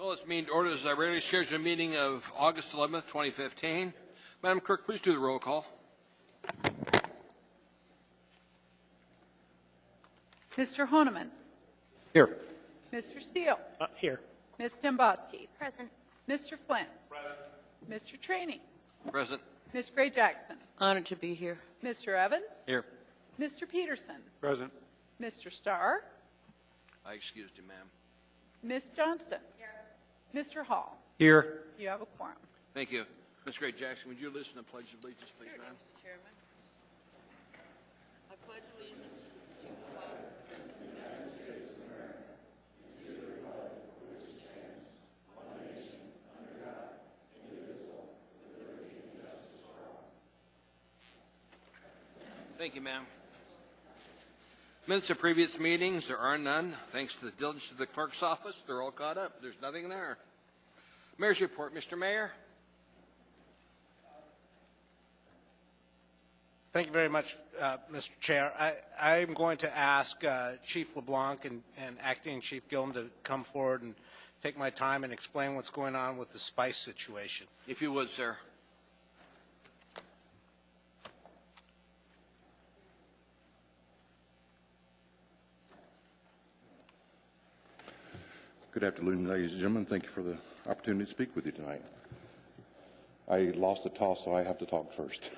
Call this meeting to order. This is our regularly scheduled meeting of August 11th, 2015. Madam Clerk, please do the roll call. Mr. Honeman. Here. Mr. Steele. Here. Ms. Demboski. Present. Mr. Flynn. Present. Mr. Trainee. Present. Ms. Gray Jackson. Honored to be here. Mr. Evans. Here. Mr. Peterson. Present. Mr. Starr. I excused you, ma'am. Ms. Johnston. Mr. Hall. Here. You have a quorum. Thank you. Ms. Gray Jackson, would you listen to the Pledge of Allegiance, please, ma'am? Mr. Chairman. I pledge allegiance to the flag. Thank you, ma'am. Minutes of previous meetings, there are none. Thanks to the diligence of the clerk's office, they're all caught up. There's nothing there. Mayor's report, Mr. Mayor. Thank you very much, Mr. Chair. I'm going to ask Chief LeBlanc and Acting Chief Gillum to come forward and take my time and explain what's going on with the spice situation. If you would, sir. Good afternoon, ladies and gentlemen. Thank you for the opportunity to speak with you tonight. I lost a toss, so I have to talk first.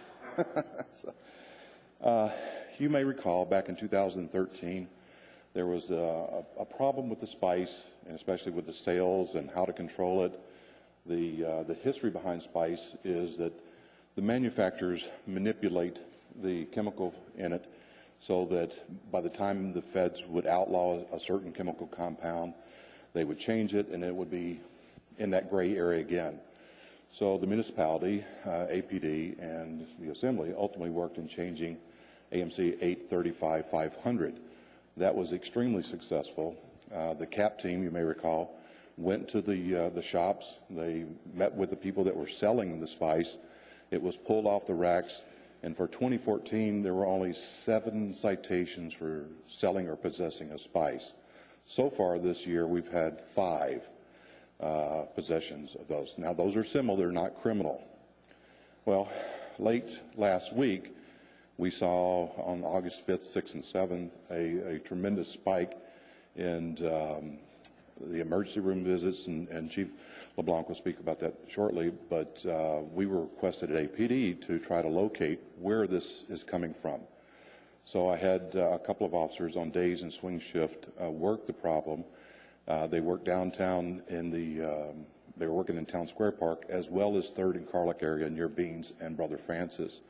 You may recall back in 2013, there was a problem with the spice, and especially with the sales and how to control it. The history behind spice is that the manufacturers manipulate the chemical in it so that by the time the feds would outlaw a certain chemical compound, they would change it, and it would be in that gray area again. So the municipality, APD, and the Assembly ultimately worked in changing AMC 835-500. That was extremely successful. The CAP team, you may recall, went to the shops. They met with the people that were selling the spice. It was pulled off the racks, and for 2014, there were only 7 citations for selling or possessing a spice. So far this year, we've had 5 possessions of those. Now, those are civil, they're not criminal. Well, late last week, we saw on August 5th, 6th, and 7th a tremendous spike in the emergency room visits, and Chief LeBlanc will speak about that shortly, but we were requested at APD to try to locate where this is coming from. So I had a couple of officers on days and swing shift work the problem. They worked downtown they were working in Town Square Park as well as 3rd and Carlick area near Beans and Brother Francis.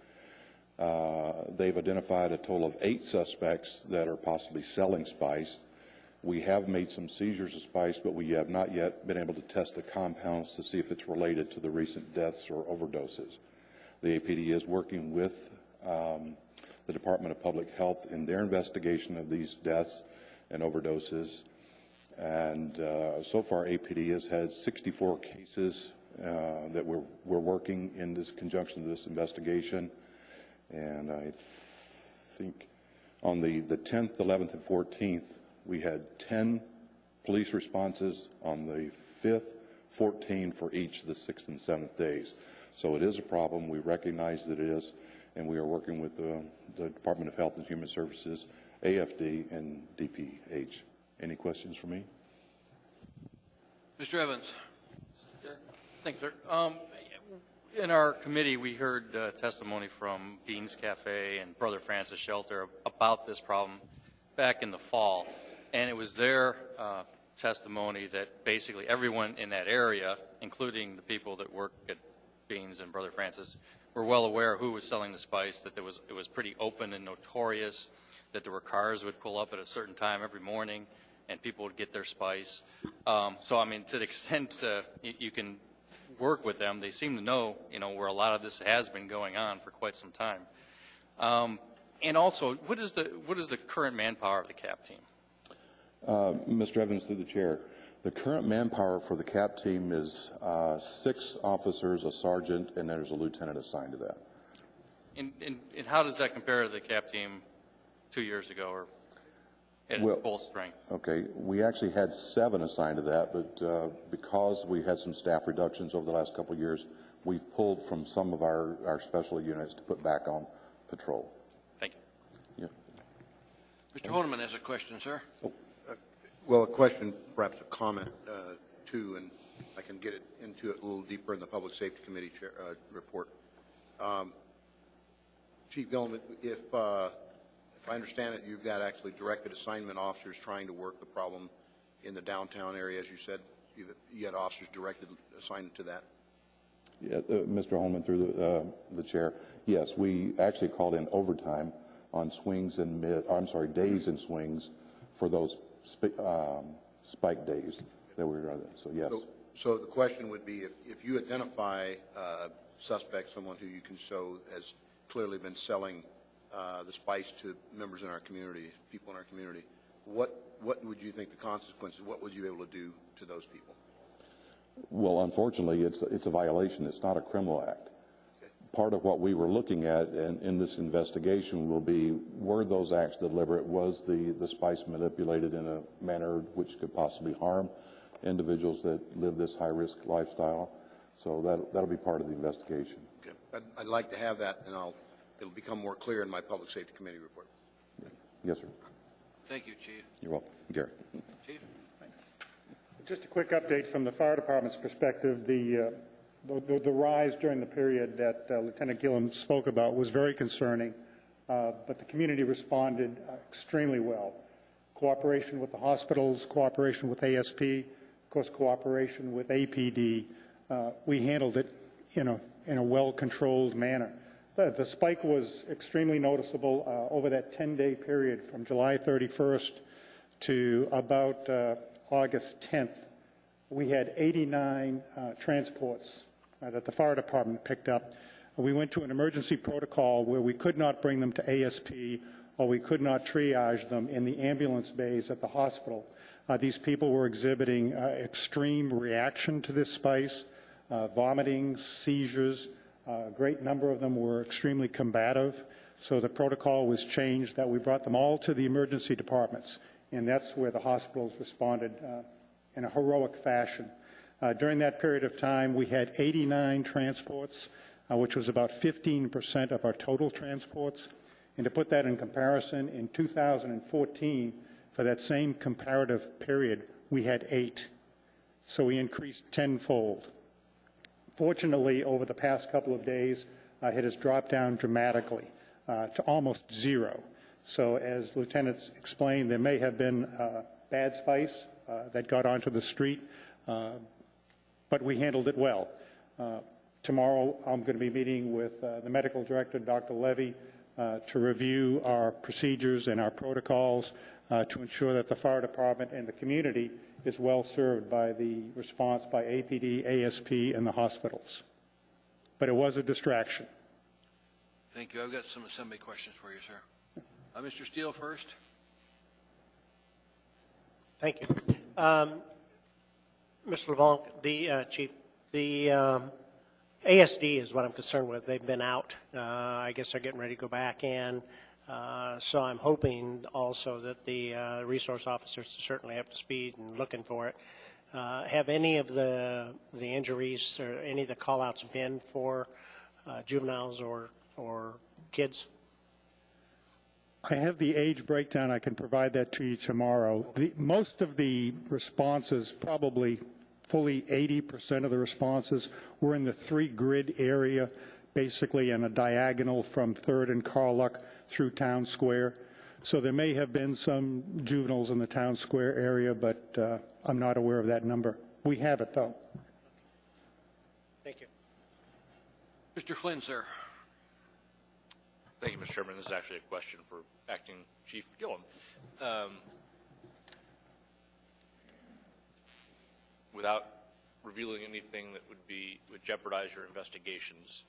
They've identified a total of 8 suspects that are possibly selling spice. We have made some seizures of spice, but we have not yet been able to test the compounds to see if it's related to the recent deaths or overdoses. The APD is working with the Department of Public Health in their investigation of these deaths and overdoses. And so far, APD has had 64 cases that we're working in this conjunction of this investigation. And I think on the 10th, 11th, and 14th, we had 10 police responses. On the 5th, 14 for each of the 6th and 7th days. So it is a problem. We recognize that it is. And we are working with the Department of Health and Human Services, AFD, and DPH. Any questions for me? Mr. Evans. Thank you, sir. In our committee, we heard testimony from Beans Cafe and Brother Francis Shelter about this problem back in the fall. And it was their testimony that basically everyone in that area, including the people that work at Beans and Brother Francis, were well aware of who was selling the spice, that it was pretty open and notorious, that there were cars that would pull up at a certain time every morning and people would get their spice. So, I mean, to the extent you can work with them, they seem to know, where a lot of this has been going on for quite some time. And also, what is the current manpower of the CAP team? Mr. Evans, through the chair, the current manpower for the CAP team is 6 officers, a sergeant, and there's a lieutenant assigned to that. And how does that compare to the CAP team 2 years ago? Or at Well- full strength? Okay, we actually had 7 assigned to that, but because we had some staff reductions over the last couple of years, we've pulled from some of our special units to put back on patrol. Thank you. Yeah. Mr. Honeman has a question, sir. Well, a question, perhaps a comment, too, and I can get into it a little deeper in the Public Safety Committee report. Chief Gillum, if I understand it, you've got actually directed assignment officers trying to work the problem in the downtown area, as you said. You had officers directed assigned to that. Yeah, Mr. Holman, through the chair, yes, we actually called in overtime on swings and days and swings for those spike days that we were on. So yes. So the question would be, if you identify a suspect, someone who you can show has clearly been selling the spice to members in our community, people in our community, what would you think the consequences? What would you be able to do to those people? Well, unfortunately, it's a violation. It's not a criminal act. Part of what we were looking at in this investigation will be, were those acts deliberate? Was the spice manipulated in a manner which could possibly harm individuals that live this high-risk lifestyle? So that'll be part of the investigation. Okay. I'd like to have that, and it'll become more clear in my Public Safety Committee report. Yes, sir. Thank you, Chief. You're welcome. Gary. Chief? Just a quick update from the fire department's perspective. The rise during the period that Lieutenant Gillum spoke about was very concerning, but the community responded extremely well. Cooperation with the hospitals, cooperation with ASP, of course, cooperation with APD. We handled it in a well-controlled manner. The spike was extremely noticeable over that 10-day period from July 31st to about August 10th. We had 89 transports that the fire department picked up. We went to an emergency protocol where we could not bring them to ASP or we could not triage them in the ambulance bays at the hospital. These people were exhibiting extreme reaction to this spice, vomiting, seizures. A great number of them were extremely combative. So the protocol was changed that we brought them all to the emergency departments, and that's where the hospitals responded in a heroic fashion. During that period of time, we had 89 transports, which was about 15% of our total transports. And to put that in comparison, in 2014, for that same comparative period, we had 8. So we increased tenfold. Fortunately, over the past couple of days, it has dropped down dramatically to almost 0. So as lieutenants explained, there may have been bad spice that got onto the street, but we handled it well. Tomorrow, I'm going to be meeting with the medical director, Dr. Levy, to review our procedures and our protocols to ensure that the fire department and the community is well served by the response by APD, ASP, and the hospitals. But it was a distraction. Thank you. I've got some assembly questions for you, sir. Mr. Steele first. Thank you. Mr. LeBlanc, the Chief, the ASD is what I'm concerned with. They've been out. I guess they're getting ready to go back in. So I'm hoping also that the resource officers are certainly up to speed and looking for it. Have any of the injuries or any of the call-outs been for juveniles or kids? I have the age breakdown. I can provide that to you tomorrow. Most of the responses, probably fully 80% of the responses, were in the 3-grid area, basically in a diagonal from 3rd and Carluck through Town Square. So there may have been some juveniles in the Town Square area, but I'm not aware of that number. We have it, though. Thank you. Mr. Flynn, sir. Thank you, Mr. Chairman. This is actually a question for Acting Chief Gillum. Without revealing anything that would jeopardize your investigations,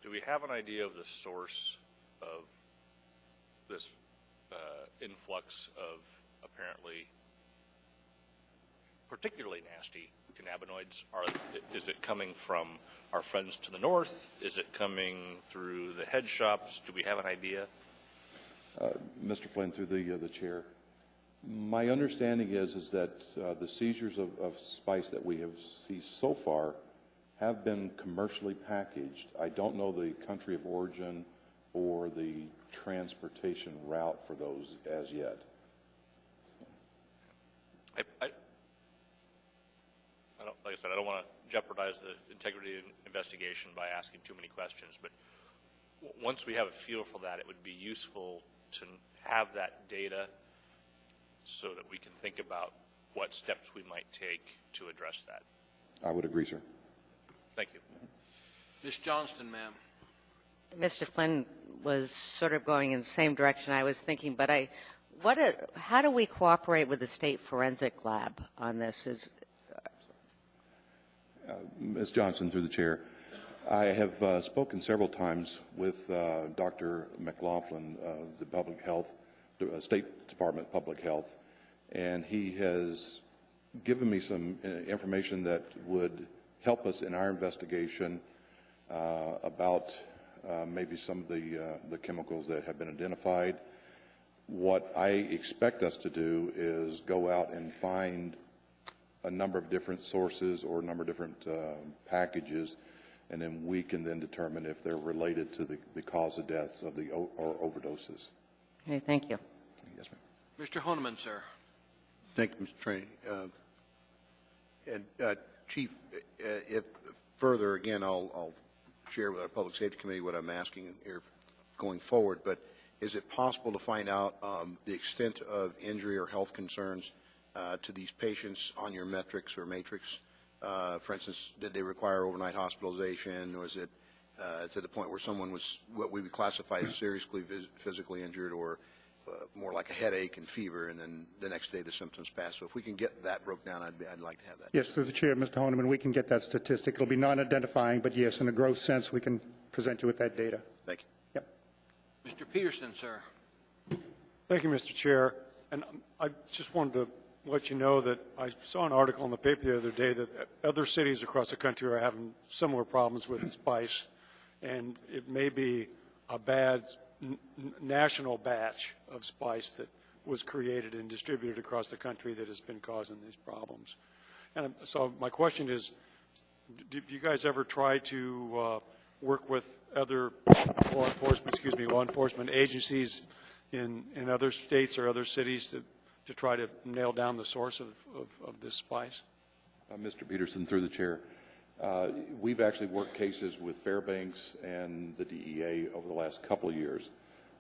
do we have an idea of the source of this influx of apparently particularly nasty cannabinoids? Is it coming from our friends to the north? Is it coming through the head shops? Do we have an idea? Mr. Flynn, through the chair, my understanding is that the seizures of spice that we have seized so far have been commercially packaged. I don't know the country of origin or the transportation route for those as yet. I don't, like I said, I don't want to jeopardize the integrity of the investigation by asking too many questions, but once we have a feel for that, it would be useful to have that data so that we can think about what steps we might take to address that. I would agree, sir. Thank you. Ms. Johnston, ma'am. Mr. Flynn was sort of going in the same direction I was thinking, but how do we cooperate with the state forensic lab on this? Ms. Johnson, through the chair, I have spoken several times with Dr. McLaughlin, the Public Health, State Department of Public Health, and he has given me some information that would help us in our investigation about maybe some of the chemicals that have been identified. What I expect us to do is go out and find a number of different sources or a number of different packages, and then we can then determine if they're related to the cause of deaths of or overdoses. Okay, thank you. Yes, ma'am. Mr. Honeman, sir. Thank you, Mr. Trainee. And Chief, if further, again, I'll share with our Public Safety Committee what I'm asking here going forward, but is it possible to find out the extent of injury or health concerns to these patients on your metrics or matrix? For instance, did they require overnight hospitalization, or is it to the point where someone was what we would classify as seriously physically injured, or more like a headache and fever, and then the next day the symptoms pass? So if we can get that broke down, I'd like to have that. Yes, through the chair, Mr. Honeman, we can get that statistic. It'll be non-identifying, but yes, in a gross sense, we can present you with that data. Thank you. Yep. Mr. Peterson, sir. Thank you, Mr. Chair. And I just wanted to let you know that I saw an article in the paper the other day that other cities across the country are having similar problems with spice, and it may be a bad national batch of spice that was created and distributed across the country that has been causing these problems. And so my question is, do you guys ever try to work with other law enforcement agencies in other states or other cities to try to nail down the source of this spice? Mr. Peterson, through the chair, we've actually worked cases with Fairbanks and the DEA over the last couple of years.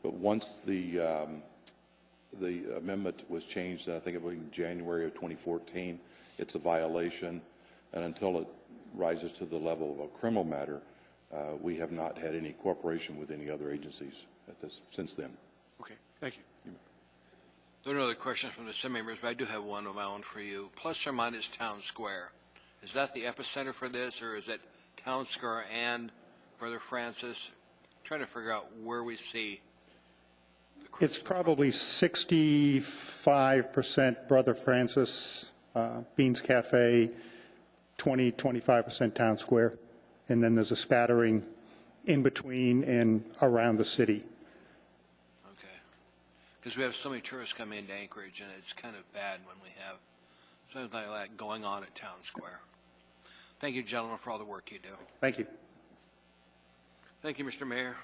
But once the amendment was changed, I think it was in January of 2014, it's a violation. And until it rises to the level of a criminal matter, we have not had any cooperation with any other agencies since then. Okay, thank you. There are no other questions from the Senate members, but I do have one of my own for you. Plus or minus Town Square. Is that the epicenter for this, or is it Town Square and Brother Francis? I'm trying to figure out where we see. It's probably 65% Brother Francis, Beans Cafe, 25% Town Square, and then there's a spattering in between and around the city. Okay. Because we have so many tourists coming into Anchorage, and it's kind of bad when we have something like that going on at Town Square. Thank you, gentlemen, for all the work you do. Thank you. Thank you, Mr. Mayor.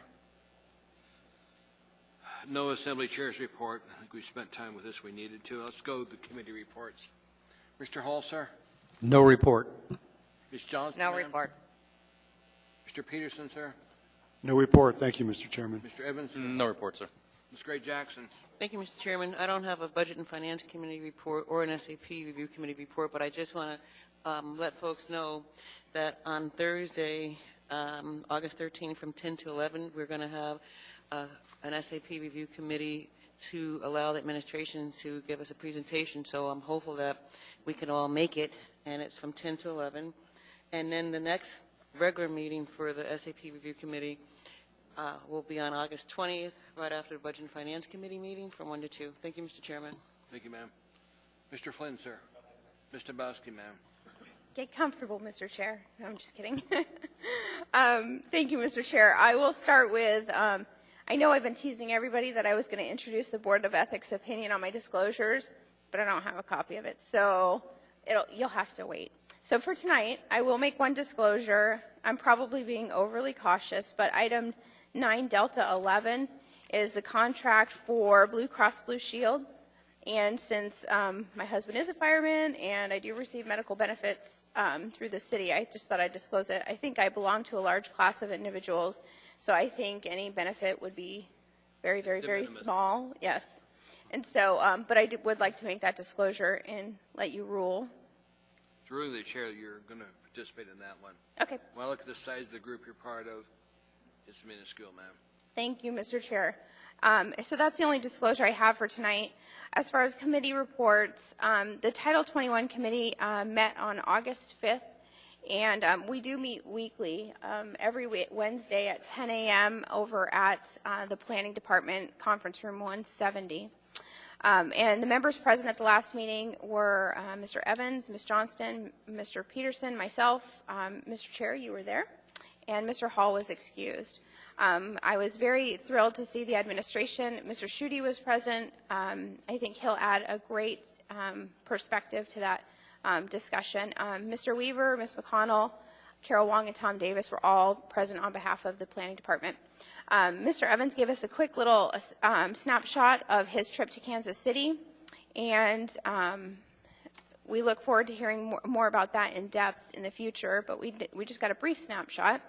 No Assembly Chair's report. I think we spent time with this we needed to. Let's go to the committee reports. Mr. Hall, sir? No report. Ms. Johnson? No ma'am? report. Mr. Peterson, sir? No report. Thank you, Mr. Chairman. Mr. Evans? No report, sir. Ms. Gray Jackson? Thank you, Mr. Chairman. I don't have a Budget and Finance Committee report or an SAP Review Committee report, but I just want to let folks know that on Thursday, August 13, from 10 to 11, we're going to have an SAP Review Committee to allow the administration to give us a presentation. So I'm hopeful that we can all make it, and it's from 10 to 11. And then the next regular meeting for the SAP Review Committee will be on August 20th, right after the Budget and Finance Committee meeting from 1 to 2. Thank you, Mr. Chairman. Thank you, ma'am. Mr. Flynn, sir? Mr. Bowski, ma'am? Get comfortable, Mr. Chair. No, I'm just kidding. Thank you, Mr. Chair. I will start with, I know I've been teasing everybody that I was going to introduce the Board of Ethics opinion on my disclosures, but I don't have a copy of it, so you'll have to wait. So for tonight, I will make one disclosure. I'm probably being overly cautious, but item 9 Delta 11 is the contract for Blue Cross Blue Shield. And since my husband is a fireman and I do receive medical benefits through the city, I just thought I'd disclose it. I think I belong to a large class of individuals, so I think any benefit would be very, very, very small. Yes. And so, but I would like to make that disclosure and let you rule. It's really the chair that you're going to participate in that one. Okay. When I look at the size of the group you're part of, it's minuscule, ma'am. Thank you, Mr. Chair. So that's the only disclosure I have for tonight. As far as committee reports, the Title 21 committee met on August 5th, and we do meet weekly, every Wednesday at 10 a.m. over at the Planning Department, Conference Room 170. And the members present at the last meeting were Mr. Evans, Ms. Johnston, Mr. Peterson, myself, Mr. Chair, you were there, and Mr. Hall was excused. I was very thrilled to see the administration. Mr. Schuette was present. I think he'll add a great perspective to that discussion. Mr. Weaver, Ms. McConnell, Carol Wong, and Tom Davis were all present on behalf of the Planning Department. Mr. Evans gave us a quick little snapshot of his trip to Kansas City, and we look forward to hearing more about that in depth in the future, but we just got a brief snapshot.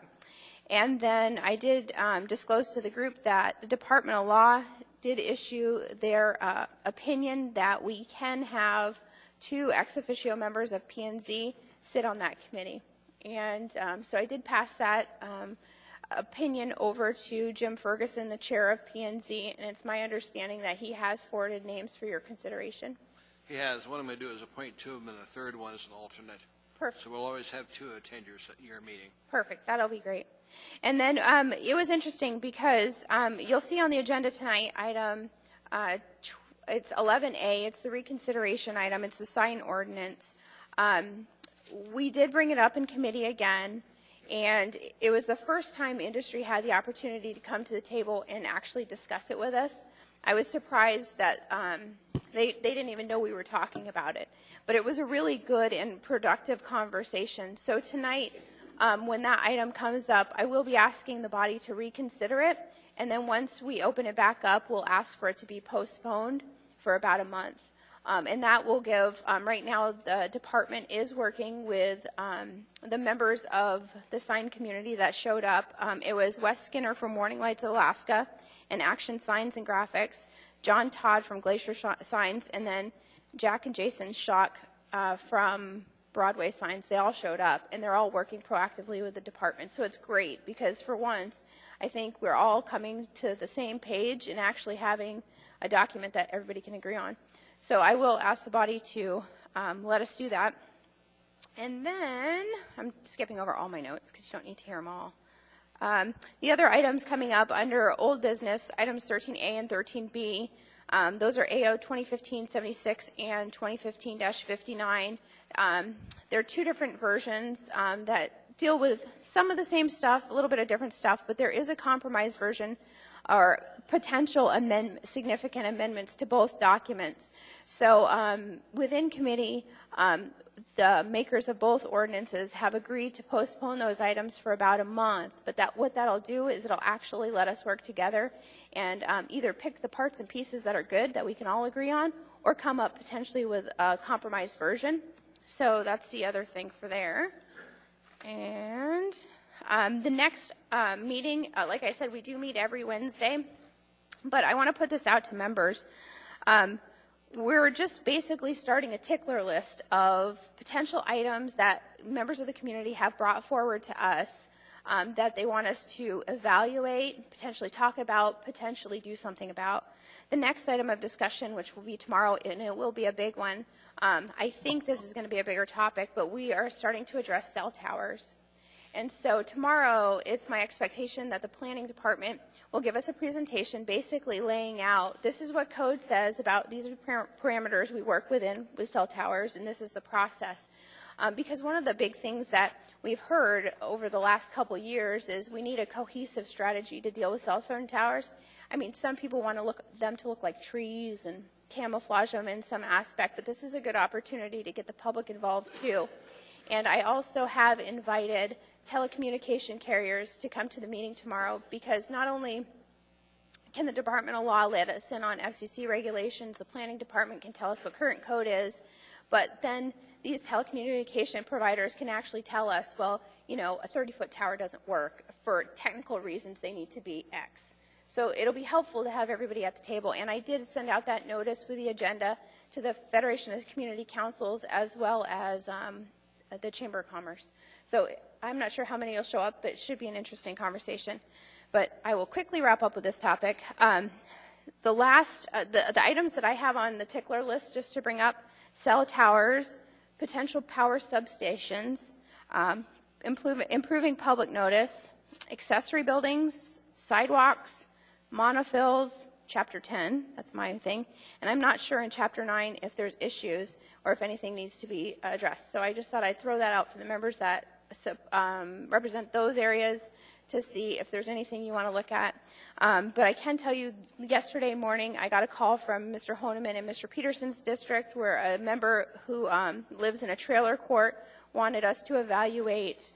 And then I did disclose to the group that the Department of Law did issue their opinion that we can have 2 ex officio members of P&Z sit on that committee. And so I did pass that opinion over to Jim Ferguson, the chair of P&Z, and it's my understanding that he has forwarded names for your consideration. He has. What I'm going to do is appoint 2 of them, and the third one is an alternate. Perfect. So we'll always have 2 attend your meeting. Perfect. That'll be great. And then it was interesting because you'll see on the agenda tonight item, it's 11A. It's the reconsideration item. It's the sign ordinance. We did bring it up in committee again, and it was the first time industry had the opportunity to come to the table and actually discuss it with us. I was surprised that they didn't even know we were talking about it. But it was a really good and productive conversation. So tonight, when that item comes up, I will be asking the body to reconsider it. And then once we open it back up, we'll ask for it to be postponed for about a month. And that will give, right now the department is working with the members of the sign community that showed up. It was Wes Skinner from Warning Lights Alaska and Action Signs and Graphics, John Todd from Glacier Signs, and then Jack and Jason Schock from Broadway Signs. They all showed up, and they're all working proactively with the department. So it's great because for once, I think we're all coming to the same page and actually having a document that everybody can agree on. So I will ask the body to let us do that. And then, I'm skipping over all my notes because you don't need to hear them all. The other items coming up under old business, items 13A and 13B, those are AO 2015-76 and 2015-59. There are 2 different versions that deal with some of the same stuff, a little bit of different stuff, but there is a compromise version or potential significant amendments to both documents. So within committee, the makers of both ordinances have agreed to postpone those items for about a month, but what that'll do is it'll actually let us work together and either pick the parts and pieces that are good that we can all agree on or come up potentially with a compromise version. So that's the other thing for there. And the next meeting, like I said, we do meet every Wednesday, but I want to put this out to members. We're just basically starting a tickler list of potential items that members of the community have brought forward to us that they want us to evaluate, potentially talk about, potentially do something about. The next item of discussion, which will be tomorrow, and it will be a big one, I think this is going to be a bigger topic, but we are starting to address cell towers. And so tomorrow, it's my expectation that the planning department will give us a presentation basically laying out, this is what code says about these parameters we work within with cell towers, and this is the process. Because one of the big things that we've heard over the last couple years is we need a cohesive strategy to deal with cell phone towers. I mean, some people want them to look like trees and camouflage them in some aspect, but this is a good opportunity to get the public involved too. And I also have invited telecommunication carriers to come to the meeting tomorrow, because not only can the Department of Law let us in on FCC regulations, the planning department can tell us what current code is, but then these telecommunication providers can actually tell us, well, you know, a 30-foot tower doesn't work. For technical reasons, they need to be X. So it'll be helpful to have everybody at the table. And I did send out that notice with the agenda to the Federation of Community Councils as well as the Chamber of Commerce. So I'm not sure how many will show up, but it should be an interesting conversation. But I will quickly wrap up with this topic. The items that I have on the tickler list, just to bring up, cell towers, potential power substations, improving public notice, accessory buildings, sidewalks, monofills, Chapter 10, that's my thing. And I'm not sure in Chapter 9 if there's issues or if anything needs to be addressed. So I just thought I'd throw that out for the members that represent those areas to see if there's anything you want to look at. But I can tell you, yesterday morning, I got a call from Mr. Honeman in Mr. Peterson's district, where a member who lives in a trailer court wanted us to evaluate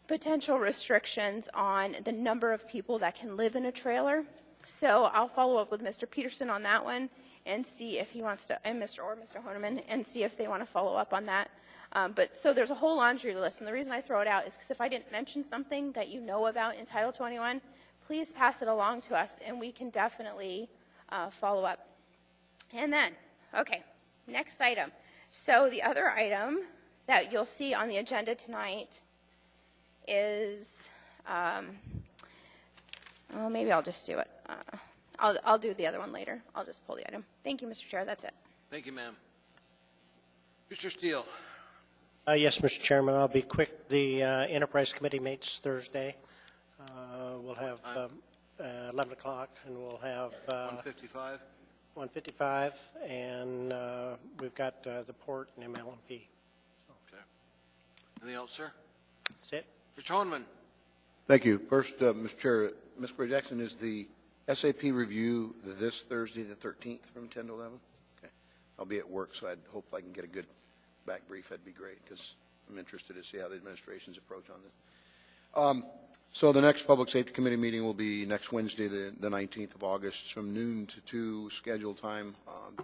potential restrictions on the number of people that can live in a trailer. So I'll follow up with Mr. Peterson on that one and see if he wants to, and Mr. Honeman, and see if they want to follow up on that. But so there's a whole laundry list, and the reason I throw it out is because if I didn't mention something that you know about in Title 21, please pass it along to us, and we can definitely follow up. And then, okay, next item. So the other item that you'll see on the agenda tonight is, well, maybe I'll just do it. I'll do the other one later. I'll just pull the item. Thank you, Mr. Chair. That's it. Thank you, ma'am. Mr. Steele. Yes, Mr. Chairman, I'll be quick. The Enterprise Committee meets Thursday. We'll have 11 o'clock, and we'll have 1:55. 1:55, and we've got the port and MLMP. Okay. Anything else, sir? That's it. Mr. Honeman. Thank you. First, Mr. Chair, Ms. Gray-Jackson, is the SAP review this Thursday, the 13th, from 10 to 11? Okay. I'll be at work, so I'd hope I can get a good back brief. That'd be great, because I'm interested to see how the administration's approach on this. So the next Public Safety Committee meeting will be next Wednesday, the 19th of August, from noon to 2 scheduled time,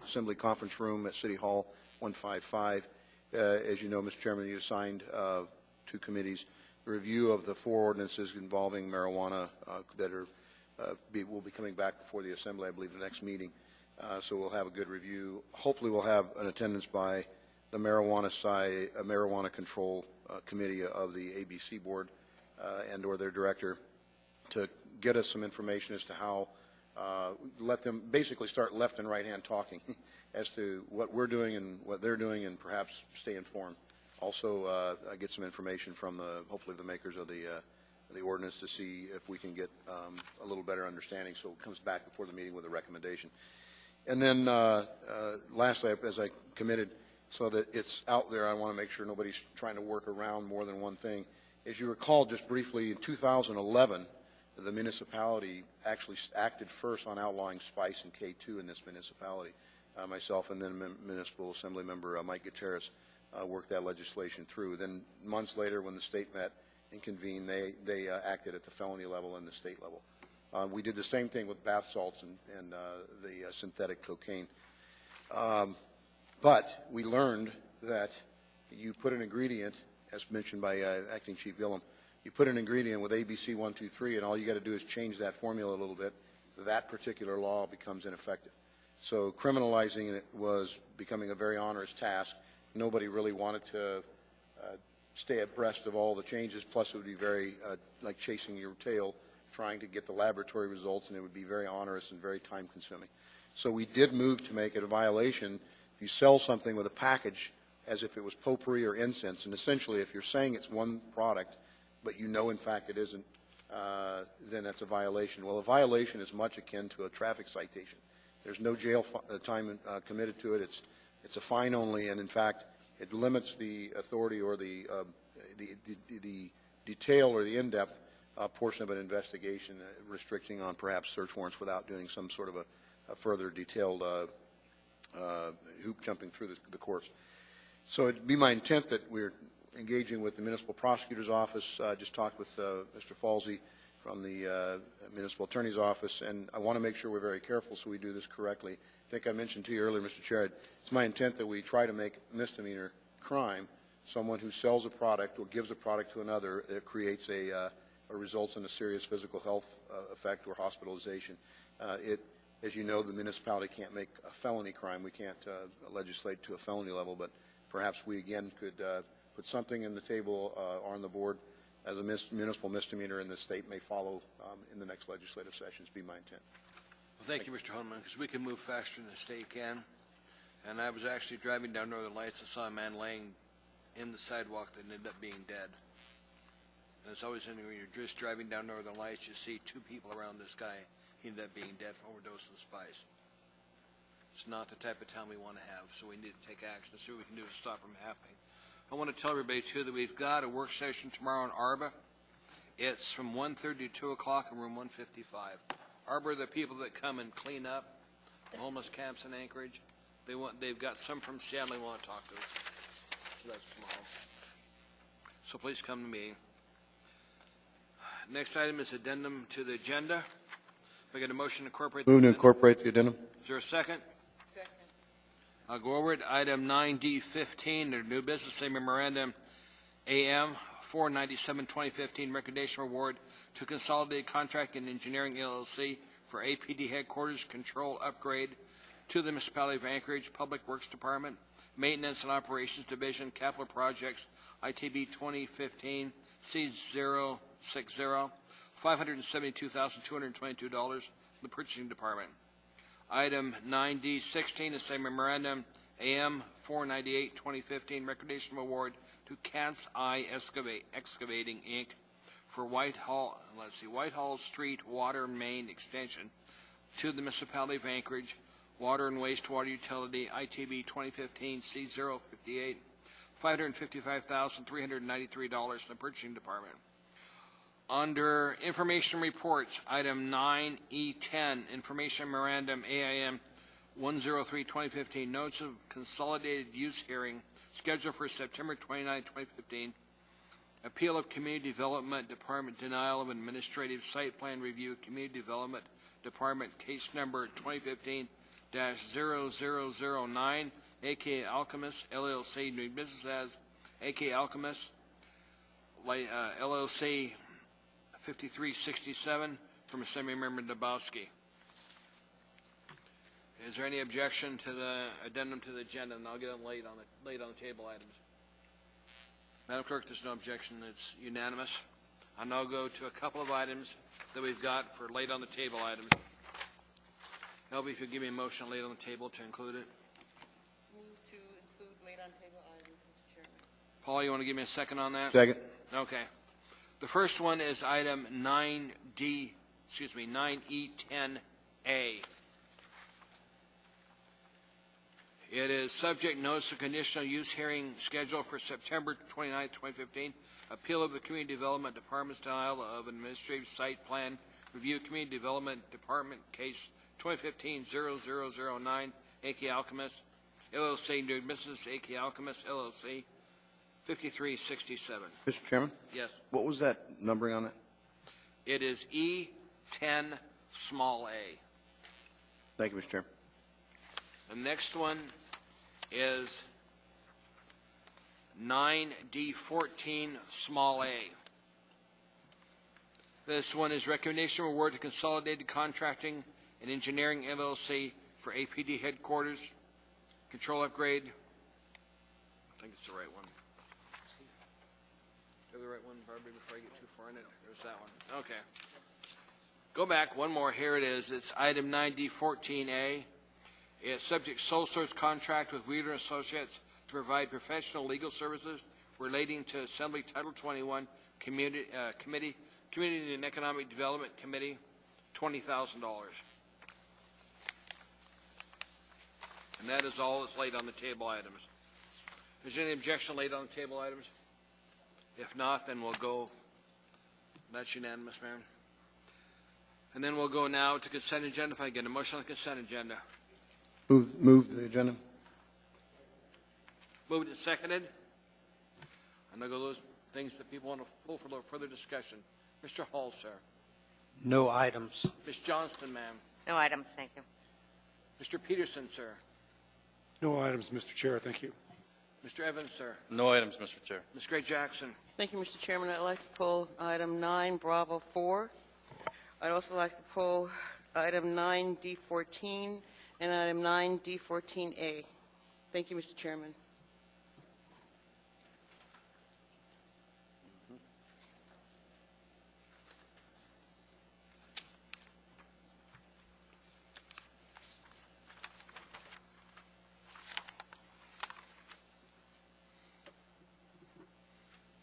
Assembly Conference Room at City Hall, 155. As you know, Mr. Chairman, you assigned 2 committees. The review of the 4 ordinances involving marijuana that are will be coming back before the Assembly, I believe, the next meeting. So we'll have a good review. Hopefully we'll have an attendance by the marijuana control committee of the ABC board and or their director to get us some information as to how let them basically start left and right hand talking as to what we're doing and what they're doing, and perhaps stay informed. Also get some information from hopefully the makers of the ordinance to see if we can get a little better understanding, so it comes back before the meeting with a recommendation. And then lastly, as I committed, so that it's out there, I want to make sure nobody's trying to work around more than one thing. As you recall, just briefly, in 2011, the municipality actually acted first on outlawing spice and K2 in this municipality. Myself and then Municipal Assembly Member Mike Gutierrez worked that legislation through. Then months later, when the state met and convened, they acted at the felony level and the state level. We did the same thing with bath salts and the synthetic cocaine. But we learned that you put an ingredient, as mentioned by Acting Chief Gillum, you put an ingredient with ABC 123, and all you got to do is change that formula a little bit. That particular law becomes ineffective. So criminalizing it was becoming a very onerous task. Nobody really wanted to stay abreast of all the changes, plus it would be very like chasing your tail, trying to get the laboratory results, and it would be very onerous and very time-consuming. So we did move to make it a violation if you sell something with a package as if it was potpourri or incense, and essentially if you're saying it's one product, but you know in fact it isn't, then that's a violation. Well, a violation is much akin to a traffic citation. There's no jail time committed to it. It's a fine only, and in fact, it limits the authority or the detail or the in-depth portion of an investigation, restricting on perhaps search warrants without doing some sort of a further detailed hoop jumping through the courts. So it'd be my intent that we're engaging with the Municipal Prosecutor's Office. I just talked with Mr. Falsey from the Municipal Attorney's Office, and I want to make sure we're very careful so we do this correctly. I think I mentioned to you earlier, Mr. Chair, it's my intent that we try to make misdemeanor crime someone who sells a product or gives a product to another that creates or results in a serious physical health effect or hospitalization. As you know, the municipality can't make a felony crime. We can't legislate to a felony level, but perhaps we again could put something in the table or on the board as a municipal misdemeanor, and the state may follow in the next legislative sessions. Be my intent. Well, thank you, Mr. Holman, because we can move faster than the state can. And I was actually driving down Northern Lights and saw a man laying in the sidewalk that ended up being dead. And it's always interesting when you're just driving down Northern Lights, you see two people around this guy. He ended up being dead from overdose of the spice. It's not the type of town we want to have, so we need to take action to see what we can do to stop from happening. I want to tell everybody, too, that we've got a work session tomorrow in Arba. It's from 1:30 to 2 o'clock in room 155. Arba are the people that come and clean up homeless camps in Anchorage. They've got some from Seattle they want to talk to us. So that's tomorrow. So please come to me. Next item is addendum to the agenda. I get a motion to incorporate. Move to incorporate the addendum. Is there a second? Second. I'll go over it. Item 9D15, the new business, a memorandum AM 497-2015 recommendation award to Consolidated Contract and Engineering LLC for APD headquarters control upgrade to the municipality of Anchorage Public Works Department, Maintenance and Operations Division, Capital Projects, ITB 2015 C060, $572,222, the Purchasing Department. Item 9D16, the same memorandum, AM 498-2015, recommendation of award to Cat's Eye Excavating, Inc. for Whitehall Street Water Main Extension to the municipality of Anchorage, Water and Wastewater Utility, ITB 2015 C058, $555,393 in the Purchasing Department. Under Information Reports, Item 9E10, Information Memorandum AIM 103-2015, Notice of Consolidated Use Hearing scheduled for September 29, 2015. Appeal of Community Development Department Denial of Administrative Site Plan Review, Community Development Department Case Number 2015-0009, A.K. Alchemist, LLC, doing business as A.K. Alchemist, LLC, 5367, from Assembly Member Dabowski. Is there any objection to the addendum to the agenda? And I'll get them laid on the table items. Madam Clerk, there's no objection. It's unanimous. I'll now go to a couple of items that we've got for laid on the table items. Elby, if you give me a motion laid on the table to include it. Move to include laid on table items, Mr. Chairman. Paul, you want to give me a second on that? Second. Okay. The first one is item 9E10A. It is subject notice of conditional use hearing scheduled for September 29, 2015. Appeal of the Community Development Department's denial of administrative site plan review, Community Development Department case 2015-0009, A.K. Alchemist, LLC, doing business, A.K. Alchemist, LLC, 5367. Mr. Chairman? Yes. What was that numbering on it? It is E10 small a. Thank you, Mr. Chairman. The next one is 9D14 small a. This one is recommendation of award to Consolidated Contracting and Engineering LLC for APD headquarters control upgrade. I think it's the right one. Do the right one, Barbie, before I get too far in it? There's that one. Okay. Go back one more. Here it is. It's item 9D14A. It's subject sole source contract with Wheeler Associates to provide professional legal services relating to Assembly Title 21 Community and Economic Development Committee, $20,000. And that is all that's laid on the table items. Is there any objection laid on the table items? If not, then we'll go. That's unanimous, Mayor. And then we'll go now to consent agenda. If I get a motion on the consent agenda. Move the agenda. Moved and seconded. And I'll go those things that people want to pull for a little further discussion. Mr. Hall, sir. No items. Ms. Johnston, ma'am. No items, thank you. Mr. Peterson, sir. No items, Mr. Chair, thank you. Mr. Evans, sir. No items, Mr. Chair. Ms. Gray Jackson. Thank you, Mr. Chairman. I'd like to pull item 9, Bravo 4. I'd also like to pull item 9D14 and item 9D14A. Thank you, Mr. Chairman.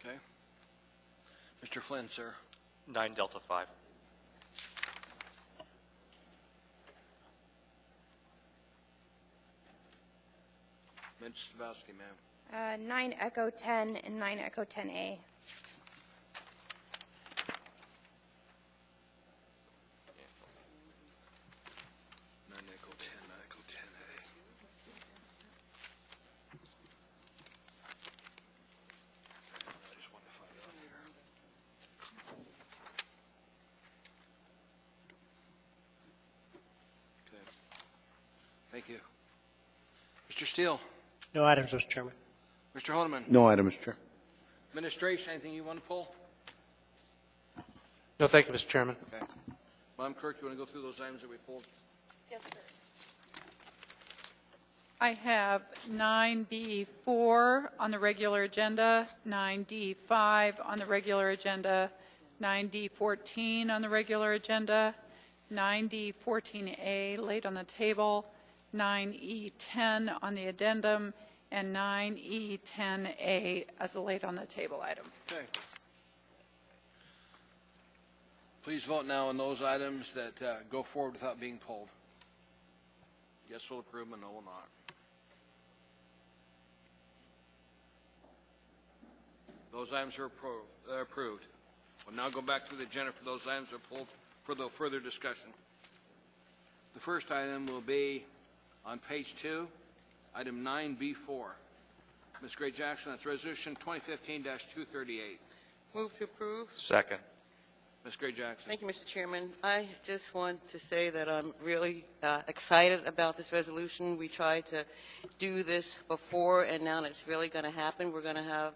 Okay. Mr. Flynn, sir. 9 Delta 5. Ms. Stavowski, ma'am. 9 Echo 10 and 9 Echo 10A. Echo 10, Echo 10A. I just want to find out here. Okay. Thank you. Mr. Steele. No items, Mr. Chairman. Mr. Honeman. No item, Mr. Chair. Administration, anything you want to pull? No, thank you, Mr. Chairman. Okay. Madam Clerk, you want to go through those items that we pulled? Yes, sir. I have 9B4 on the regular agenda, 9D5 on the regular agenda, 9D14 on the regular agenda, 9D14A laid on the table, 9E10 on the addendum, and 9E10A as a laid on the table item. Okay. Please vote now on those items that go forward without being pulled. Yes will approve, and no will not. Those items are approved. We'll now go back to the agenda for those items that are pulled for the further discussion. The first item will be on page 2, item 9B4. Ms. Gray Jackson, that's resolution 2015-238. Move to approve. Second. Ms. Gray Jackson. Thank you, Mr. Chairman. I just want to say that I'm really excited about this resolution. We tried to do this before, and now it's really going to happen. We're going to have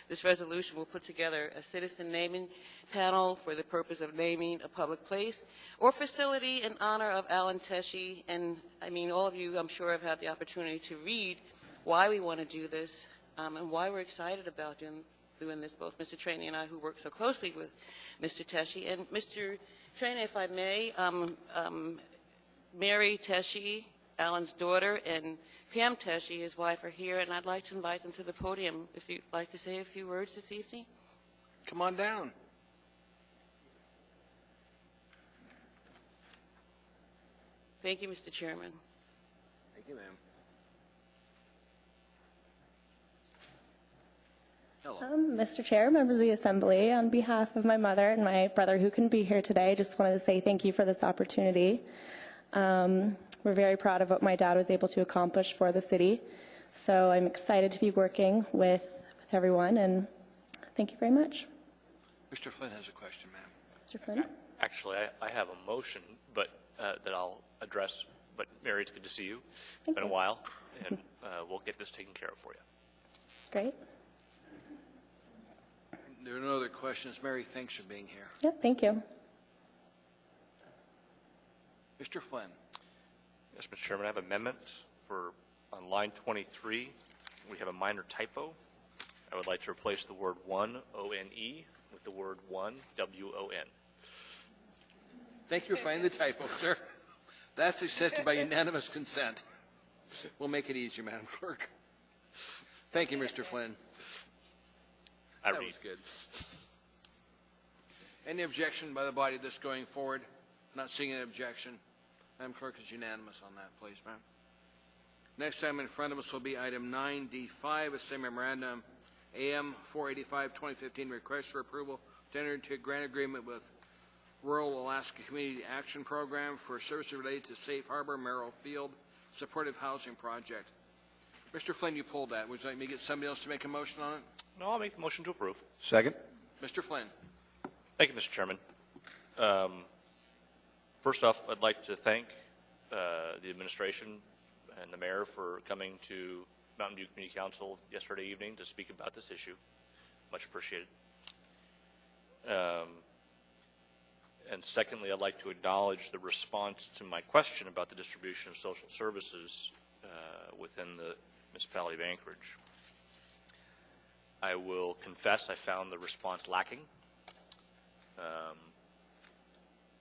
this resolution will put together a citizen naming panel for the purpose of naming a public place or facility in honor of Alan Teshi. And, I mean, all of you, I'm sure, have had the opportunity to read why we want to do this and why we're excited about doing this, both Mr. Trainee and I, who work so closely with Mr. Teshi. And Mr. Trainee, if I may, Mary Teshi, Alan's daughter, and Pam Teshi, his wife, are here, and I'd like to invite them to the podium if you'd like to say a few words this evening. Come on down. Thank you, Mr. Chairman. Thank you, ma'am. Hello. Mr. Chair, members of the Assembly, on behalf of my mother and my brother who couldn't be here today, I just wanted to say thank you for this opportunity. We're very proud of what my dad was able to accomplish for the city, so I'm excited to be working with everyone, and thank you very much. Mr. Flynn has a question, ma'am. Mr. Flynn? Actually, I have a motion, but that I'll address. But Mary, it's good to see you. It's been a while, and we'll get this taken care of for you. Great. There are no other questions. Mary, thanks for being here. Yep, thank you. Mr. Flynn. Yes, Mr. Chairman, I have an amendment for on line 23. We have a minor typo. I would like to replace the word one, O-N-E, with the word one, W-O-N. Thank you for finding the typo, sir. That's accepted by unanimous consent. We'll make it easier, Madam Clerk. Thank you, Mr. Flynn. That was good. Any objection by the body to this going forward? Not seeing an objection. Madam Clerk is unanimous on that, please, ma'am. Next item in front of us will be item 9D5, a same memorandum, AM 485-2015, request for approval to enter into a grant agreement with Rural Alaska Community Action Program for services related to Safe Harbor Merrill Field Supportive Housing Project. Mr. Flynn, you pulled that. Would you like me to get somebody else to make a motion on it? No, I'll make the motion to approve. Second? Mr. Flynn. Thank you, Mr. Chairman. First off, I'd like to thank the administration and the mayor for coming to Mountain View Community Council yesterday evening to speak about this issue. Much appreciated. And secondly, I'd like to acknowledge the response to my question about the distribution of social services within the municipality of Anchorage. I will confess I found the response lacking.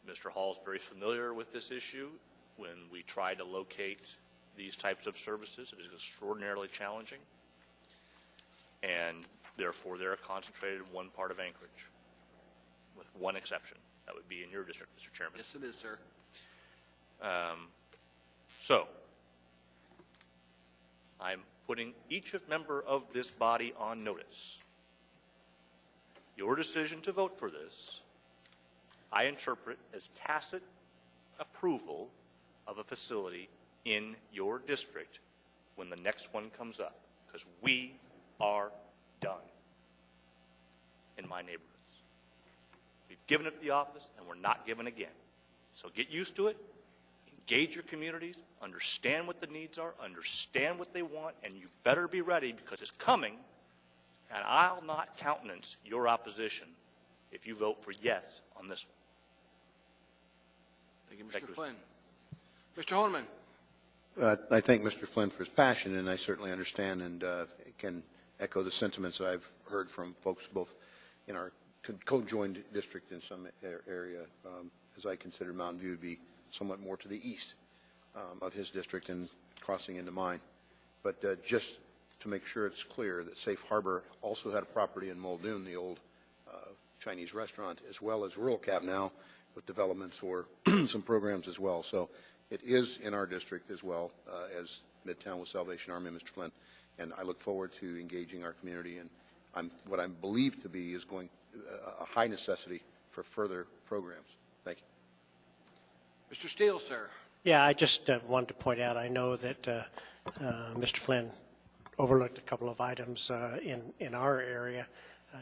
Mr. Hall is very familiar with this issue. When we try to locate these types of services, it is extraordinarily challenging, and therefore they're concentrated in one part of Anchorage, with one exception. That would be in your district, Mr. Chairman. Yes, it is, sir. So, I'm putting each member of this body on notice. Your decision to vote for this, I interpret as tacit approval of a facility in your district when the next one comes up, because we are done in my neighborhoods. We've given it the office, and we're not giving again. So get used to it, engage your communities, understand what the needs are, understand what they want, and you better be ready because it's coming, and I'll not countenance your opposition if you vote for yes on this one. Thank you, Mr. Flynn. Mr. Holman. I thank Mr. Flynn for his passion, and I certainly understand and can echo the sentiments that I've heard from folks both in our co-joined district in some area, as I consider Mountain View to be somewhat more to the east of his district and crossing into mine. But just to make sure it's clear that Safe Harbor also had a property in Muldoon, the old Chinese restaurant, as well as Rural Cap now, with developments for some programs as well. So it is in our district as well as Midtown with Salvation Army, Mr. Flynn, and I look forward to engaging our community. And what I believe to be is going a high necessity for further programs. Thank you. Mr. Steele, sir. Yeah, I just wanted to point out, I know that Mr. Flynn overlooked a couple of items in our area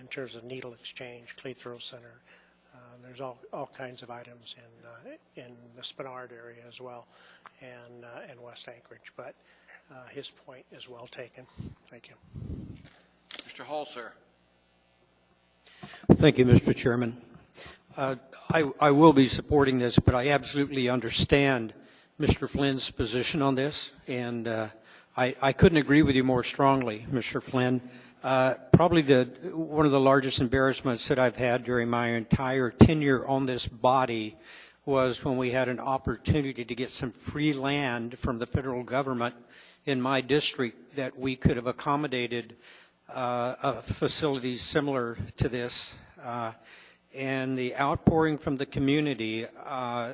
in terms of needle exchange, Cleethrow Center. There's all kinds of items in the Spenard area as well, and West Anchorage. But his point is well taken. Thank you. Mr. Hall, sir. Thank you, Mr. Chairman. I will be supporting this, but I absolutely understand Mr. Flynn's position on this, and I couldn't agree with you more strongly, Mr. Flynn. Probably one of the largest embarrassments that I've had during my entire tenure on this body was when we had an opportunity to get some free land from the federal government in my district that we could have accommodated a facility similar to this. And the outpouring from the community,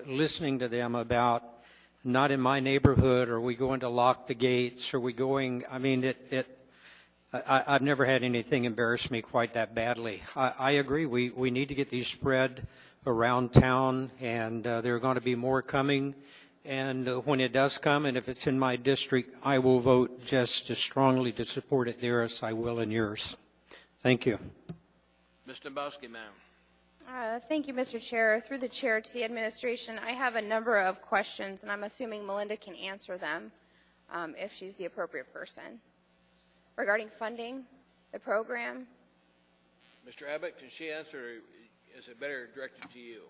listening to them about not in my neighborhood, are we going to lock the gates, are we going, I mean, I've never had anything embarrass me quite that badly. I agree. We need to get these spread around town, and there are going to be more coming. And when it does come, and if it's in my district, I will vote just as strongly to support it there as I will in yours. Thank you. Ms. Dombowski, ma'am. Thank you, Mr. Chair. Through the chair to the administration, I have a number of questions, and I'm assuming Melinda can answer them if she's the appropriate person. Regarding funding, the program. Mr. Abbott, can she answer, or is it better directed to you?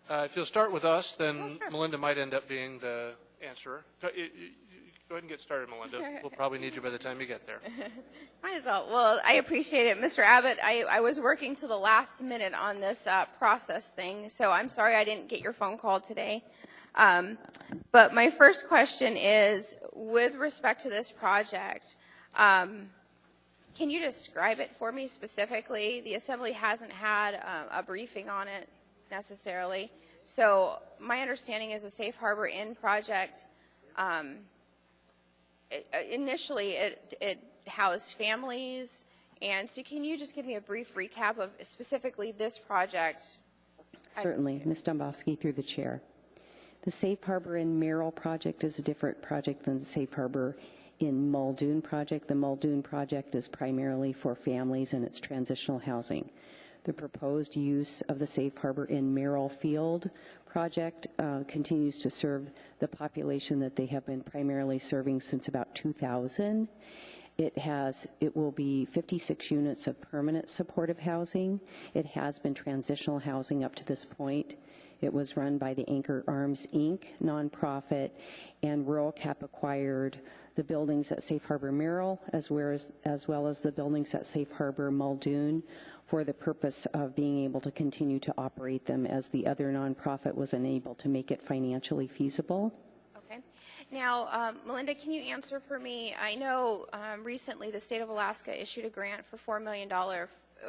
If you'll start with us, then Melinda might end up being the answerer. Go ahead and get started, Melinda. We'll probably need you by the time you get there. Might as well. Well, I appreciate it. Mr. Abbott, I was working to the last minute on this process thing, so I'm sorry I didn't get your phone call today. But my first question is, with respect to this project, Can you describe it for me specifically? The Assembly hasn't had a briefing on it necessarily. So my understanding is a Safe Harbor Inn project, initially it housed families. And so can you just give me a brief recap of specifically this project? Certainly. Ms. Dombowski, through the chair. The Safe Harbor in Merrill project is a different project than the Safe Harbor in Muldoon project. The Muldoon project is primarily for families and it's transitional housing. The proposed use of the Safe Harbor in Merrill Field project continues to serve the population that they have been primarily serving since about 2000. It will be 56 units of permanent supportive housing. It has been transitional housing up to this point. It was run by the Anchor Arms, Inc. nonprofit, and Rural Cap acquired the buildings at Safe Harbor Merrill as well as the buildings at Safe Harbor Muldoon for the purpose of being able to continue to operate them as the other nonprofit was unable to make it financially feasible. Okay. Now, Melinda, can you answer for me? I know recently the state of Alaska issued a grant for $4 million.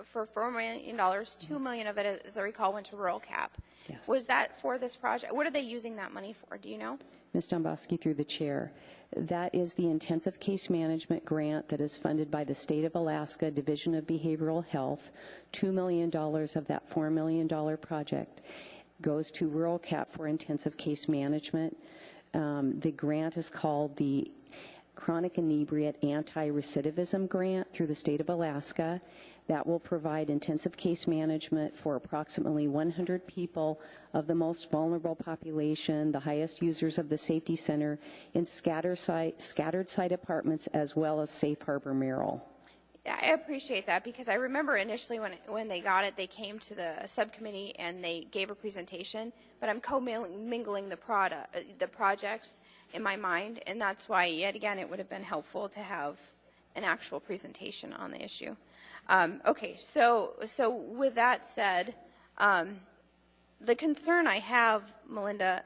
For $4 million, $2 million of it, as I recall, went to Rural Cap. Yes. Was that for this project? What are they using that money for? Do you know? Ms. Dombowski, through the chair. That is the intensive case management grant that is funded by the State of Alaska Division of Behavioral Health. $2 million of that $4 million project goes to Rural Cap for intensive case management. The grant is called the Chronic Inebriate Anti-Recidivism Grant through the State of Alaska. That will provide intensive case management for approximately 100 people of the most vulnerable population, the highest users of the safety center, in scattered site apartments as well as Safe Harbor Merrill. I appreciate that because I remember initially when they got it, they came to the subcommittee and they gave a presentation, but I'm co-mingling the projects in my mind, and that's why, yet again, it would have been helpful to have an actual presentation on the issue. Okay, so with that said, the concern I have, Melinda,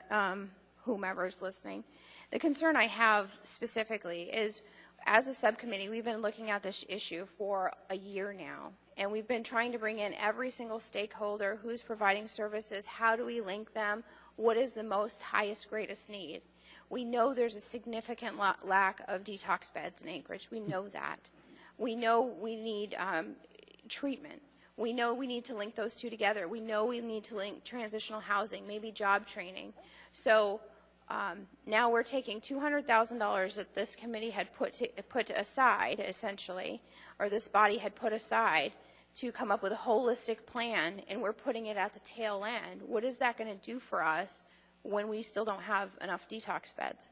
whomever's listening, the concern I have specifically is, as a subcommittee, we've been looking at this issue for a year now, and we've been trying to bring in every single stakeholder who's providing services. How do we link them? What is the most highest, greatest need? We know there's a significant lack of detox beds in Anchorage. We know that. We know we need treatment. We know we need to link those two together. We know we need to link transitional housing, maybe job training. So now we're taking $200,000 that this committee had put aside, essentially, or this body had put aside to come up with a holistic plan, and we're putting it at the tail end. What is that going to do for us when we still don't have enough detox beds?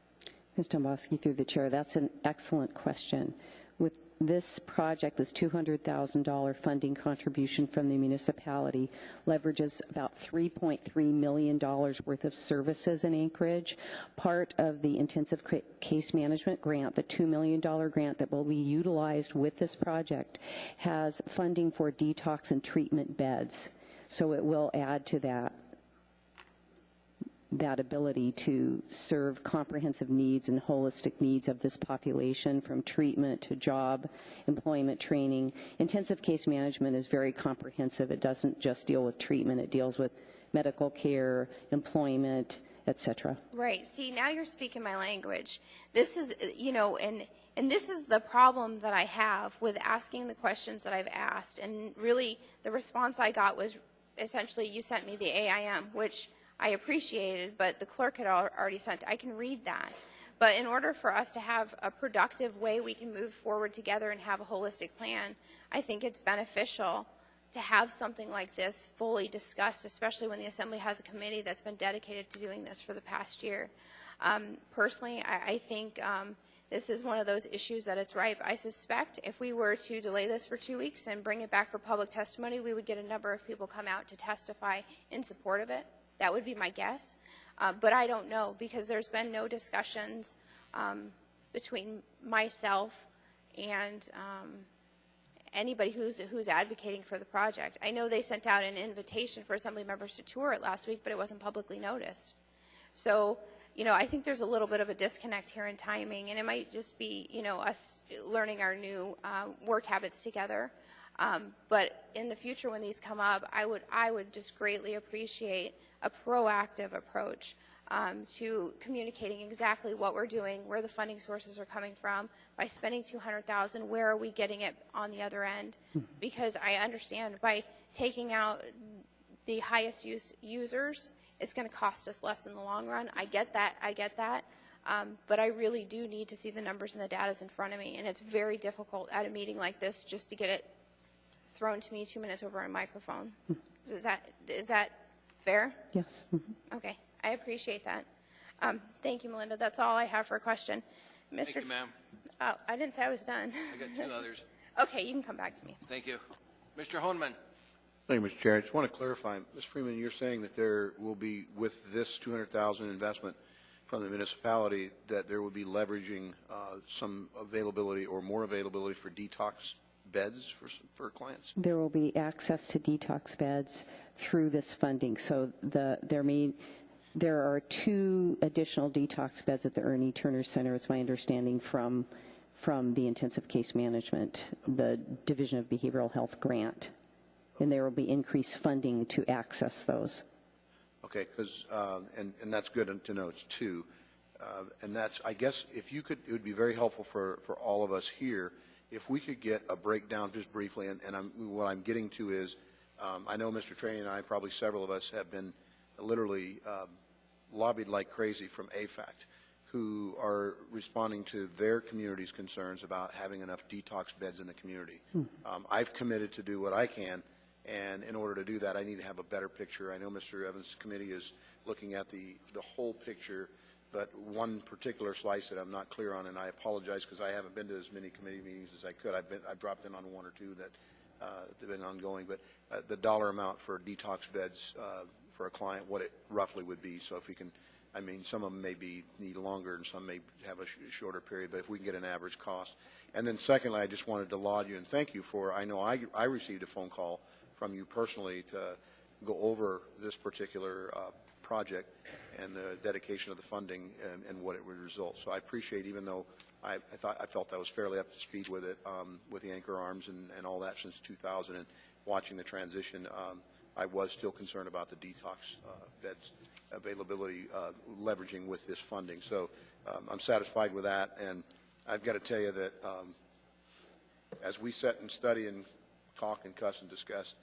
Ms. Dombowski, through the chair, that's an excellent question. With this project, this $200,000 funding contribution from the municipality leverages about $3.3 million worth of services in Anchorage. Part of the intensive case management grant, the $2 million grant that will be utilized with this project, has funding for detox and treatment beds. So it will add to that ability to serve comprehensive needs and holistic needs of this population, from treatment to job, employment training. Intensive case management is very comprehensive. It doesn't just deal with treatment. It deals with medical care, employment, etc. Right. See, now you're speaking my language. This is, and this is the problem that I have with asking the questions that I've asked. And really, the response I got was essentially, you sent me the AIM, which I appreciated, but the clerk had already sent. I can read that. But in order for us to have a productive way we can move forward together and have a holistic plan, I think it's beneficial to have something like this fully discussed, especially when the Assembly has a committee that's been dedicated to doing this for the past year. Personally, I think this is one of those issues that it's ripe. I suspect if we were to delay this for 2 weeks and bring it back for public testimony, we would get a number of people come out to testify in support of it. That would be my guess, but I don't know because there's been no discussions between myself and anybody who's advocating for the project. I know they sent out an invitation for Assembly members to tour it last week, but it wasn't publicly noticed. So I think there's a little bit of a disconnect here in timing, and it might just be, us learning our new work habits together. But in the future, when these come up, I would just greatly appreciate a proactive approach to communicating exactly what we're doing, where the funding sources are coming from. By spending $200,000, where are we getting it on the other end? Because I understand by taking out the highest users, it's going to cost us less in the long run. I get that. But I really do need to see the numbers and the data in front of me, and it's very difficult at a meeting like this just to get it thrown to me 2 minutes over a microphone. Is that fair? Yes. Okay, I appreciate that. Thank you, Melinda. That's all I have for a question. Thank you, ma'am. Oh, I didn't say I was done. I got two others. Okay, you can come back to me. Thank you. Mr. Honeman. Thank you, Mr. Chair. I just want to clarify, Ms. Freeman, you're saying that there will be, with this $200,000 investment from the municipality, that there will be leveraging some availability or more availability for detox beds for clients? There will be access to detox beds through this funding. So there are 2 additional detox beds at the Ernie Turner Center. It's my understanding from the intensive case management, the Division of Behavioral Health grant, and there will be increased funding to access those. Okay, because and that's good to know. It's 2, and that's, I guess, if you could, it would be very helpful for all of us here if we could get a breakdown just briefly. And what I'm getting to is, I know Mr. Trainey and I, probably several of us, have been literally lobbied like crazy from AFACT, who are responding to their community's concerns about having enough detox beds in the community. I've committed to do what I can, and in order to do that, I need to have a better picture. I know Mr. Evans' committee is looking at the whole picture, but one particular slice that I'm not clear on, and I apologize because I haven't been to as many committee meetings as I could. I've dropped in on 1 or 2 that have been ongoing, but the dollar amount for detox beds for a client, what it roughly would be. So if we can, I mean, some of them may need longer and some may have a shorter period, but if we can get an average cost. And then secondly, I just wanted to laud you and thank you for, I know I received a phone call from you personally to go over this particular project and the dedication of the funding and what it would result. So I appreciate, even though I felt I was fairly up to speed with it, with the anchor arms and all that since 2000, and watching the transition, I was still concerned about the detox beds availability leveraging with this funding. So I'm satisfied with that, and I've got to tell you that as we sit and study and talk and cuss and discuss,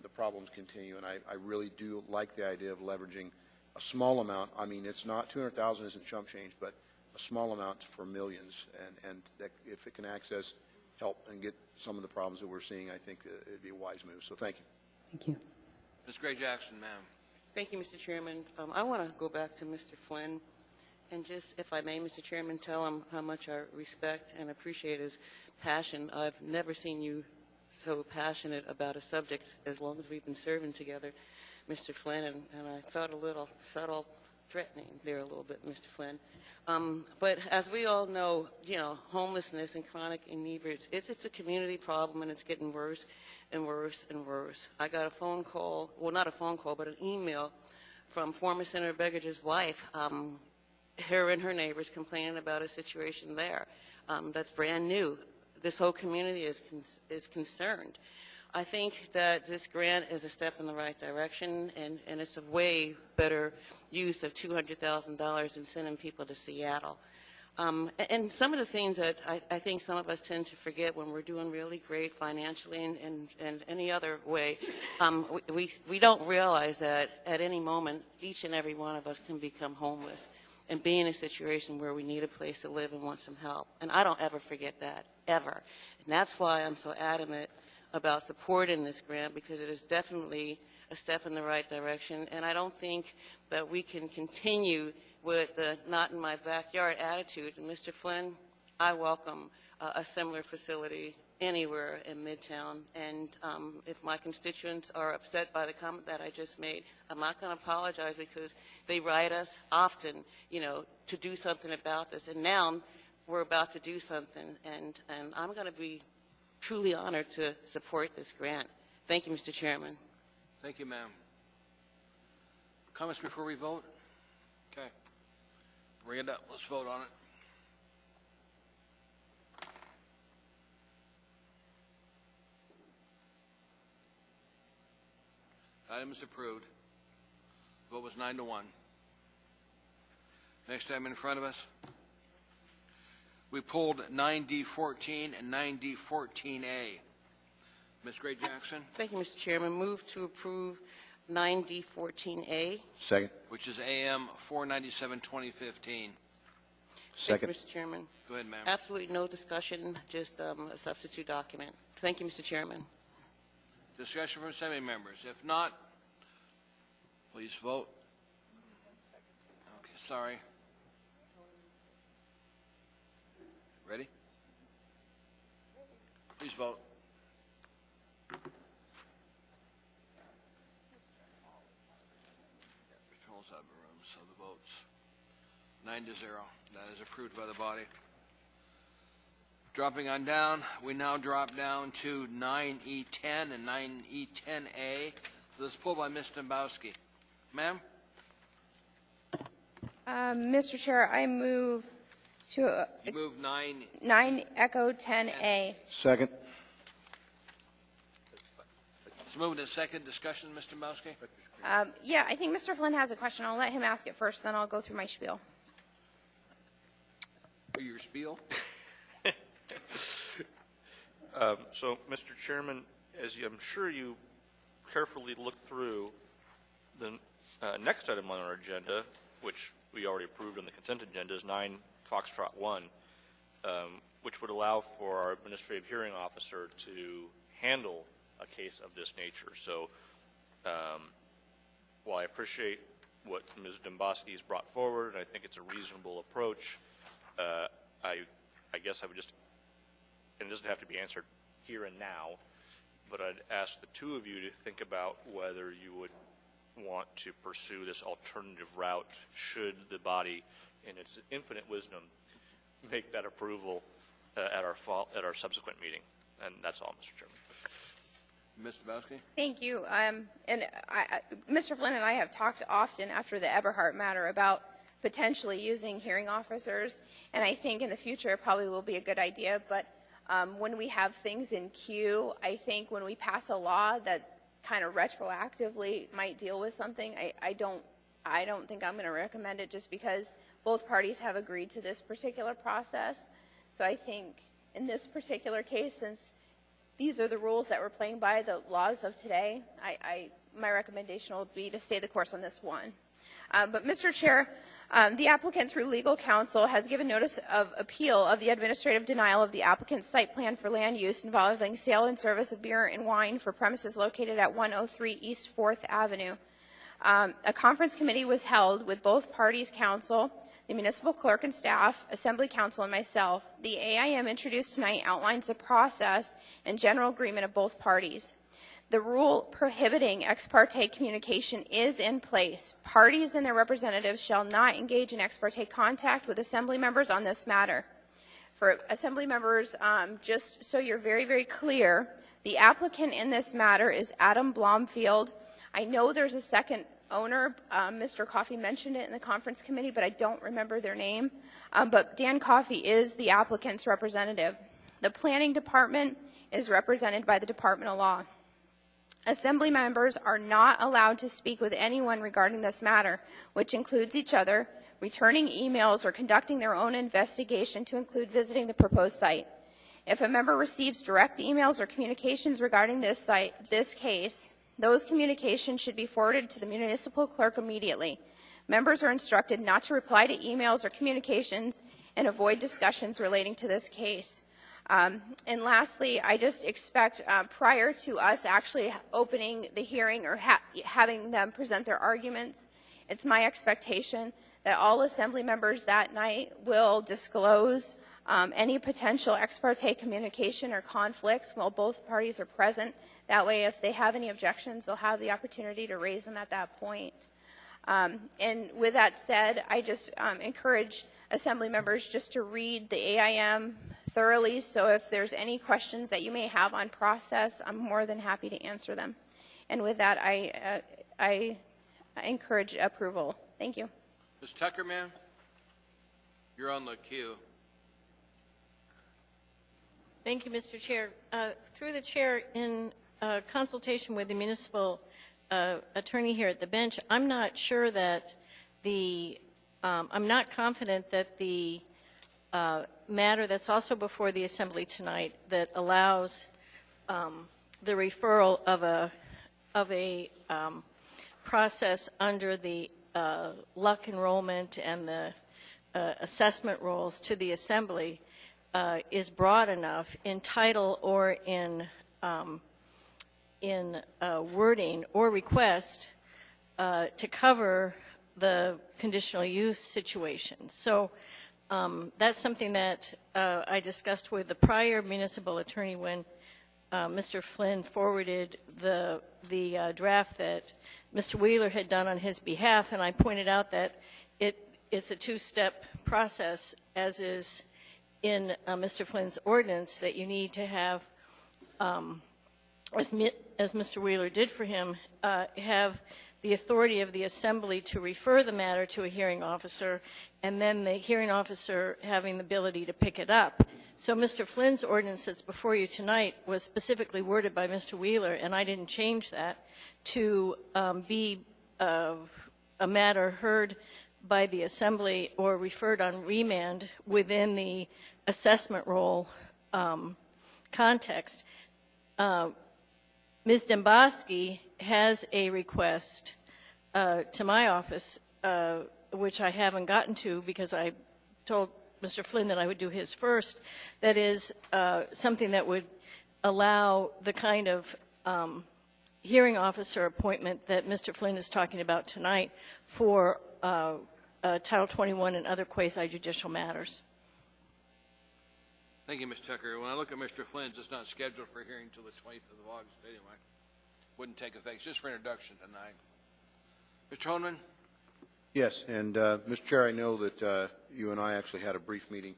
the problems continue, and I really do like the idea of leveraging a small amount. I mean, it's not, 200,000 isn't chump change, but a small amount for millions, and that if it can access help and get some of the problems that we're seeing, I think it'd be a wise move. So thank you. Thank you. Ms. Gray Jackson, ma'am. Thank you, Mr. Chairman. I want to go back to Mr. Flynn and just, if I may, Mr. Chairman, tell him how much I respect and appreciate his passion. I've never seen you so passionate about a subject as long as we've been serving together, Mr. Flynn, and I felt a little subtle threatening there a little bit, Mr. Flynn. But as we all know, homelessness and chronic inebriates, it's a community problem, and it's getting worse and worse and worse. I got a phone call, well, not a phone call, but an email from former Senator Beggage's wife, her and her neighbors complaining about a situation there that's brand new. This whole community is concerned. I think that this grant is a step in the right direction, and it's a way better use of $200,000 than sending people to Seattle. And some of the things that I think some of us tend to forget when we're doing really great financially and any other way, we don't realize that at any moment, each and every one of us can become homeless and be in a situation where we need a place to live and want some help. And I don't ever forget that, ever. And that's why I'm so adamant about supporting this grant, because it is definitely a step in the right direction. And I don't think that we can continue with the not in my backyard attitude. And Mr. Flynn, I welcome a similar facility anywhere in Midtown. And if my constituents are upset by the comment that I just made, I'm not going to apologize, because they write us often, to do something about this. And now we're about to do something, and I'm going to be truly honored to support this grant. Thank you, Mr. Chairman. Thank you, ma'am. Comments before we vote? Okay. Bring it up. Let's vote on it. Item is approved. Vote was 9-1. Next item in front of us. We pulled 9D14 and 9D14A. Ms. Gray Jackson? Thank you, Mr. Chairman. Move to approve 9D14A. Second. Which is AM 497, 2015. Second. Thank you, Mr. Chairman. Go ahead, ma'am. Absolutely no discussion, just a substitute document. Thank you, Mr. Chairman. Discussion from assembly members. If not, please vote. Okay, sorry. Ready? Please vote. Patrol's out of the room, so the vote's 9-0. That is approved by the body. Dropping on down, we now drop down to 9E10 and 9E10A. This is pulled by Ms. Dombowski. Ma'am? Mr. Chair, I move to You move 9 Echo 10A. Second. It's moved to second discussion, Ms. Dombowski. Yeah, I think Mr. Flynn has a question. I'll let him ask it first, then I'll go through my spiel. Your spiel? So, Mr. Chairman, as I'm sure you carefully looked through the next item on our agenda, which we already approved on the consent agenda, is 9 Foxtrot 1, which would allow for our administrative hearing officer to handle a case of this nature. So while I appreciate what Ms. Dombowski has brought forward, and I think it's a reasonable approach, I guess I would just, and it doesn't have to be answered here and now, but I'd ask the two of you to think about whether you would want to pursue this alternative route should the body, in its infinite wisdom, make that approval at our subsequent meeting. And that's all, Mr. Chairman. Ms. Dombowski? Thank you. Mr. Flynn and I have talked often after the Eberhardt matter about potentially using hearing officers, and I think in the future it probably will be a good idea. But when we have things in queue, I think when we pass a law that kind of retroactively might deal with something, I don't think I'm going to recommend it, just because both parties have agreed to this particular process. So I think in this particular case, since these are the rules that we're playing by, the laws of today, my recommendation will be to stay the course on this one. But Mr. Chair, the applicant through legal counsel has given notice of appeal of the administrative denial of the applicant's site plan for land use involving sale and service of beer and wine for premises located at 103 East 4th Avenue. A conference committee was held with both parties' counsel, the municipal clerk and staff, assembly counsel, and myself. The AIM introduced tonight outlines the process and general agreement of both parties. The rule prohibiting ex parte communication is in place. Parties and their representatives shall not engage in ex parte contact with assembly members on this matter. For assembly members, just so you're very, very clear, the applicant in this matter is Adam Blomfield. I know there's a second owner. Mr. Coffey mentioned it in the conference committee, but I don't remember their name. But Dan Coffey is the applicant's representative. The planning department is represented by the Department of Law. Assembly members are not allowed to speak with anyone regarding this matter, which includes each other, returning emails, or conducting their own investigation, to include visiting the proposed site. If a member receives direct emails or communications regarding this case, those communications should be forwarded to the municipal clerk immediately. Members are instructed not to reply to emails or communications and avoid discussions relating to this case. And lastly, I just expect prior to us actually opening the hearing or having them present their arguments, it's my expectation that all assembly members that night will disclose any potential ex parte communication or conflicts while both parties are present. That way, if they have any objections, they'll have the opportunity to raise them at that point. And with that said, I just encourage assembly members just to read the AIM thoroughly, so if there's any questions that you may have on process, I'm more than happy to answer them. And with that, I encourage approval. Thank you. Ms. Tucker, ma'am? You're on the queue. Thank you, Mr. Chair. Through the chair, in consultation with the municipal attorney here at the bench, I'm not sure that I'm not confident that the matter that's also before the Assembly tonight that allows the referral of a process under the luck enrollment and the assessment roles to the Assembly is broad enough in title or in wording or request to cover the conditional use situation. So that's something that I discussed with the prior municipal attorney when Mr. Flynn forwarded the draft that Mr. Wheeler had done on his behalf, and I pointed out that it's a two-step process, as is in Mr. Flynn's ordinance, that you need to have, as Mr. Wheeler did for him, have the authority of the Assembly to refer the matter to a hearing officer, and then the hearing officer having the ability to pick it up. So Mr. Flynn's ordinance that's before you tonight was specifically worded by Mr. Wheeler, and I didn't change that, to be a matter heard by the Assembly or referred on remand within the assessment role context. Ms. Demboski has a request to my office, which I haven't gotten to because I told Mr. Flynn that I would do his first, that is something that would allow the kind of hearing officer appointment that Mr. Flynn is talking about tonight for Title 21 and other quasi-judicial matters. Thank you, Ms. Tucker. When I look at Mr. Flynn's, it's not scheduled for hearing until the 25th of August anyway. Wouldn't take effect, just for introduction tonight. Mr. Honeman? Yes, and Mr. Chair, I know that you and I actually had a brief meeting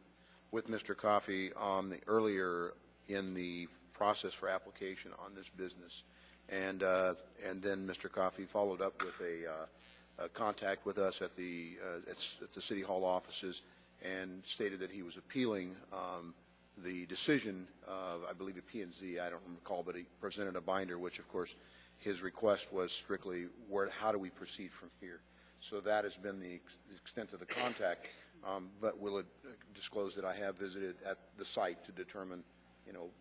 with Mr. Coffey on earlier in the process for application on this business, and then Mr. Coffey followed up with a contact with us at the City Hall offices and stated that he was appealing the decision of, I believe, a P&Z, I don't recall, but he presented a binder, which, of course, his request was strictly, how do we proceed from here? So that has been the extent of the contact, but will it disclose that I have visited at the site to determine,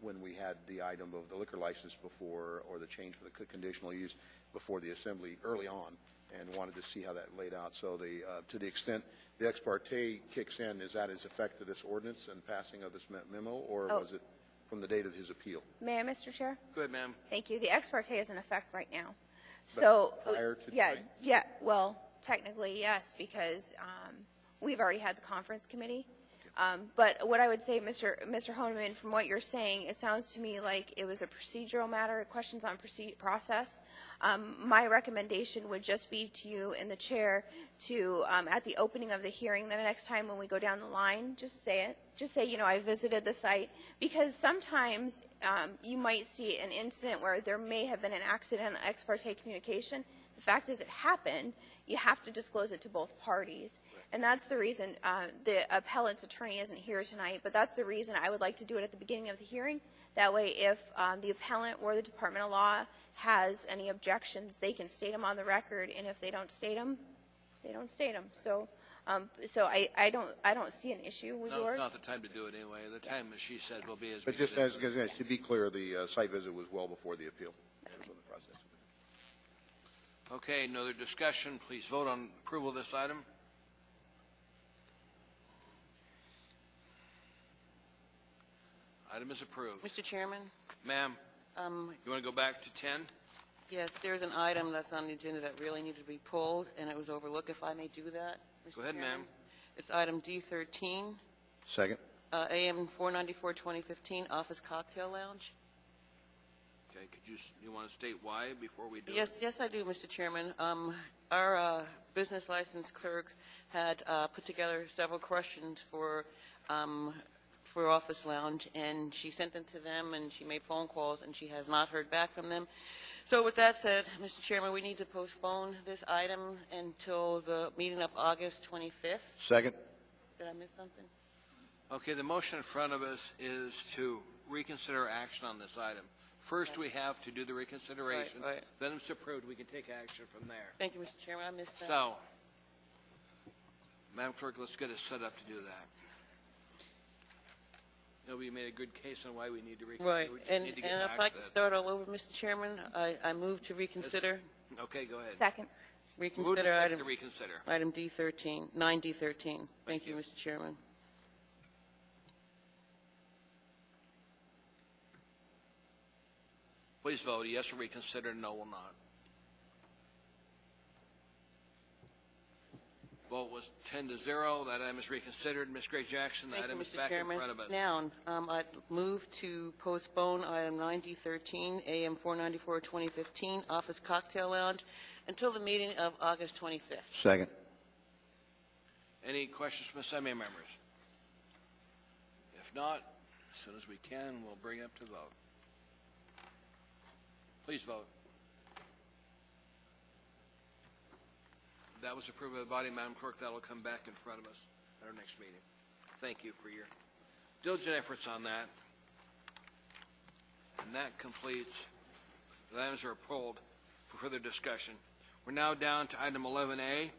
when we had the item of the liquor license before, or the change for the conditional use before the Assembly early on, and wanted to see how that laid out. So to the extent the ex parte kicks in, is that as effect of this ordinance and passing of this memo, or was it from the date of his appeal? May I, Mr. Chair? Go ahead, ma'am. Thank you. The ex parte is in effect right now. But So, prior to yeah, well, technically, yes, because we've already had the conference committee. But what I would say, Mr. Honeman, from what you're saying, it sounds to me like it was a procedural matter, questions on process. My recommendation would just be to you and the chair to, at the opening of the hearing, the next time when we go down the line, just say it. Just say, I visited the site. Because sometimes you might see an incident where there may have been an accident, ex parte communication. The fact is it happened. You have to disclose it to both parties. And that's the reason the appellant's attorney isn't here tonight, but that's the reason I would like to do it at the beginning of the hearing. That way, if the appellant or the Department of Law has any objections, they can state them on the record, and if they don't state them, they don't state them. So I don't see an issue with yours. No, it's not the time to do it anyway. The time, as she said, will be as we But just get into it. to be clear, the site visit was well before the appeal. It was in the process. Okay, no other discussion. Please vote on approval of this item. Item is approved. Mr. Chairman? Ma'am, you want to go back to 10? Yes, there's an item that's on the agenda that really needed to be pulled, and it was overlooked. If I may do that, Mr. Go ahead, Chairman? ma'am. It's item D13, Second. AM 494, 2015, Office Cocktail Lounge. Okay, you want to state why before we do it? Yes, I do, Mr. Chairman. Our business license clerk had put together several questions for Office Lounge, and she sent them to them, and she made phone calls, and she has not heard back from them. So with that said, Mr. Chairman, we need to postpone this item until the meeting of August 25th. Second. Did I miss something? Okay, the motion in front of us is to reconsider action on this item. First, we have to do the reconsideration. Right. Then if it's approved, we can take action from there. Thank you, Mr. Chairman. I missed that. So, Madam Clerk, let's get it set up to do that. Nobody made a good case on why we need to reconsider. Right, We just and need to get if back I to could that. start all over, Mr. Chairman, I move to reconsider. Okay, go ahead. Second. Move to Reconsider second item, to reconsider. item D13, 9D13. Thank you, Mr. Chairman. Please vote yes to reconsider, no will not. Vote was 10-0. That item is reconsidered. Ms. Gray Jackson, the Thank you, item is Mr. back in Chairman. front of us. Now, I move to postpone item 9D13, AM 494, 2015, Office Cocktail Lounge, until the meeting of August 25th. Second. Any questions from assembly members? If not, as soon as we can, we'll bring up to vote. Please vote. That was approved by the body, Madam Clerk. That will come back in front of us at our next meeting. Thank you for your diligent efforts on that. And that completes, the items are pulled for further discussion. We're now down to item 11A.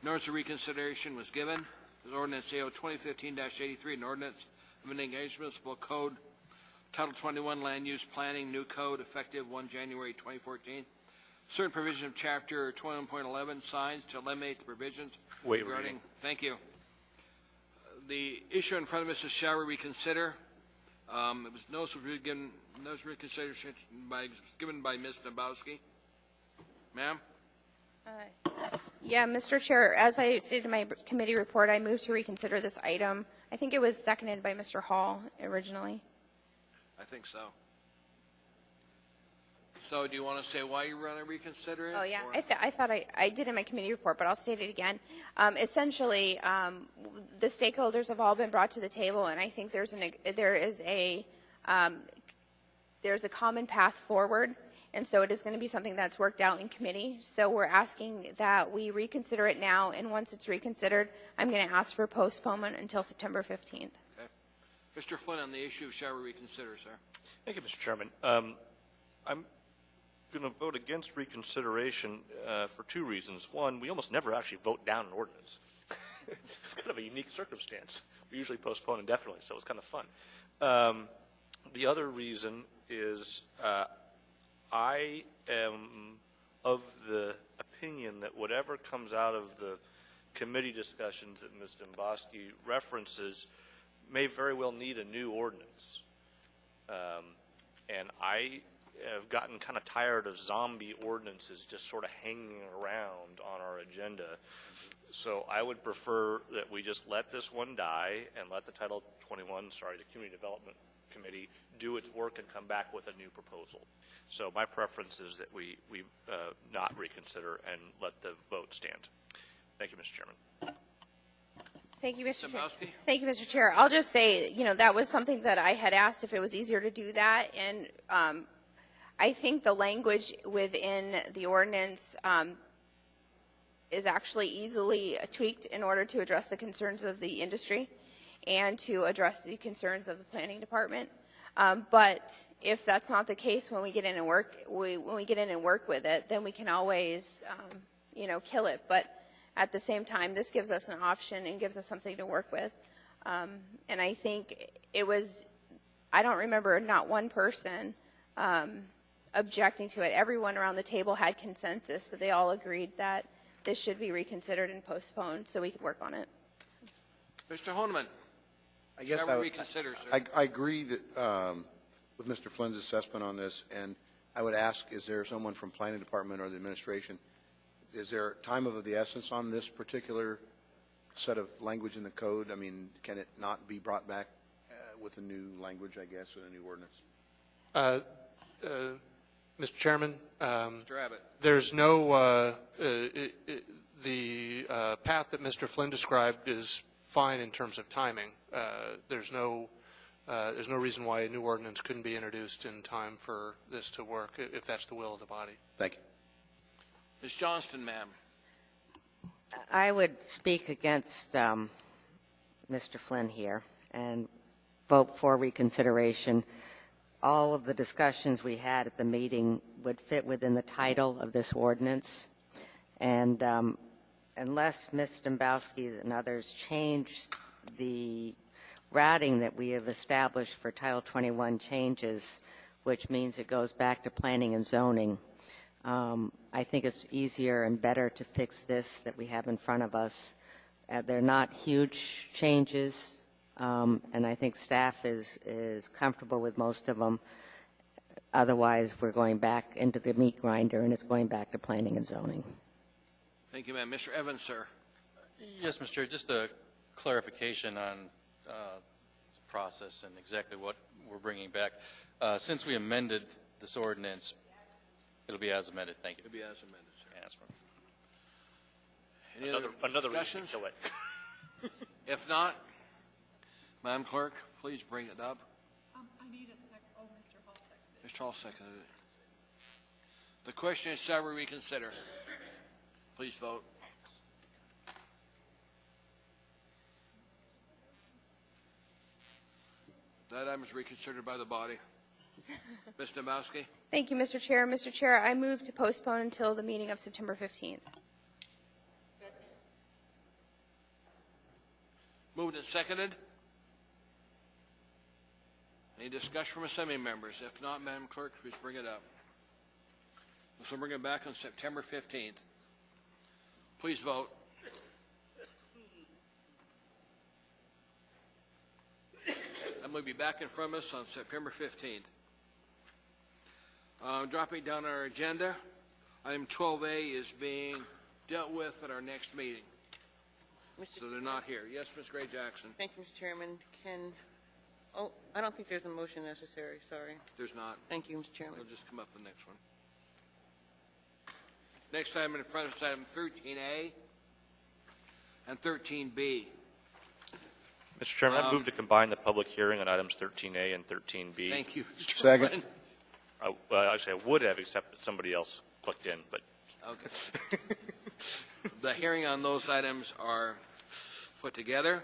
Notice of reconsideration was given. This is ordinance AO 2015-83, an ordinance amending Municipal Code Title 21 Land Use Planning, new code effective 1 January 2014. Certain provision of Chapter 21.11 signs to eliminate the provisions regarding. Thank you. The issue in front of us is shall we reconsider. It was notice of reconsideration given by Ms. Nabowski. Ma'am. Yeah, Mr. Chair, as I stated in my committee report, I moved to reconsider this item. I think it was seconded by Mr. Hall originally. I think so. So do you want to say why you want to reconsider it? Oh, yeah. or- I thought I did in my committee report, but I'll state it again. Essentially, the stakeholders have all been brought to the table, and I think there's a common path forward, and so it is going to be something that's worked out in committee. So we're asking that we reconsider it now, and once it's reconsidered, I'm going to ask for postponement until September 15th. Okay. Mr. Flynn, on the issue of shall we reconsider, sir? Thank you, Mr. Chairman. I'm going to vote against reconsideration for two reasons. One, we almost never actually vote down an ordinance. It's kind of a unique circumstance. We usually postpone indefinitely, so it's kind of fun. The other reason is I am of the opinion that whatever comes out of the committee discussions that Ms. Domboski references may very well need a new ordinance. And I have gotten kind of tired of zombie ordinances just sort of hanging around on our agenda. So I would prefer that we just let this one die and let the the Community Development Committee do its work and come back with a new proposal. So my preference is that we not reconsider and let the vote stand. Thank you, Mr. Chairman. Thank you, Mr. Chair. Dombrowski? Thank you, Mr. Chair. I'll just say, that was something that I had asked if it was easier to do that, and I think the language within the ordinance is actually easily tweaked in order to address the concerns of the industry and to address the concerns of the planning department. But if that's not the case when we get in and work, with it, then we can always, kill it. But at the same time, this gives us an option and gives us something to work with. And I think I don't remember not one person objecting to it. Everyone around the table had consensus that they all agreed that this should be reconsidered and postponed so we could work on it. Mr. Honeman. I guess Shall we reconsider, sir? I agree that, with Mr. Flynn's assessment on this, and I would ask, is there someone from Planning Department or the administration, is there time of the essence on this particular set of language in the code? I mean, can it not be brought back with a new language, I guess, and a new ordinance? Mr. Chairman, Mr. Abbott. There's no the path that Mr. Flynn described is fine in terms of timing. There's no reason why a new ordinance couldn't be introduced in time for this to work, if that's the will of the body. Thank you. Ms. Johnston, ma'am. I would speak against Mr. Flynn here and vote for reconsideration. All of the discussions we had at the meeting would fit within the title of this ordinance. And unless Ms. Dombowski and others change the routing that we have established for Title 21 changes, which means it goes back to planning and zoning, I think it's easier and better to fix this that we have in front of us. They're not huge changes, and I think staff is comfortable with most of them. Otherwise, we're going back into the meat grinder, and it's going back to planning and zoning. Thank you, ma'am. Mr. Evans, sir. Yes, Mr. Chair, just a clarification on this process and exactly what we're bringing back. Since we amended this ordinance, it'll be as amended. Thank you. It'll be as amended, sir. Yes, ma'am. Any Another reason discussions? to kill it. If not, Madam Clerk, please bring it up. I need a second. Oh, Mr. Hall seconded. Mr. Hall seconded it. The question is, shall we reconsider? Please vote. That item is reconsidered by the body. Ms. Dombowski? Thank you, Mr. Chair. Mr. Chair, I move to postpone until the meeting of September 15th. Moved and seconded. Any discussion from assembly members? If not, Madam Clerk, please bring it up. This will bring it back on September 15th. Please vote. And we'll be back in front of us on September 15th. Dropping down our agenda, item 12A is being dealt with at our next meeting. So they're not here. Yes, Ms. Gray Jackson. Thank you, Mr. Chairman. I don't think there's a motion necessary, sorry. There's not. Thank you, Mr. Chairman. It'll just come up the next one. Next item in front of us, item 13A and 13B. Mr. Chairman, I move to combine the public hearing on items 13A and 13B. Thank you, Mr. Second. Actually, I would have, except that somebody else clicked in, but. Okay. The hearing on those items are put together.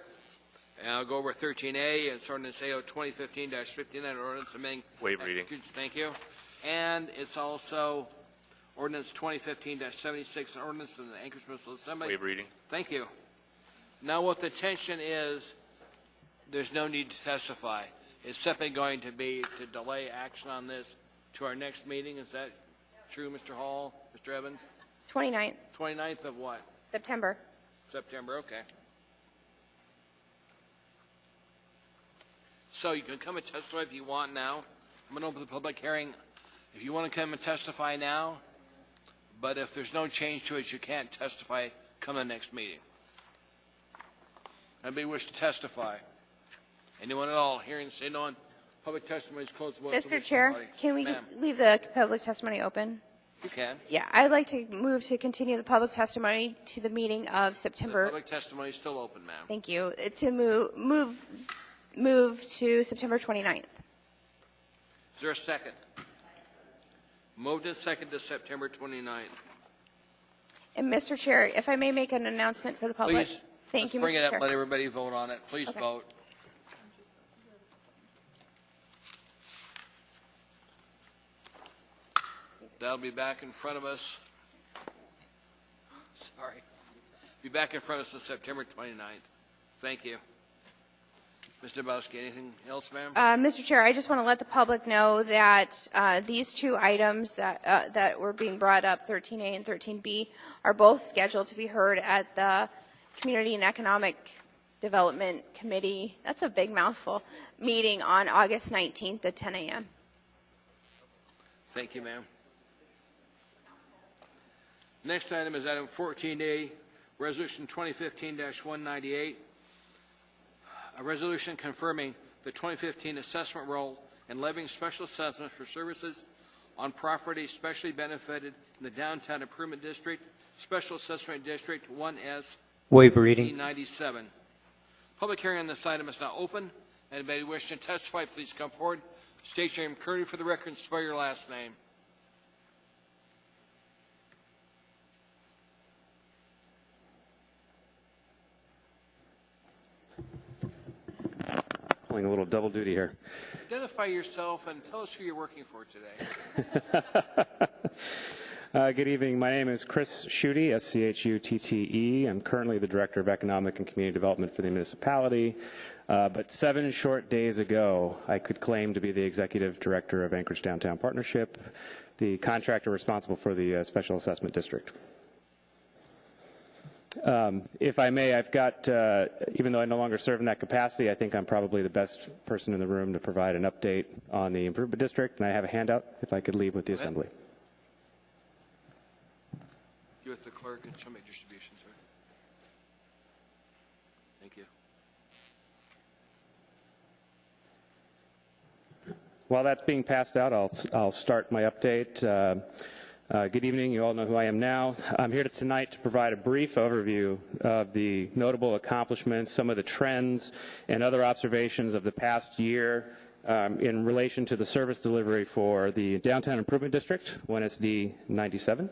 And I'll go over 13A. It's ordinance AO 2015-59, ordinance amending. Waive reading. Thank you. And it's also ordinance 2015-76, an ordinance of the Anchorage Municipal Assembly. Waive reading. Thank you. Now what the tension is, there's no need to testify. It's simply going to be to delay action on this to our next meeting. Is that true, Mr. Hall, Mr. Evans? 29th, 29th of what? September. September, okay. So you can come and testify if you want now. I'm going to open the public hearing. If you want to come and testify now, but if there's no change to it, you can't testify come the next meeting. Anybody wish to testify? Anyone at all? Hearing say no one. Public testimony is closed. Mr. Chair, can we Ma'am. leave the public testimony open? You can. Yeah, I'd like to move to continue the public testimony to the meeting of The September. public testimony is still open, ma'am. Thank you. To move to September 29th. Is there a second? Moved and second to September 29th. And Mr. Chair, if I may make an announcement for the public. Please, Thank let's you, bring Mr. it up. Chair. Let everybody vote on it. Please Okay. vote. That'll be back in front of us. Sorry. Be back in front of us on September 29th. Thank you. Mr. Dombowski, anything else, ma'am? Mr. Chair, I just want to let the public know that these two items that were being brought up, 13A and 13B, are both scheduled to be heard at the Community and Economic Development Committee, that's a big mouthful, meeting on August 19th at 10 a.m. Thank you, ma'am. Next item is item 14A, Resolution 2015-198, a resolution confirming the 2015 assessment roll and levying special assessments for services on property specially benefited in the Downtown Improvement District, Special Assessment District 1S. Waive reading. 97. Public hearing on this item is now open. Anybody wishing to testify, please come forward. State your name clearly for the record and spell your last name. pulling a little double duty here. Identify yourself and tell us who you're working for today. Good evening. My name is Chris Schutte, S-C-H-U-T-T-E. I'm currently the Director of Economic and Community Development for the municipality. But 7 short days ago, I could claim to be the Executive Director of Anchorage Downtown Partnership, the contractor responsible for the Special Assessment District. If I may, I've got, even though I no longer serve in that capacity, I think I'm probably the best person in the room to provide an update on the Improvement District, and I have a handout if I could leave with the Assembly. You at the clerk and show me distribution, sir. Thank you. While that's being passed out, I'll start my update. Good evening. You all know who I am now. I'm here tonight to provide a brief overview of the notable accomplishments, some of the trends, and other observations of the past year in relation to the service delivery for the Downtown Improvement District, 1SD 97.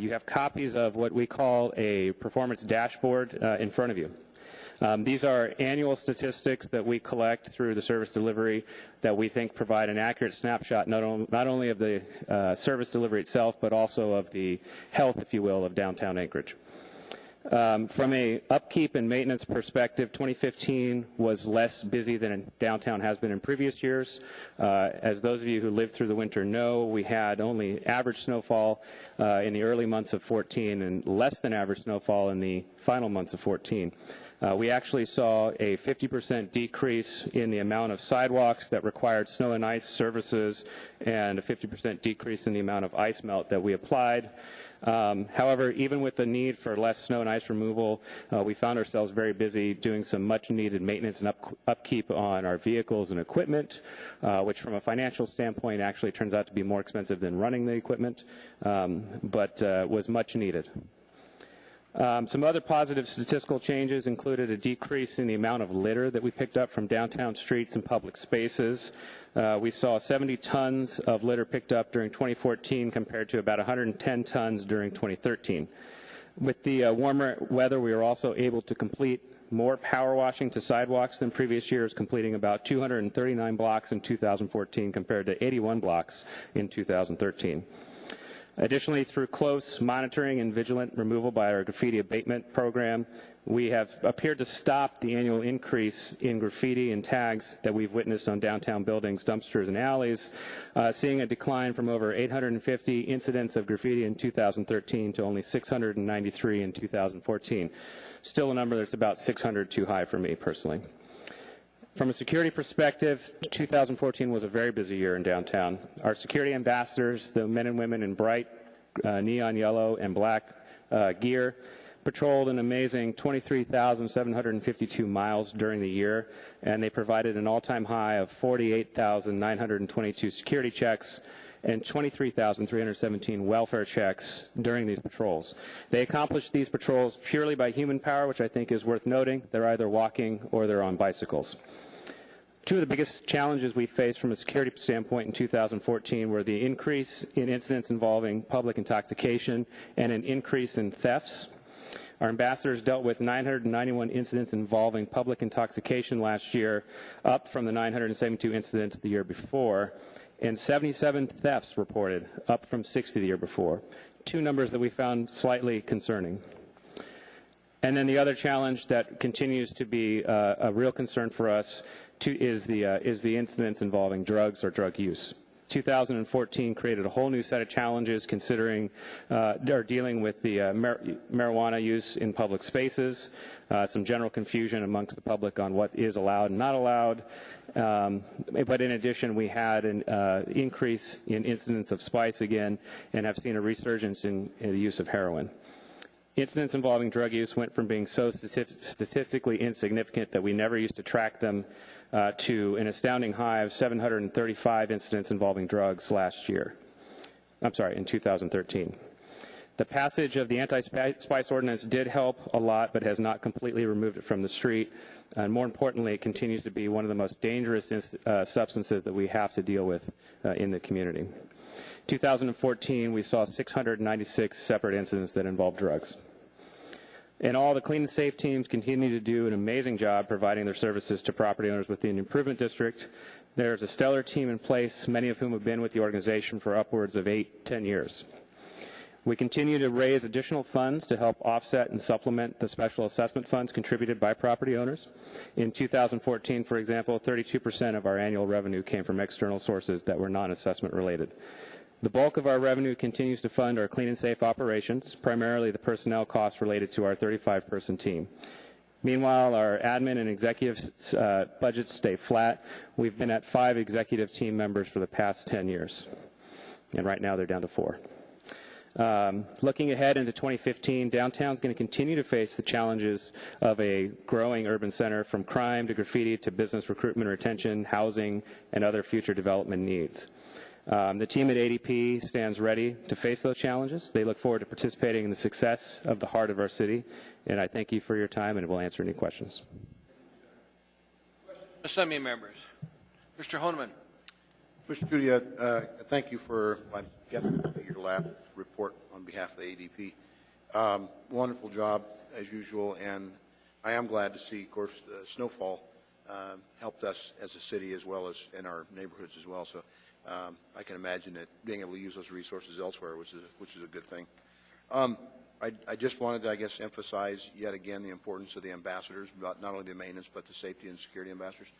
You have copies of what we call a performance dashboard in front of you. These are annual statistics that we collect through the service delivery that we think provide an accurate snapshot not only of the service delivery itself, but also of the health, if you will, of downtown Anchorage. From a upkeep and maintenance perspective, 2015 was less busy than downtown has been in previous years. As those of you who lived through the winter know, we had only average snowfall in the early months of 14 and less than average snowfall in the final months of 14. We actually saw a 50% decrease in the amount of sidewalks that required snow and ice services and a 50% decrease in the amount of ice melt that we applied. However, even with the need for less snow and ice removal, we found ourselves very busy doing some much-needed maintenance and upkeep on our vehicles and equipment, which from a financial standpoint actually turns out to be more expensive than running the equipment, but was much needed. Some other positive statistical changes included a decrease in the amount of litter that we picked up from downtown streets and public spaces. We saw 70 tons of litter picked up during 2014 compared to about 110 tons during 2013. With the warmer weather, we were also able to complete more power washing to sidewalks than previous years, completing about 239 blocks in 2014 compared to 81 blocks in 2013. Additionally, through close monitoring and vigilant removal by our graffiti abatement program, we have appeared to stop the annual increase in graffiti and tags that we've witnessed on downtown buildings, dumpsters, and alleys, seeing a decline from over 850 incidents of graffiti in 2013 to only 693 in 2014. Still a number that's about 600 too high for me personally. From a security perspective, 2014 was a very busy year in downtown. Our security ambassadors, the men and women in bright neon yellow and black gear, patrolled an amazing 23,752 miles during the year, and they provided an all-time high of 48,922 security checks and 23,317 welfare checks during these patrols. They accomplished these patrols purely by human power, which I think is worth noting. They're either walking or they're on bicycles. Two of the biggest challenges we faced from a security standpoint in 2014 were the increase in incidents involving public intoxication and an increase in thefts. Our ambassadors dealt with 991 incidents involving public intoxication last year, up from the 972 incidents the year before, and 77 thefts reported, up from 60 the year before. Two numbers that we found slightly concerning. And then the other challenge that continues to be a real concern for us is the incidents involving drugs or drug use. 2014 created a whole new set of challenges considering or dealing with the marijuana use in public spaces, some general confusion amongst the public on what is allowed and not allowed. But in addition, we had an increase in incidents of spice again and have seen a resurgence in the use of heroin. Incidents involving drug use went from being so statistically insignificant that we never used to track them to an astounding high of 735 incidents involving drugs last year. In 2013. The passage of the anti-spice ordinance did help a lot, but has not completely removed it from the street. And more importantly, it continues to be one of the most dangerous substances that we have to deal with in the community. 2014, we saw 696 separate incidents that involved drugs. And all the Clean and Safe teams continue to do an amazing job providing their services to property owners within the Improvement District. There's a stellar team in place, many of whom have been with the organization for upwards of 8-10 years. We continue to raise additional funds to help offset and supplement the special assessment funds contributed by property owners. In 2014, for example, 32% of our annual revenue came from external sources that were non-assessment related. The bulk of our revenue continues to fund our clean and safe operations, primarily the personnel costs related to our 35-person team. Meanwhile, our admin and executive budgets stay flat. We've been at 5 executive team members for the past 10 years, and right now they're down to 4. Looking ahead into 2015, downtown is going to continue to face the challenges of a growing urban center, from crime to graffiti to business recruitment, retention, housing, and other future development needs. The team at ADP stands ready to face those challenges. They look forward to participating in the success of the heart of our city, and I thank you for your time, and we'll answer any questions. Assembly members. Mr. Honeman. Mr. Judy, thank you for, I guess, your last report on behalf of the ADP. Wonderful job, as usual, and I am glad to see, of course, snowfall helped us as a city as well as in our neighborhoods as well. So I can imagine that being able to use those resources elsewhere, which is a good thing. I just wanted to, I guess, emphasize yet again the importance of the ambassadors, not only the maintenance, but the safety and security ambassadors.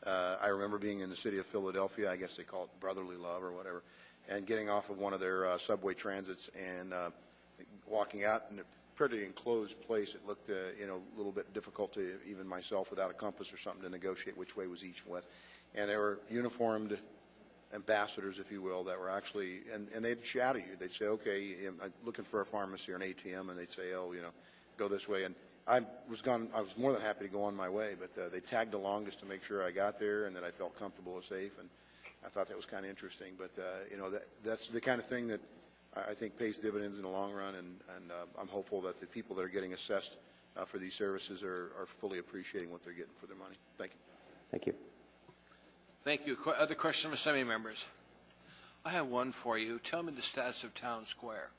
I remember being in the city of Philadelphia, I guess they call it brotherly love or whatever, and getting off of one of their subway transits and walking out in a pretty enclosed place. It looked, a little bit difficult to even myself without a compass or something to negotiate which way was east and west. And they were uniformed ambassadors, if you will, that were actually, and they'd shadow you. They'd say, okay, I'm looking for a pharmacy or an ATM, and they'd say, oh, go this way. And I was more than happy to go on my way, but they tagged along just to make sure I got there and that I felt comfortable and safe, and I thought that was kind of interesting. But, that's the kind of thing that I think pays dividends in the long run, and I'm hopeful that the people that are getting assessed for these services are fully appreciating what they're getting for their money. Thank you. Thank you. Thank you. Other questions from Assembly members? I have one for you. Tell me the status of Town Square.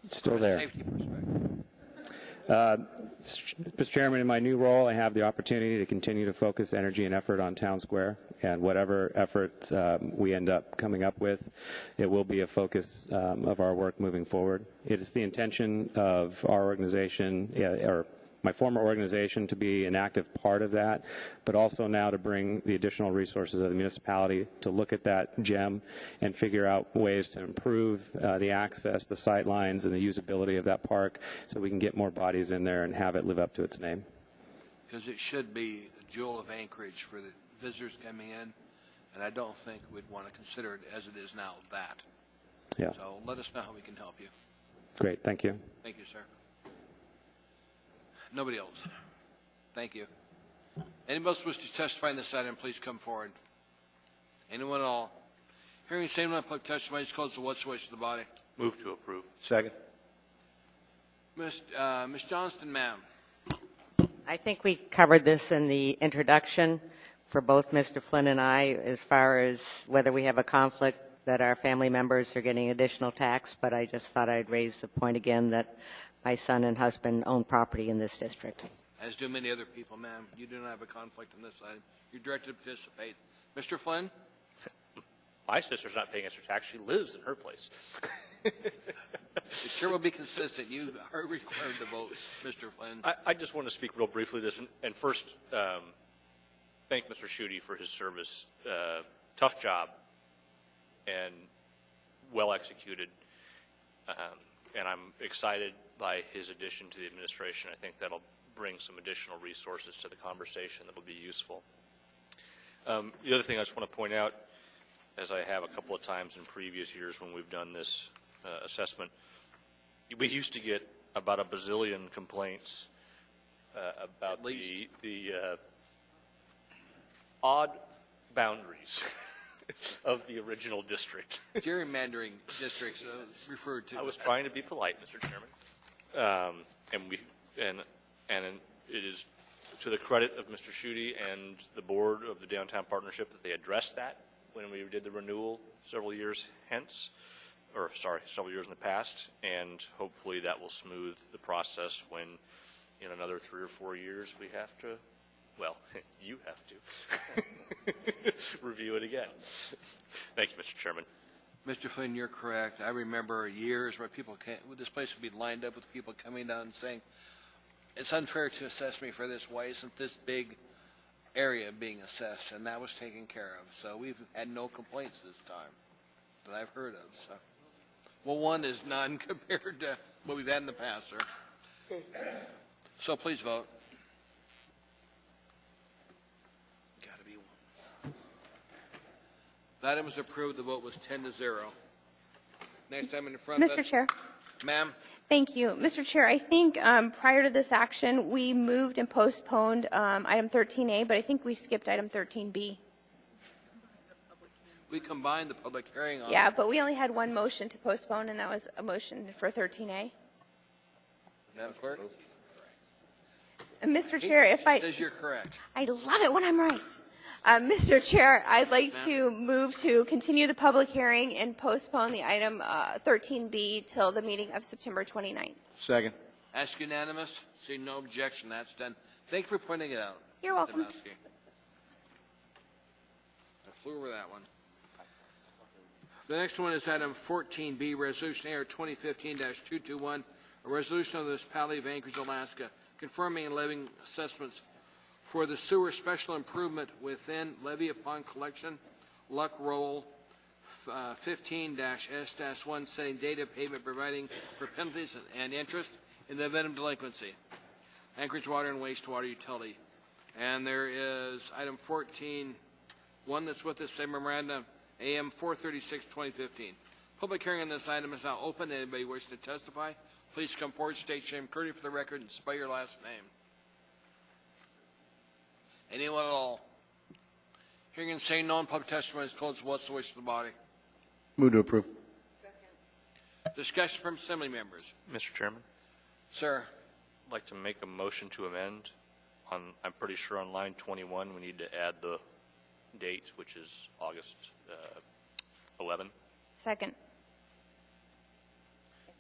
It's still there. Safety perspective. Mr. Chairman, in my new role, I have the opportunity to continue to focus energy and effort on Town Square, and whatever effort we end up coming up with, it will be a focus of our work moving forward. It is the intention of our organization, or my former organization, to be an active part of that, but also now to bring the additional resources of the municipality to look at that gem and figure out ways to improve the access, the sight lines, and the usability of that park so we can get more bodies in there and have it live up to its name. Because it should be a jewel of Anchorage for the visitors coming in, and I don't think we'd want to consider it as it is now that. Yeah. So let us know how we can help you. Great. Thank you. Thank you, sir. Nobody else. Thank you. Anybody else wish to testify in this item, please come forward. Anyone at all? Hearing the same non-public testimony is closed. So what's the wish of the body? Move to approve. Second. Ms. Johnston, ma'am. I think we covered this in the introduction for both Mr. Flynn and I, as far as whether we have a conflict that our family members are getting additional tax, but I just thought I'd raise the point again that my son and husband own property in this district. As do many other people, ma'am. You do not have a conflict on this item. You're directed to participate. Mr. Flynn? My sister's not paying extra tax. She lives in her place. It sure will be consistent. You are required to vote, Mr. Flynn. I just want to speak real briefly to this, and first thank Mr. Schutte for his service. Tough job and well executed, and I'm excited by his addition to the administration. I think that'll bring some additional resources to the conversation that will be useful. The other thing I just want to point out, as I have a couple of times in previous years when we've done this assessment, we used to get about a bazillion complaints about the odd boundaries of the original district. Gerrymandering districts referred to. I was trying to be polite, Mr. Chairman. And it is to the credit of Mr. Schutte and the board of the Downtown Partnership that they addressed that when we did the renewal several years in the past, and hopefully that will smooth the process when in another 3 or 4 years, we have to, well, you have to review it again. Thank you, Mr. Chairman. Mr. Flynn, you're correct. I remember years where people came, this place would be lined up with people coming down and saying, it's unfair to assess me for this. Why isn't this big area being assessed? And that was taken care of. So we've had no complaints this time that I've heard of. So, well, one is none compared to what we've had in the past, sir. So please vote. Got to be one. The item was approved. The vote was 10-0. Next item in front of us. Mr. Chair. Ma'am. Thank you. Mr. Chair, I think prior to this action, we moved and postponed item 13A, but I think we skipped item 13B. We combined the public hearing on Yeah, but we only had one motion to postpone, and that was a motion for 13A. Madam Clerk? Mr. Chair, if I... Says you're correct. I love it when I'm right. Mr. Chair, I'd like to move to continue the public hearing and postpone the item 13B till the meeting of September 29th. Second. Ask unanimous. See no objection. That's done. Thank you for pointing it out. You're welcome. Domowski. I flew over that one. The next one is item 14B, Resolution AR 2015-221, a resolution of the municipality of Anchorage, Alaska, confirming and levying assessments for the sewer special improvement within levy upon collection, Luck Roll 15-S-1, setting date of payment, providing for penalties and interest in the event of delinquency. Anchorage Water and Wastewater Utility. And there is item 14, one that's with the same memorandum, AM 436-2015. Public hearing on this item is now open. Anybody wishing to testify, please come forward, state your name clearly for the record, and spell your last name. Anyone at all? Hearing and saying no, public testimony is closed. What's the wish of the body? Move to approve. Discussion from assembly members. Mr. Chairman? Sir. I'd like to make a motion to amend. I'm pretty sure on line 21 we need to add the date, which is August 11. Second.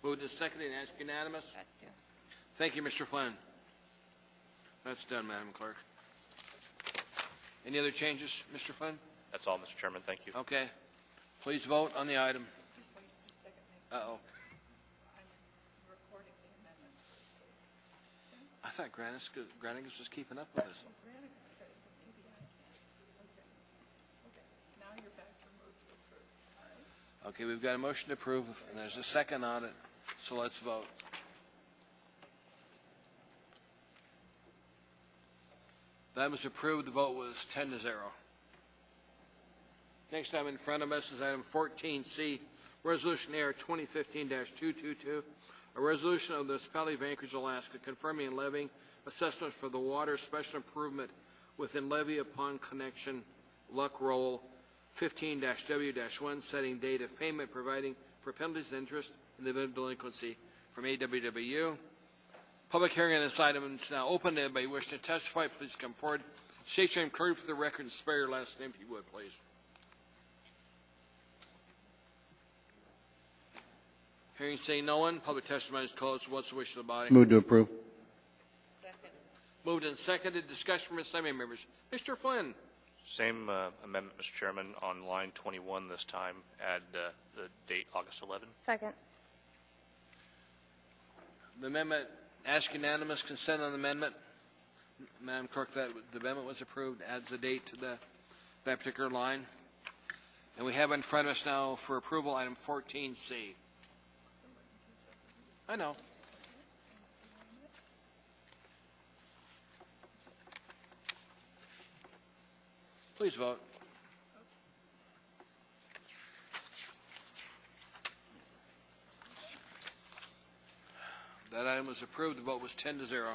Moved and seconded and asked unanimous. Thank you, Mr. Flynn. That's done, Madam Clerk. Any other changes, Mr. Flynn? That's all, Mr. Chairman. Thank you. Okay. Please vote on the item. Uh-oh. I thought Granicus was keeping up with us. Okay, we've got a motion to approve, and there's a second on it, so let's vote. That was approved. The vote was 10-0. Next item in front of us is item 14C, Resolution AR 2015-222, a resolution of the municipality of Anchorage, Alaska, confirming and levying assessments for the water special improvement within levy upon connection, Luck Roll 15-W-1, setting date of payment, providing for penalties and interest in the event of delinquency from AWWU. Public hearing on this item is now open. Anybody wish to testify, please come forward. State your name clearly for the record and spare your last name if you would, please. Hearing saying no one, public testimony is closed. What's the wish of the body? Move to approve. Moved and seconded. Discussion from assembly members. Mr. Flynn. Same amendment, Mr. Chairman, on line 21 this time. Add the date August 11. Second. The amendment, ask unanimous consent on the amendment. Madam Clerk, that the amendment was approved. Adds the date to that particular line. And we have in front of us now for approval item 14C. I know. Please vote. That item was approved. The vote was 10-0.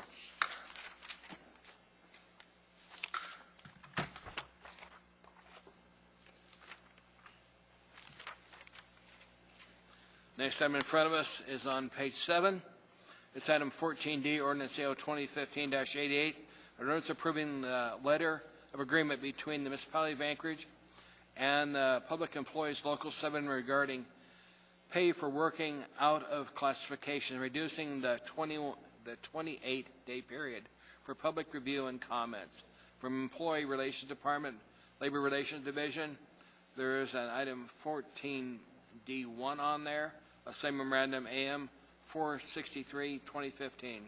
Next item in front of us is on page 7. It's item 14D, Ordinance AO 2015-88, an ordinance approving the letter of agreement between the municipality of Anchorage and Public Employees Local 7 regarding pay for working out of classification, reducing the the 28-day period for public review and comments. From Employee Relations Department, Labor Relations Division, there is an item 14D1 on there, a same memorandum AM 463, 2015.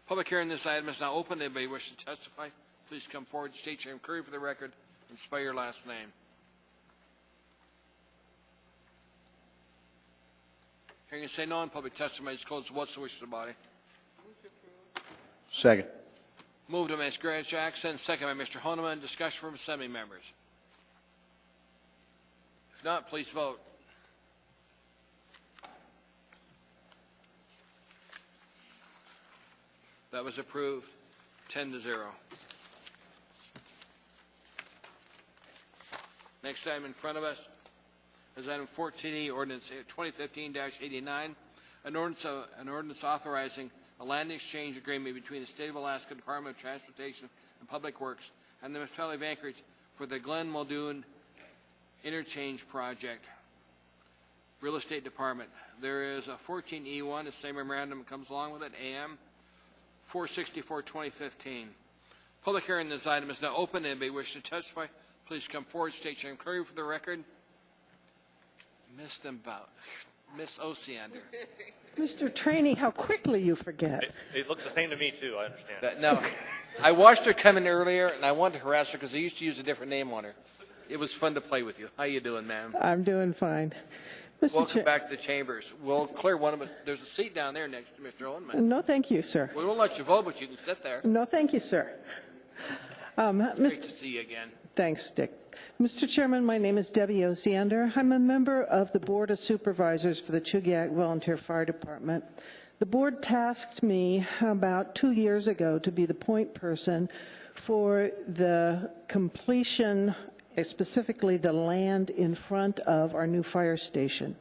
Public hearing on this item is now open. Anybody wish to testify, please come forward, state your inquiry for the record, and spell your last name. Hearing you say no on public testimony is closed. What's the wish of the body? Second. Moved by Ms. Grace Jackson, second by Mr. Honeman. Discussion from assembly members. If not, please vote. That was approved, 10-0. Next item in front of us is item 14E, ordinance 2015-89, an ordinance authorizing a land exchange agreement between the State of Alaska Department of Transportation and Public Works and the Municipality of Anchorage for the Glen Muldoon Interchange Project, Real Estate Department. There is a 14E1, the same memorandum comes along with it, AM 464, 2015. Public hearing on this item is now open. Anybody wish to testify, please come forward, state your inquiry for the record. Miss Osiander. Mr. Trainee, how quickly you forget. It looked the same to me, too, I understand. No, I watched her come in earlier, and I wanted to harass her because I used to use a different name on her. It was fun to play with you. How you doing, ma'am? I'm doing fine. Welcome back to the chambers. We'll clear one of us. There's a seat down there next to Mr. Owenman. No, thank you, sir. We won't let you vote, but you can sit there. No, thank you, sir. Great to see you again. Thanks, Dick. Mr. Chairman, my name is Debbie Osiander. I'm a member of the Board of Supervisors for the Chugiak Volunteer Fire Department. The board tasked me about 2 years ago to be the point person for the completion, specifically the land in front of our new fire station.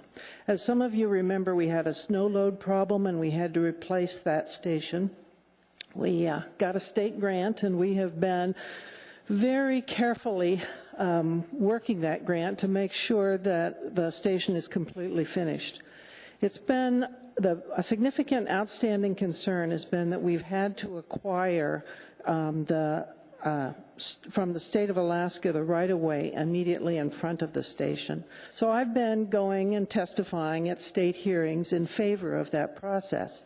As some of you remember, we had a snow load problem and we had to replace that station. We got a state grant and we have been very carefully working that grant to make sure that the station is completely finished. It's been a significant outstanding concern has been that we've had to acquire from the state of Alaska the right-of-way immediately in front of the station. So I've been going and testifying at state hearings in favor of that process.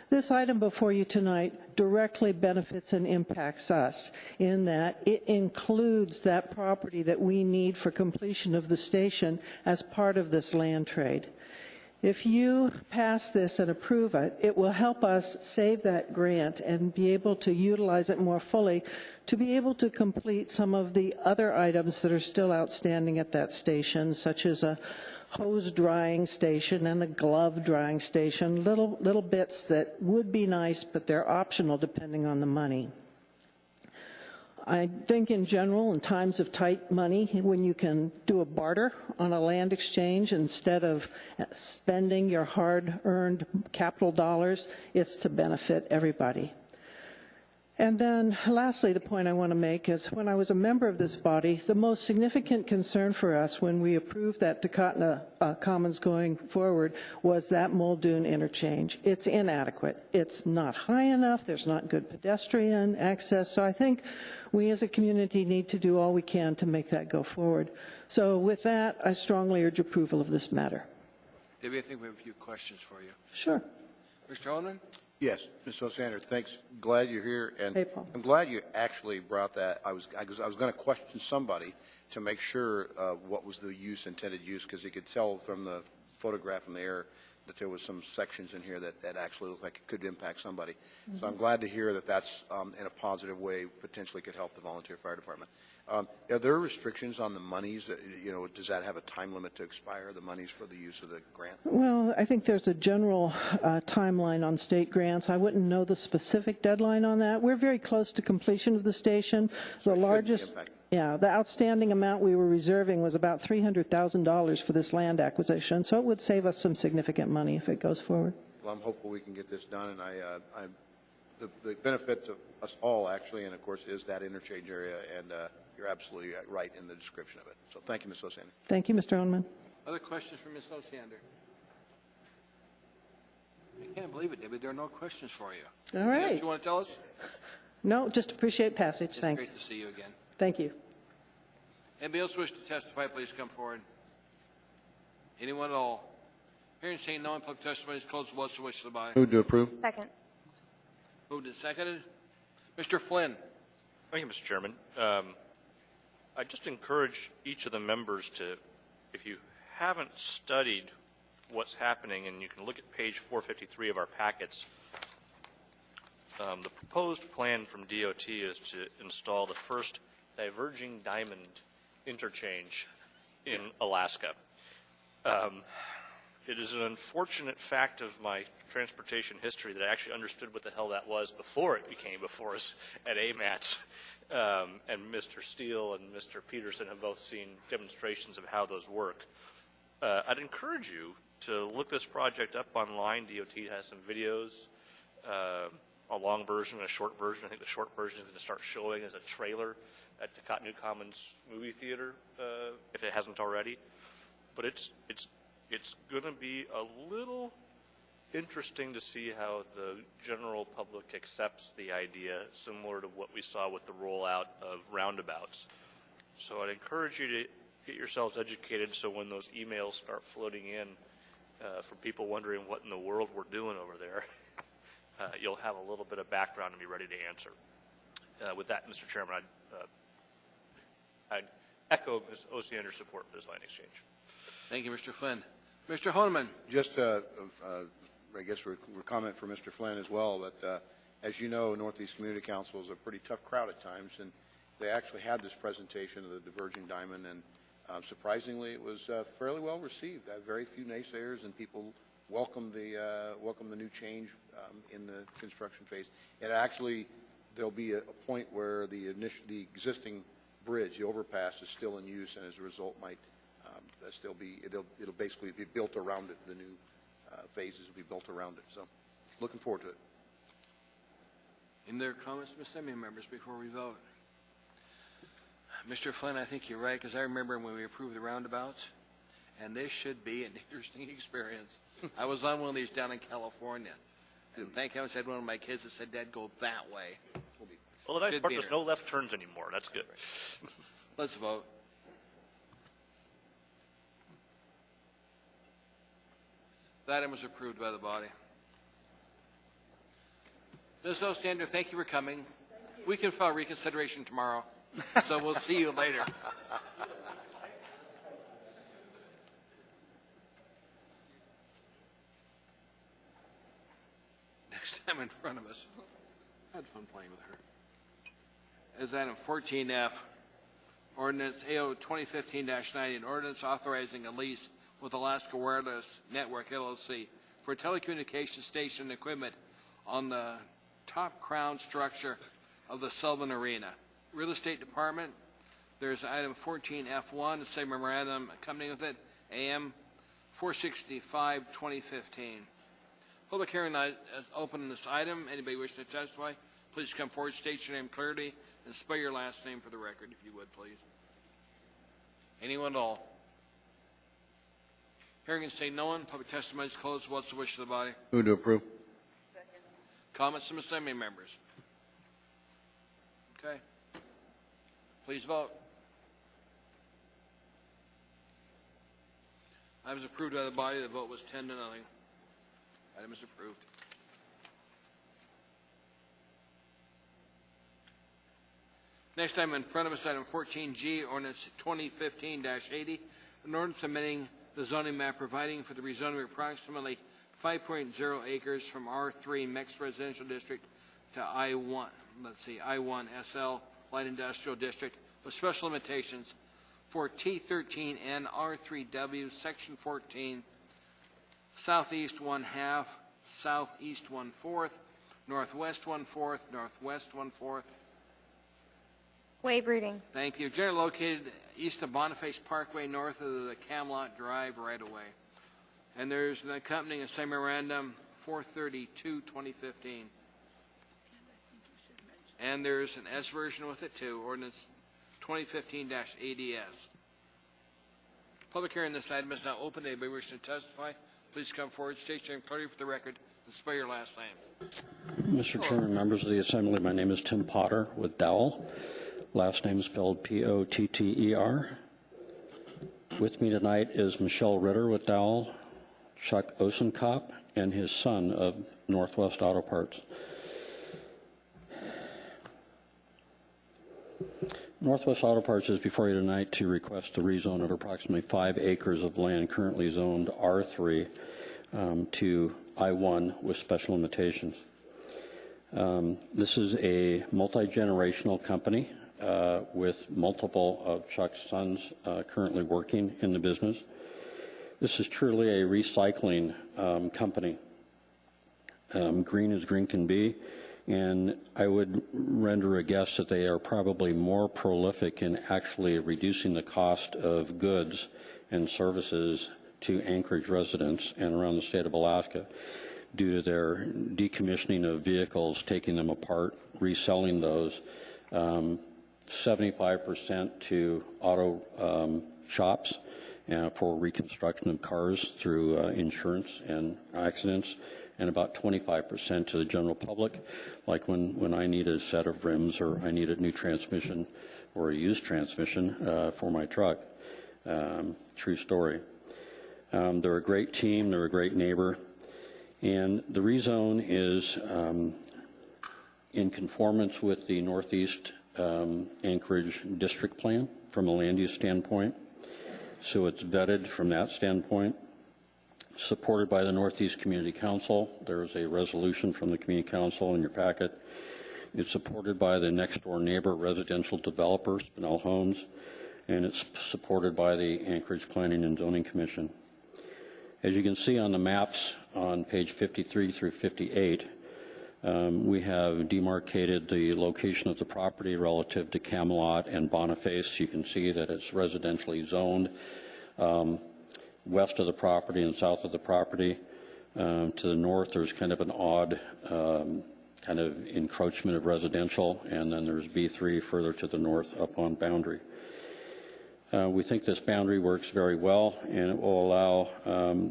This item before you tonight directly benefits and impacts us in that it includes that property that we need for completion of the station as part of this land trade. If you pass this and approve it, it will help us save that grant and be able to utilize it more fully to be able to complete some of the other items that are still outstanding at that station, such as a hose drying station and a glove drying station, little bits that would be nice, but they're optional depending on the money. I think in general, in times of tight money, when you can do a barter on a land exchange instead of spending your hard-earned capital dollars, it's to benefit everybody. And then lastly, the point I want to make is when I was a member of this body, the most significant concern for us when we approved that Takatna Commons going forward was that Muldoon interchange. It's inadequate. It's not high enough. There's not good pedestrian access. So I think we as a community need to do all we can to make that go forward. So with that, I strongly urge approval of this matter. Debbie, I think we have a few questions for you. Sure. Mr. Holman? Yes, Ms. Osander, thanks. Glad you're here, and hey, Paul. I'm glad you actually brought that. I was going to question somebody to make sure what was the intended use, because you could tell from the photograph from the air that there was some sections in here that actually looked like it could impact somebody. Mm-hmm. So I'm glad to hear that that's in a positive way potentially could help the volunteer fire department. Are there restrictions on the monies? That, does that have a time limit to expire, the monies for the use of the grant? Well, I think there's a general timeline on state grants. I wouldn't know the specific deadline on that. We're very close to completion of the station. So the largest, the outstanding amount we were reserving was about $300,000 for this land acquisition. So it would save us some significant money if it goes forward. Well, I'm hopeful we can get this done, and the benefit to us all, actually, and of course, is that interchange area, and you're absolutely right in the description of it. So thank you, Ms. Osander. Thank you, Mr. Owenman. Other questions for Ms. Osander? Thank you. Can't believe it, David. There are no questions for you. All Anything else right. you want to tell us? No, just appreciate passage. It's Thanks. great to see you again. Thank you. Anybody else wish to testify, please come forward. Anyone at all? Hearing saying no one, public testimony is closed. What's the wish of the body? Move to approve. Second. Moved and seconded. Mr. Flynn. Thank you, Mr. Chairman. I just encourage each of the members to, if you haven't studied what's happening, and you can look at page 453 of our packets, the proposed plan from DOT is to install the first diverging diamond interchange in Alaska. It is an unfortunate fact of my transportation history that I actually understood what the hell that was before it became before us at AMATS. And Mr. Steele and Mr. Peterson have both seen demonstrations of how those work. I'd encourage you to look this project up online. DOT has some videos, a long version and a short version. I think the short version is going to start showing as a trailer at the Cottonwood Commons movie theater, if it hasn't already. But it's going to be a little interesting to see how the general public accepts the idea, similar to what we saw with the rollout of roundabouts. So I'd encourage you to get yourselves educated so when those emails start floating in from people wondering what in the world we're doing over there, you'll have a little bit of background and be ready to answer. With that, Mr. Chairman, I'd echo Ms. Osiander's support for this line exchange. Thank you, Mr. Flynn. Mr. Honeman. Just, I guess, we're comment for Mr. Flynn as well, but as you know, Northeast Community Council is a pretty tough crowd at times, and they actually had this presentation of the diverging diamond, and surprisingly, it was fairly well received. Very few naysayers, and people welcomed the new change in the construction phase. It actually, there'll be a point where the existing bridge, the overpass, is still in use, and as a result, might still be. It'll basically be built around it. The new phases will be built around it. So, looking forward to it. Any other comments, Ms. Assembly members, before we vote? Mr. Flynn, I think you're right, because I remember when we approved the roundabouts, and this should be an interesting experience. I was on one of these down in California, and thank heavens I had one of my kids that said, Dad, go that way. Well, the nice part, there's no left turns anymore. That's good. Let's vote. The item was approved by the body. Ms. Ostander, thank you for coming. We can file reconsideration tomorrow, so we'll see you later. Next time in front of us. I had fun playing with her. Is item 14F, ordinance AO 2015-90, an ordinance authorizing a lease with Alaska Wireless Network, LLC, for telecommunications station equipment on the top crown structure of the Sullivan Arena. Real Estate Department, there's item 14F1, the same memorandum accompanying with it, AM 465, 2015. Public hearing is open on this item. Anybody wishing to testify, please come forward, state your name clearly, and spell your last name for the record, if you would, please. Anyone at all? Hearing and say no one. Public testimony is closed. What's the wish of the body? Move to approve. Comments from assembly members? Okay. Please vote. Item is approved by the body. The vote was 10-0. Item is approved. Next item in front of us, item 14G, ordinance 2015-80, an ordinance amending the zoning map providing for the rezoning of approximately 5.0 acres from R3 mixed residential district to I1, I1 SL light industrial district with special limitations for T13 and R3W section 14, southeast 1/2, southeast 1/4, northwest 1/4, northwest 1/4. Waive reading. Thank you. Generally located east of Boniface Parkway, north of the Camelot Drive right-of-way. And there's an accompanying a memorandum 432, 2015. And there's an S version with it too, ordinance 2015-80S. Public hearing on this item is now open. Anybody wishing to testify, Please come forward, state your name clearly for the record, and spell your last name. Mr. Chairman, members of the Assembly, my name is Tim Potter with Dowell. Last name is spelled P-O-T-T-E-R. With me tonight is Michelle Ritter with Dowell, Chuck Osenkop, and his son of Northwest Auto Parts. Northwest Auto Parts is before you tonight to request the rezone of approximately 5 acres of land currently zoned R3 to I-1 with special limitations. This is a multi-generational company with multiple of Chuck's sons currently working in the business. This is truly a recycling company. Green as green can be, and I would render a guess that they are probably more prolific in actually reducing the cost of goods and services to Anchorage residents and around the state of Alaska due to their decommissioning of vehicles, taking them apart, reselling those, 75% to auto shops for reconstruction of cars through insurance and accidents, and about 25% to the general public, like when I need a set of rims or I need a new transmission or a used transmission for my truck. True story. They're a great team, they're a great neighbor, and the rezone is in conformance with the Northeast Anchorage District Plan from a land use standpoint. So it's vetted from that standpoint. Supported by the Northeast Community Council. There is a resolution from the Community Council in your packet. It's supported by the next door neighbor residential developer, Spinell Homes, and it's supported by the Anchorage Planning and Zoning Commission. As you can see on the maps on page 53 through 58, we have demarcated the location of the property relative to Camelot and Boniface. You can see that it's residentially zoned. West of the property and south of the property. To the north, there's kind of an odd kind of encroachment of residential, and then there's B3 further to the north up on boundary. We think this boundary works very well, and it will allow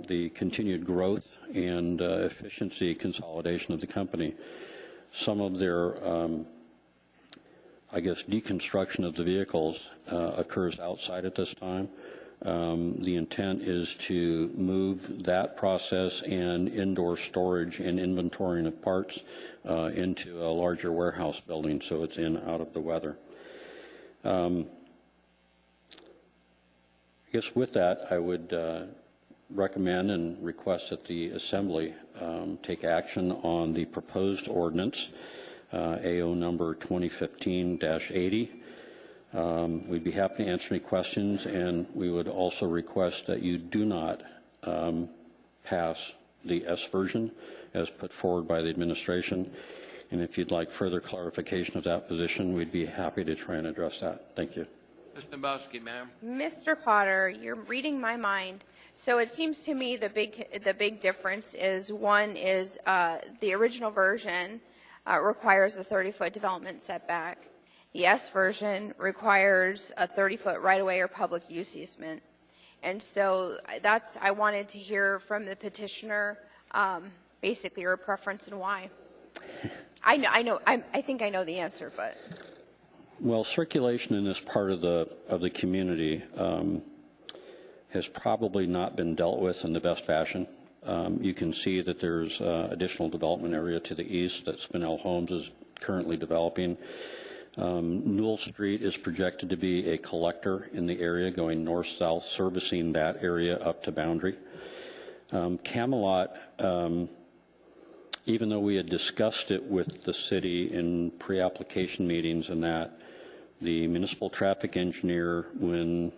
the continued growth and efficiency consolidation of the company. Some of their, I guess, deconstruction of the vehicles occurs outside at this time. The intent is to move that process and indoor storage and inventorying of parts into a larger warehouse building so it's out of the weather. I guess with that, I would recommend and request that the Assembly take action on the proposed ordinance, AO number 2015-80. We'd be happy to answer any questions, and we would also request that you do not pass the S version as put forward by the administration. And if you'd like further clarification of that position, we'd be happy to try and address that. Thank you. Ms. Dombowski, ma'am. Mr. Potter, you're reading my mind. So it seems to me the big difference is one is the original version requires a 30-foot development setback. The S version requires a 30-foot right-of-way or public use easement. And so I wanted to hear from the petitioner basically your preference and why. I think I know the answer, but. Well, circulation in this part of the community has probably not been dealt with in the best fashion. You can see that there's additional development area to the east that Spinell Homes is currently developing. Newell Street is projected to be a collector in the area going north-south, servicing that area up to boundary. Camelot, even though we had discussed it with the city in pre-application meetings and that, the municipal traffic engineer, when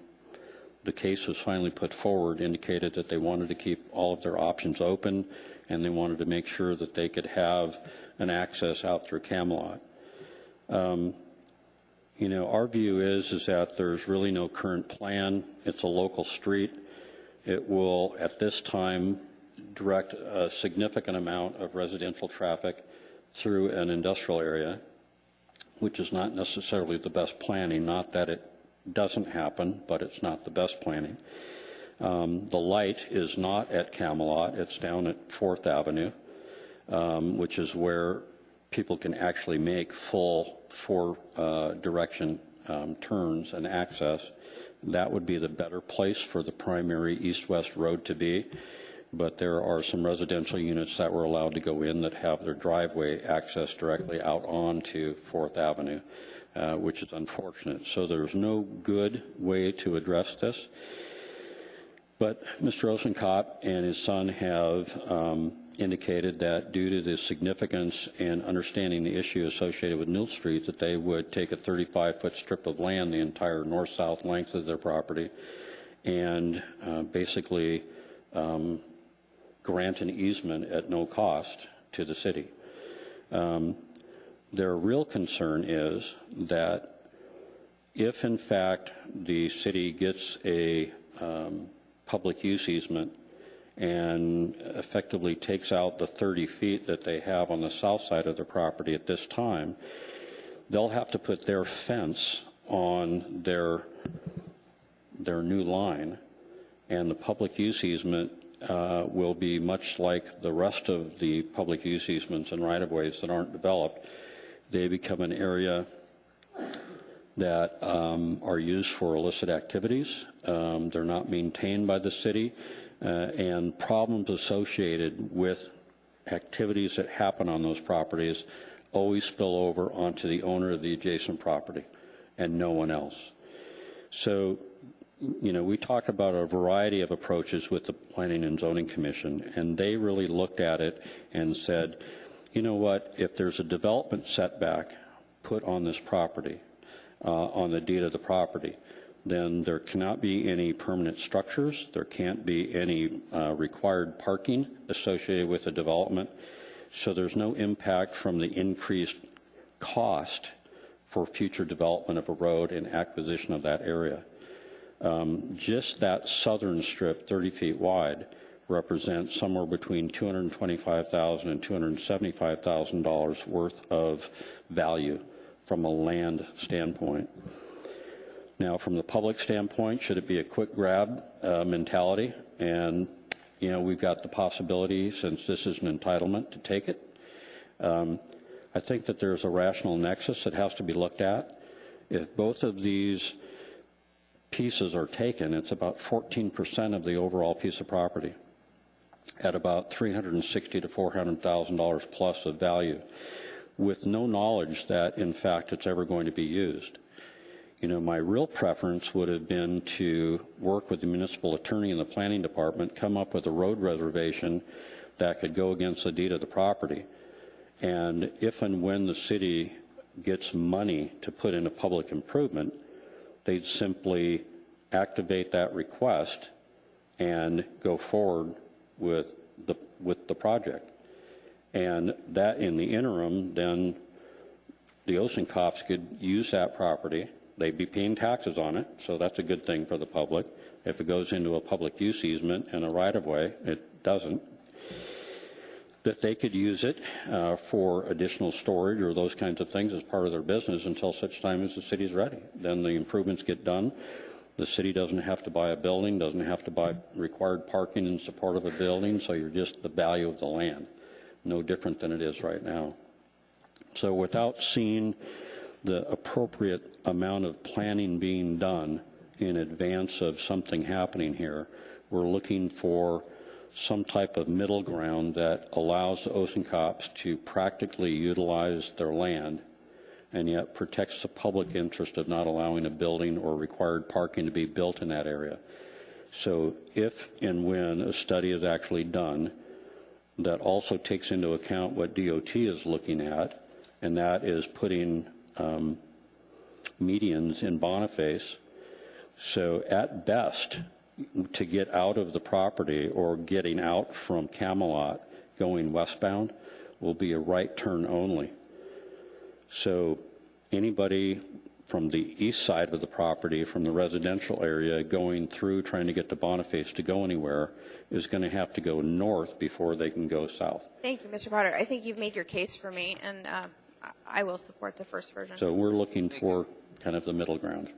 the case was finally put forward, indicated that they wanted to keep all of their options open and they wanted to make sure that they could have an access out through Camelot. You know, our view is that there's really no current plan. It's a local street. It will, at this time, direct a significant amount of residential traffic through an industrial area, which is not necessarily the best planning. Not that it doesn't happen, but it's not the best planning. The light is not at Camelot. It's down at 4th Avenue, which is where people can actually make full four-direction turns and access. That would be the better place for the primary east-west road to be. But there are some residential units that were allowed to go in that have their driveway access directly out onto 4th Avenue, which is unfortunate. So there's no good way to address this. But Mr. Osenkop and his son have indicated that due to the significance and understanding the issue associated with Mill Street, that they would take a 35-foot strip of land, the entire north-south length of their property, and basically grant an easement at no cost to the city. Their real concern is that if, in fact, the city gets a public use easement and effectively takes out the 30 feet that they have on the south side of their property at this time, they'll have to put their fence on their new line, and the public use easement will be much like the rest of the public use easements and right-of-ways that aren't developed. They become an area that are used for illicit activities. They're not maintained by the city, and problems associated with activities that happen on those properties always spill over onto the owner of the adjacent property and no one else. So, you know, we talked about a variety of approaches with the Planning and Zoning Commission, and they really looked at it and said, you know what, if there's a development setback put on this property, on the deed of the property, then there cannot be any permanent structures, there can't be any required parking associated with the development, so there's no impact from the increased cost for future development of a road and acquisition of that area. Just that southern strip, 30 feet wide, represents somewhere between $225,000 and $275,000 worth of value from a land standpoint. Now, from the public standpoint, should it be a quick grab mentality? And, you know, we've got the possibility, since this is an entitlement, to take it. I think that there's a rational nexus that has to be looked at. If both of these pieces are taken, it's about 14% of the overall piece of property at about $360,000 to $400,000 plus of value, with no knowledge that, in fact, it's ever going to be used. You know, my real preference would have been to work with the municipal attorney and the planning department, come up with a road reservation that could go against the deed of the property. And if and when the city gets money to put in a public improvement, they'd simply activate that request and go forward with the project. And that, in the interim, then the Osenkops could use that property. They'd be paying taxes on it, so that's a good thing for the public. If it goes into a public use easement and a right-of-way, it doesn't, that they could use it for additional storage or those kinds of things as part of their business until such time as the city's ready. Then the improvements get done. The city doesn't have to buy a building, doesn't have to buy required parking in support of a building, so you're just the value of the land, no different than it is right now. So without seeing the appropriate amount of planning being done in advance of something happening here, we're looking for some type of middle ground that allows the Osenkops to practically utilize their land and yet protects the public interest of not allowing a building or required parking to be built in that area. So if and when a study is actually done that also takes into account what DOT is looking at, and that is putting medians in Boniface, so at best, to get out of the property or getting out from Camelot going westbound will be a right turn only. So anybody from the east side of the property, from the residential area, going through trying to get to Boniface to go anywhere is going to have to go north before they can go south. Thank you, Mr. Potter. I think you've made your case for me, and I will support the first version. So we're looking for kind of the middle ground.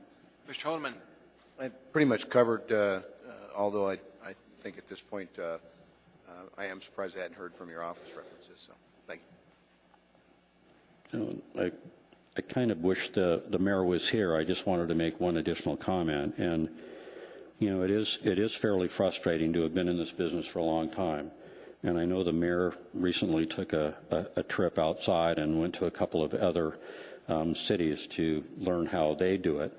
Mr. Holman. I pretty much covered although I think at this point I am surprised I hadn't heard from your office references. So thank you. I kind of wish the mayor was here. I just wanted to make one additional comment. And, you know, it is fairly frustrating to have been in this business for a long time. And I know the mayor recently took a trip outside and went to a couple of other cities to learn how they do it.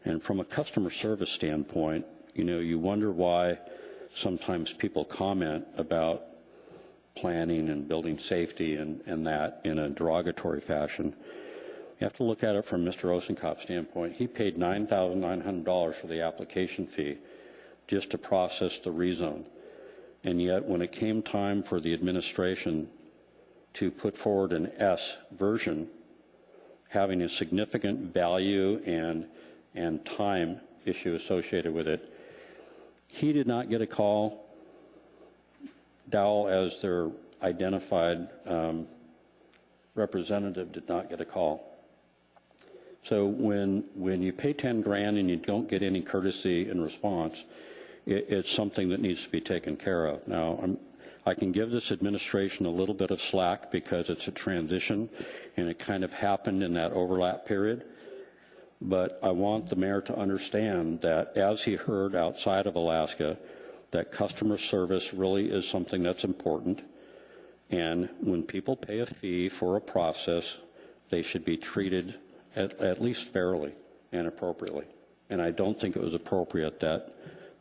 And from a customer service standpoint, you know, you wonder why sometimes people comment about planning and building safety and that in a derogatory fashion. You have to look at it from Mr. Osenkopf's standpoint. He paid $9,900 for the application fee just to process the rezone. And yet when it came time for the administration to put forward an S version, having a significant value and time issue associated with it, he did not get a call. Dowell, as their identified representative, did not get a call. So when you pay 10 grand and you don't get any courtesy in response, it's something that needs to be taken care of. Now, I can give this administration a little bit of slack because it's a transition and it kind of happened in that overlap period. But I want the mayor to understand that as he heard outside of Alaska, that customer service really is something that's important. And when people pay a fee for a process, they should be treated at least fairly and appropriately. And I don't think it was appropriate that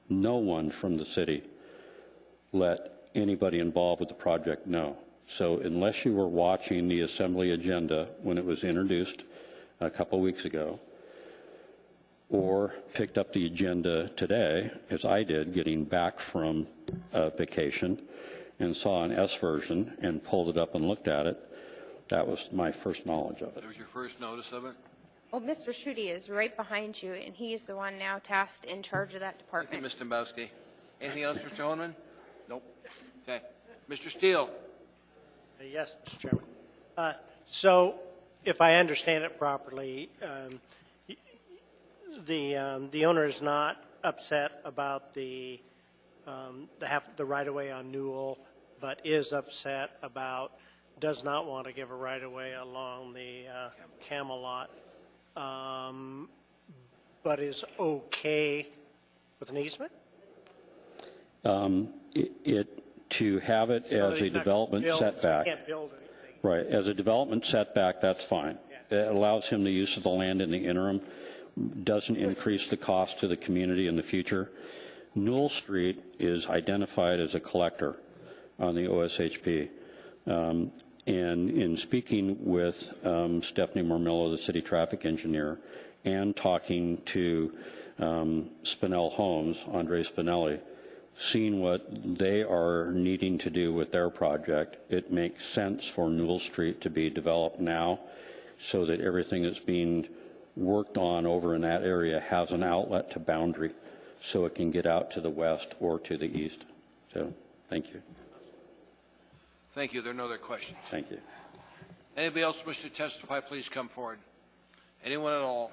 no one from the city let anybody involved with the project know. So unless you were watching the assembly agenda when it was introduced a couple weeks ago, or picked up the agenda today, as I did, getting back from vacation, and saw an S version and pulled it up and looked at it, that was my first knowledge of it. That was your first notice of it? Well, Mr. Schutte is right behind you, and he is the one now tasked in charge of that department. Thank you, Ms. Dombowski. Anything else, Mr. Holman? Nope. Okay. Mr. Steele. Yes, Mr. Chairman. So if I understand it properly, the owner is not upset about the right-of-way on Newell, but is upset about, does not want to give a right-of-way along the Camelot, but is okay with an easement? To have it as a development setback. Can't build anything. Right, as a development setback, that's fine. It allows him the use of the land in the interim, doesn't increase the cost to the community in the future. Newell Street is identified as a collector on the OSHP. And in speaking with Stephanie Mormillo, the city traffic engineer, and talking to Spinell Homes, Andre Spinelli, seeing what they are needing to do with their project, it makes sense for Newell Street to be developed now so that everything that's being worked on over in that area has an outlet to Boundary so it can get out to the west or to the east. So, thank you. Thank you. There are no other questions. Thank you. Anybody else wish to testify, please come forward. Anyone at all?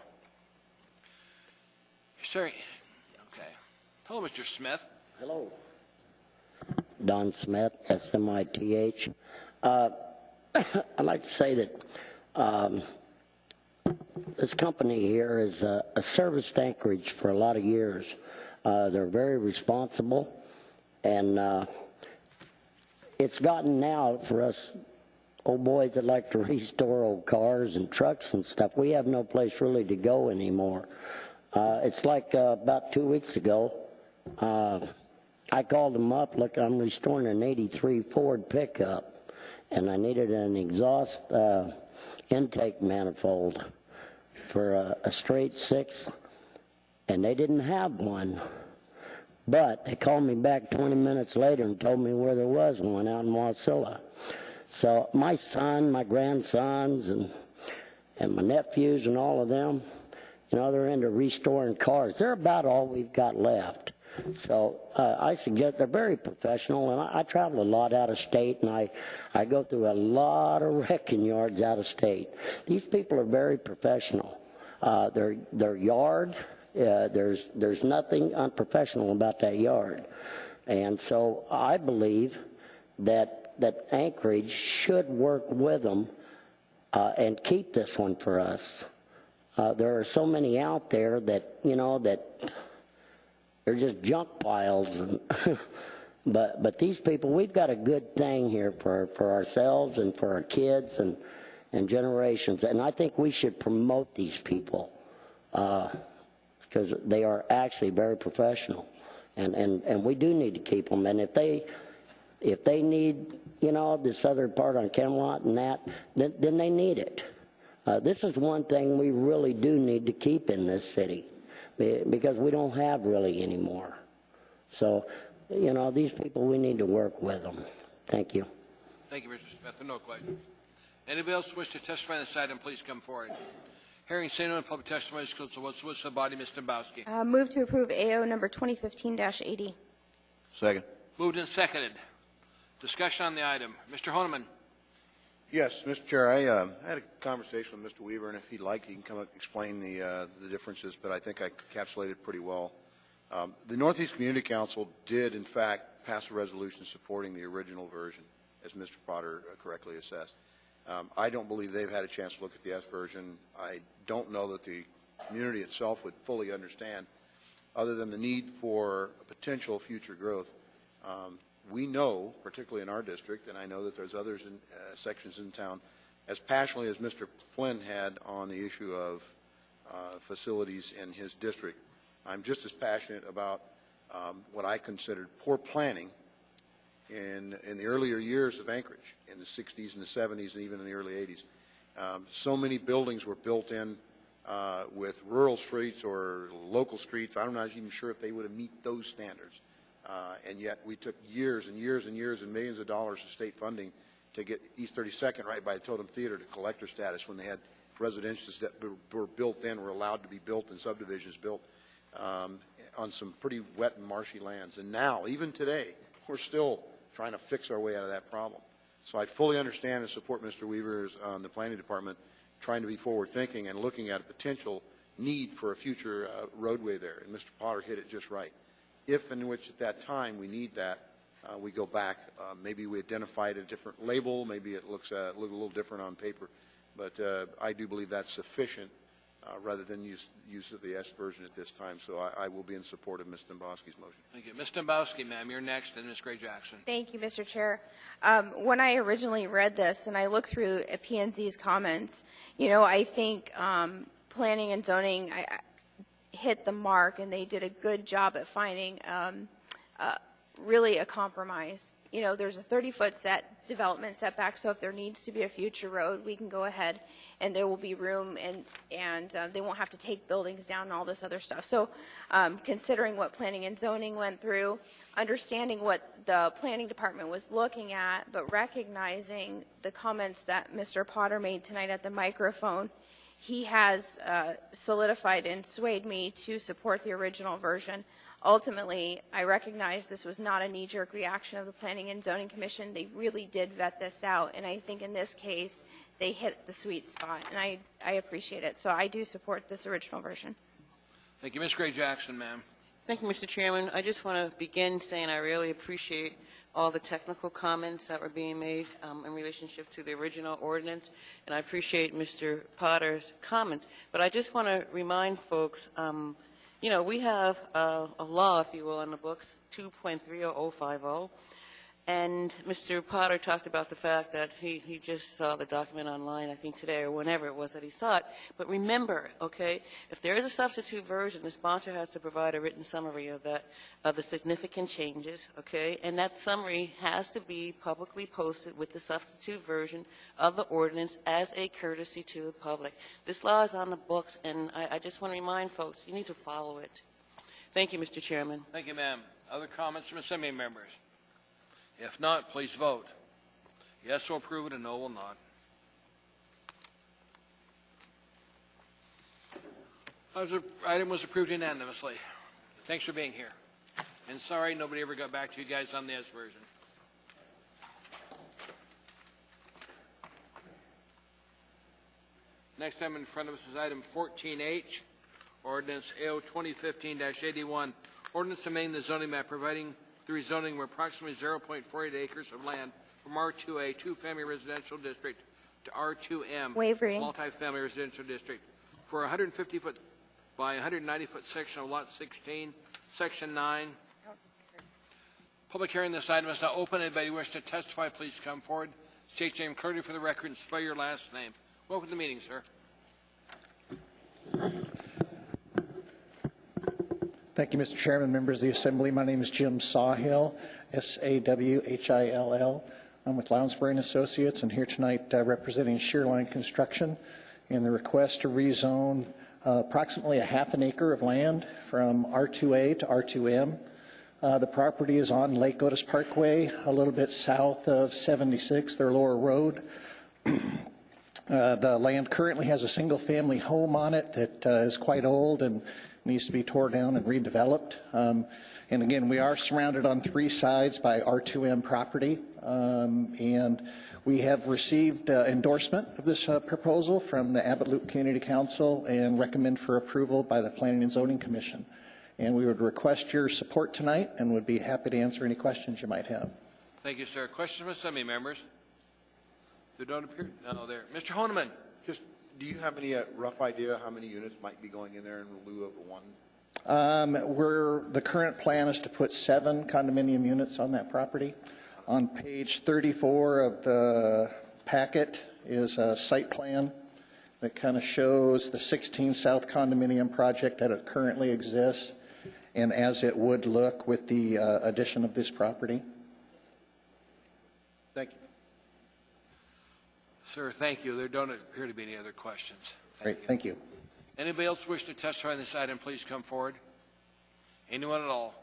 Sir. Okay. Hello, Mr. Smith. Hello. Don Smith, S-M-I-T-H. I'd like to say that this company here is a service Anchorage for a lot of years. They're very responsible, and it's gotten now for us old boys that like to restore old cars and trucks and stuff. We have no place really to go anymore. It's like about 2 weeks ago, I called them up. Look, I'm restoring an '83 Ford pickup, and I needed an exhaust intake manifold for a straight 6, and they didn't have one. But they called me back 20 minutes later and told me where there was one out in Wasilla. So my son, my grandsons, and my nephews and all of them, you know, they're into restoring cars. They're about all we've got left. So I suggest they're very professional, and I travel a lot out of state, and I go through a lot of wrecking yards out of state. These people are very professional. Their yard There's nothing unprofessional about that yard. And so I believe that Anchorage should work with them and keep this one for us. There are so many out there that, you know, that they're just junk piles. And but these people, we've got a good thing here for ourselves and for our kids and generations. And I think we should promote these people because they are actually very professional. And we do need to keep them. And if they need, you know, this other part on Camelot and that, then they need it. This is one thing we really do need to keep in this city because we don't have really anymore. So, you know, these people, we need to work with them. Thank you. Thank you, Mr. Smith. No questions. Anybody else wish to testify on this item, please come forward. Hearing seen on public testimony is closed. So what's the wish of the body, Mr. Dombrowski? Move to approve AO number 2015-80. Second. Moved and seconded. Discussion on the item. Mr. Honeman. Yes, Mr. Chair, I had a conversation with Mr. Weaver, and if he'd like, he can come up and explain the differences, but I think I encapsulated it pretty well. The Northeast Community Council did, in fact, pass a resolution supporting the original version, as Mr. Potter correctly assessed. I don't believe they've had a chance to look at the S version. I don't know that the community itself would fully understand, other than the need for potential future growth. We know, particularly in our district, and I know that there's others in sections in town, as passionately as Mr. Flynn had on the issue of facilities in his district, I'm just as passionate about what I considered poor planning in the earlier years of Anchorage, in the 60s and the 70s and even in the early 80s. So many buildings were built in with rural streets or local streets. I'm not even sure if they would have met those standards. And yet we took years and years and years and millions of dollars of state funding to get East 32nd right by Totem Theater to collector status when they had residences that were built in, were allowed to be built and subdivisions built on some pretty wet and marshy lands. And now, even today, we're still trying to fix our way out of that problem. So I fully understand and support Mr. Weaver's on the planning department trying to be forward-thinking and looking at a potential need for a future roadway there. And Mr. Potter hit it just right. If and in which at that time we need that, we go back. Maybe we identified a different label. Maybe it looks a little different on paper. But I do believe that's sufficient rather than use of the S version at this time. So I will be in support of Ms. Dombrowski's motion. Thank you. Ms. Dombrowski, ma'am, you're next, and Ms. Gray-Jackson. Thank you, Mr. Chair. When I originally read this and I looked through P&Z's comments, you know, I think planning and zoning hit the mark, and they did a good job at finding really a compromise. You know, there's a 30-foot development setback, so if there needs to be a future road, we can go ahead and there will be room, and they won't have to take buildings down and all this other stuff. So considering what planning and zoning went through, understanding what the planning department was looking at, but recognizing the comments that Mr. Potter made tonight at the microphone, he has solidified and swayed me to support the original version. Ultimately, I recognize this was not a knee-jerk reaction of the Planning and Zoning Commission. They really did vet this out, and I think in this case, they hit the sweet spot, and I appreciate it. So I do support this original version. Thank you. Ms. Gray-Jackson, ma'am. Thank you, Mr. Chairman. I just want to begin saying I really appreciate all the technical comments that were being made in relationship to the original ordinance, and I appreciate Mr. Potter's comments. But I just want to remind folks, you know, we have a law, if you will, on the books, 2.30050, and Mr. Potter talked about the fact that he just saw the document online, I think today or whenever it was that he saw it. But remember, okay, if there is a substitute version, the sponsor has to provide a written summary of that, of the significant changes, okay, and that summary has to be publicly posted with the substitute version of the ordinance as a courtesy to the public. This law is on the books, and I just want to remind folks, you need to follow it. Thank you, Mr. Chairman. Thank you, ma'am. Other comments from assembly members? If not, please vote. Yes will approve it, and no will not. Item was approved unanimously. Thanks for being here. And sorry nobody ever got back to you guys on the S version. Next item in front of us is item 14H, Ordinance AO 2015-81, ordinance amending the zoning map providing the rezoning of approximately 0.48 acres of land from R2A, two-family residential district, to R2M, Waive reading. multifamily residential district, for a 150-foot by 190-foot section of Lot 16, Section 9. Public hearing this item is now open. Anybody who wish to testify, please come forward. State your name clearly for the record and spell your last name. Welcome to the meeting, sir. Thank you, Mr. Chairman, members of the Assembly. My name is Jim Sawhill, S-A-W-H-I-L-L. I'm with Lounsbury & Associates and here tonight representing Shearline Construction in the request to rezone approximately a half an acre of land from R2A to R2M. The property is on Lake Otis Parkway, a little bit south of 76, their lower road. The land currently has a single-family home on it that is quite old and needs to be torn down and redeveloped. And again, we are surrounded on three sides by R2M property, and we have received endorsement of this proposal from the Abbott Loop Community Council and recommend for approval by the Planning and Zoning Commission. And we would request your support tonight and would be happy to answer any questions you might have. Thank you, sir. Questions from Assembly members? There don't appear. No, there. Mr. Honeman. Just, do you have any rough idea how many units might be going in there in lieu of one? The current plan is to put 7 condominium units on that property. On page 34 of the packet is a site plan that kind of shows the 16 South condominium project that it currently exists and as it would look with the addition of this property. Thank you. Sir, thank you. There don't appear to be any other questions. Great, thank you. Anybody else wish to testify on this item, please come forward. Anyone at all?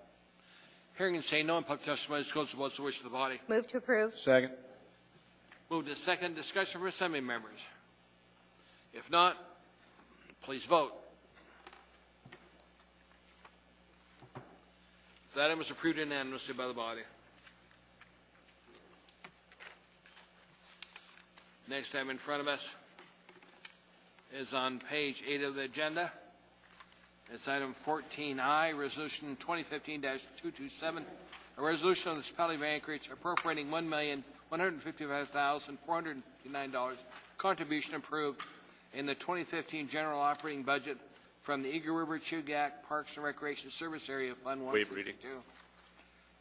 Hearing and saying no, and public testimony is closed. What's the wish of the body? Move to approve. Second. Moved to second. Discussion for Assembly members. If not, please vote. The item is approved unanimously by the body. Next item in front of us is on page 8 of the agenda. It's item 14I, Resolution 2015-227, a resolution of the Municipality of Anchorage appropriating $1,155,459 contribution approved in the 2015 general operating budget from the Eagle River Chugach Parks and Recreation Service Area Fund 162.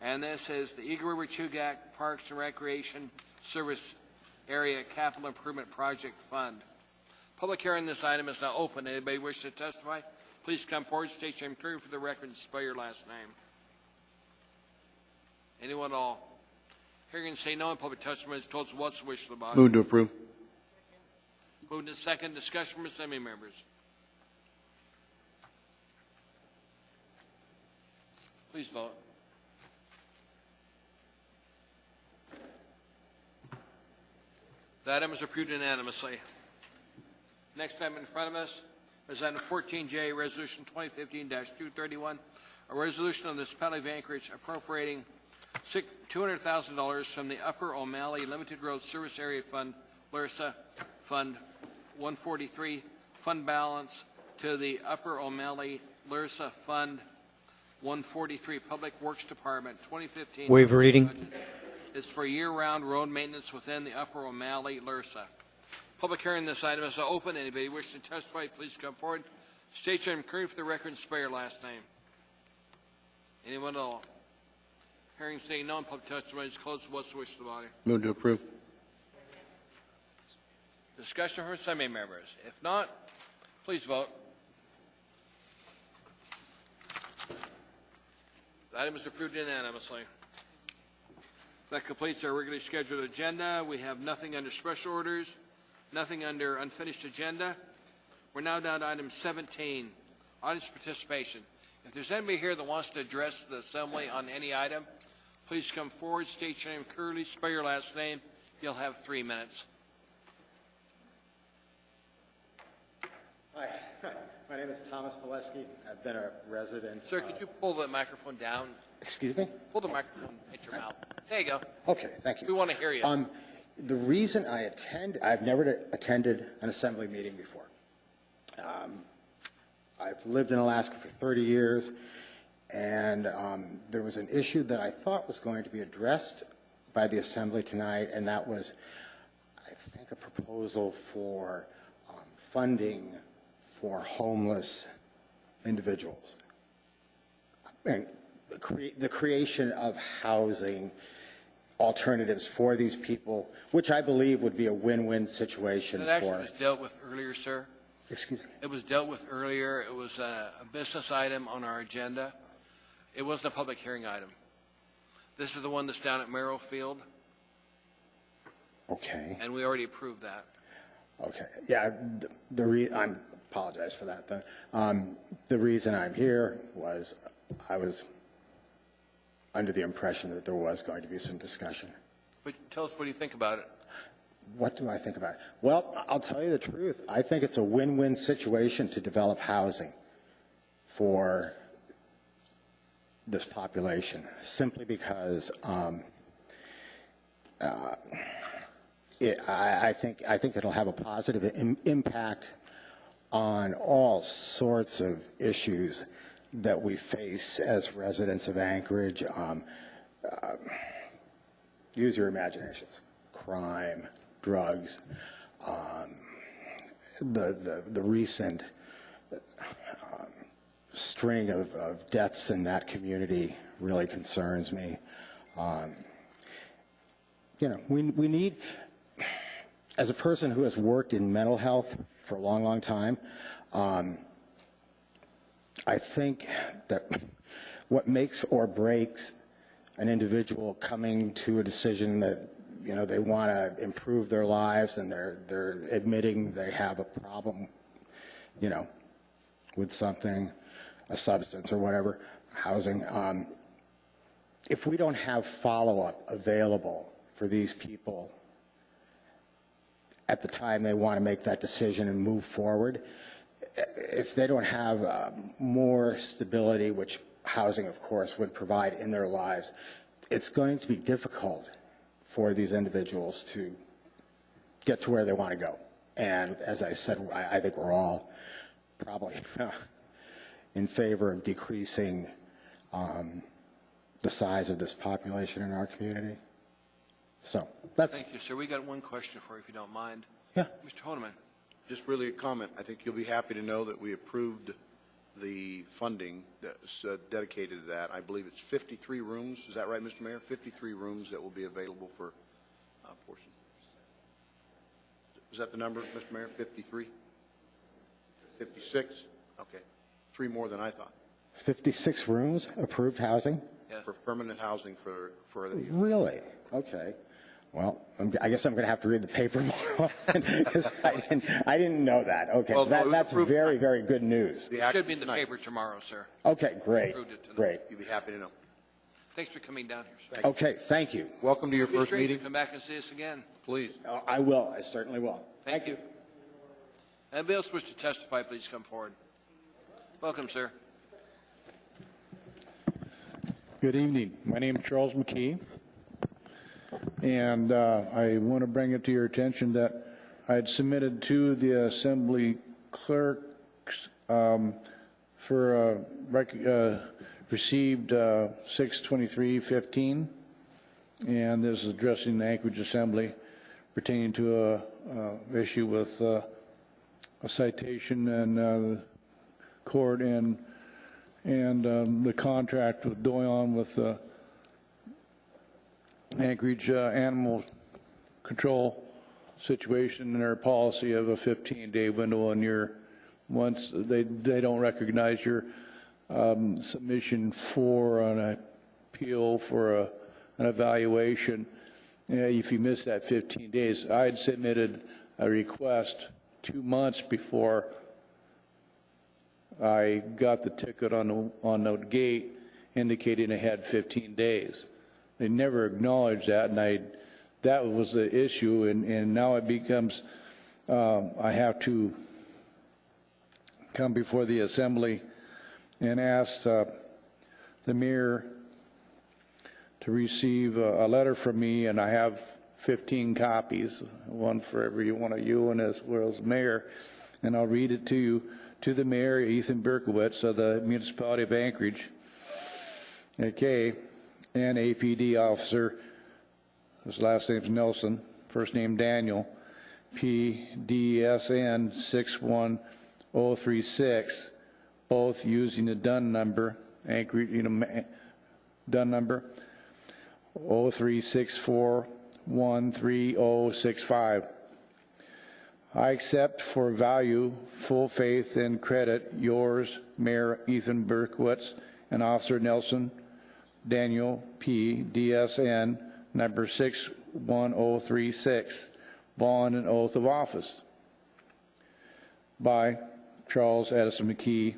And this is the Eagle River Chugach Parks and Recreation Service Area Capital Improvement Project Fund. Public hearing on this item is now open. Anybody wish to testify? Please come forward, state your name clearly for the record, and spell your last name. Anyone at all? Hearing and say no, and public testimony is told. What's the wish of the body? Move to approve. Moved to second. Discussion from Assembly members. Please vote. The item is approved unanimously. Next item in front of us is item 14J, Resolution 2015-231, a resolution of the Municipality of Anchorage appropriating $200,000 from the Upper O'Malley Limited Road Service Area Fund, LRSA, Fund 143, fund balance to the Upper O'Malley LRSA Fund 143, Public Works Department, 2015. Waive reading. Is for year-round road maintenance within the Upper O'Malley LRSA. Public hearing on this item is open. Anybody wish to testify, please come forward. State your name clearly for the record and spell your last name. Anyone at all? Hearing saying no, and public testimony is closed. What's the wish of the body? Move to approve. Discussion from Assembly members. If not, please vote. The item is approved unanimously. That completes our regularly scheduled agenda. We have nothing under special orders, nothing under unfinished agenda. We're now down to item 17, audience participation. If there's anybody here that wants to address the Assembly on any item, please come forward, state your name clearly, spell your last name. You'll have 3 minutes. Hi, my name is Thomas Pileski. I've been a resident. Sir, could you pull the microphone down? Excuse me? Pull the microphone at your mouth. There you go. Okay, thank you. We want to hear you. The reason I've never attended an Assembly meeting before. I've lived in Alaska for 30 years, and there was an issue that I thought was going to be addressed by the Assembly tonight, and that was, I think, a proposal for funding for homeless individuals. And the creation of housing alternatives for these people, which I believe would be a win-win situation That actually for. was dealt with earlier, sir. Excuse me. It was dealt with earlier. It was a business item on our agenda. It wasn't a public hearing item. This is the one that's down at Merrill Field, Okay. and we already approved that. Okay. Yeah. I apologize for that. The reason I'm here was I was under the impression that there was going to be some discussion. But tell us, what do you think about it? What do I think about it? Well, I'll tell you the truth. I think it's a win-win situation to develop housing for this population, simply because I think it'll have a positive impact on all sorts of issues that we face as residents of Anchorage. Use your imaginations. Crime, drugs, the recent string of deaths in that community really concerns me. We need, as a person who has worked in mental health for a long, long time, I think that what makes or breaks an individual coming to a decision that they want to improve their lives and they're admitting they have a problem, with something, a substance or whatever, housing. If we don't have follow-up available for these people at the time they want to make that decision and move forward, if they don't have more stability, which housing, of course, would provide in their lives, it's going to be difficult for these individuals to get to where they want to go. And as I said, I think we're all probably in favor of decreasing the size of this population in our community. So that's... Thank you, sir. We got one question for you, if you don't mind. Yeah. Mr. Honeman. Just really a comment. I think you'll be happy to know that we approved the funding that's dedicated to that. I believe it's 53 rooms. Is that right, Mr. Mayor? 53 rooms that will be available for a portion. Is that the number, Mr. Mayor? 53? 56? Okay. 3 more than I thought. 56 rooms, approved housing? Yeah. For permanent housing for the... Really? Okay. Well, I guess I'm going to have to read the paper more often because I didn't know that. Okay, Well, that's very, very good news. It should be in the paper tomorrow, sir. Okay, great, Approved it tonight. great. You'll be happy to know. Thanks for coming down here, sir. Okay, thank you. Welcome to your Be first straight. meeting. Come back and see us again. Please. I will. I certainly will. Thank you. Anybody else wish to testify, please come forward. Welcome, sir. Good evening. My name is Charles McKee, and I want to bring it to your attention that I had submitted to the Assembly clerks received 62315, and this is addressing the Anchorage Assembly pertaining to a issue with a citation and court and the contract with Doyon with Anchorage Animal Control situation and their policy of a 15-day window on your, once they don't recognize your submission for an appeal for an evaluation. If you miss that 15 days, I had submitted a request 2 months before I got the ticket on the gate indicating I had 15 days. They never acknowledged that, and that was the issue, and now it becomes I have to come before the Assembly and ask the mayor to receive a letter from me, and I have 15 copies, one for every one of you and as well as mayor. and I'll read it to you, to the mayor, Ethan Berkowitz of the municipality of Anchorage, okay, and APD officer, his last name's Nelson, first name Daniel, PDSN 61036, both using the DUN number, Anchorage, DUN number 0364130065. I accept for value, full faith and credit yours, Mayor Ethan Berkowitz, and Officer Nelson Daniel P. DSN number 61036, bond and oath of office. By Charles Addison McKee,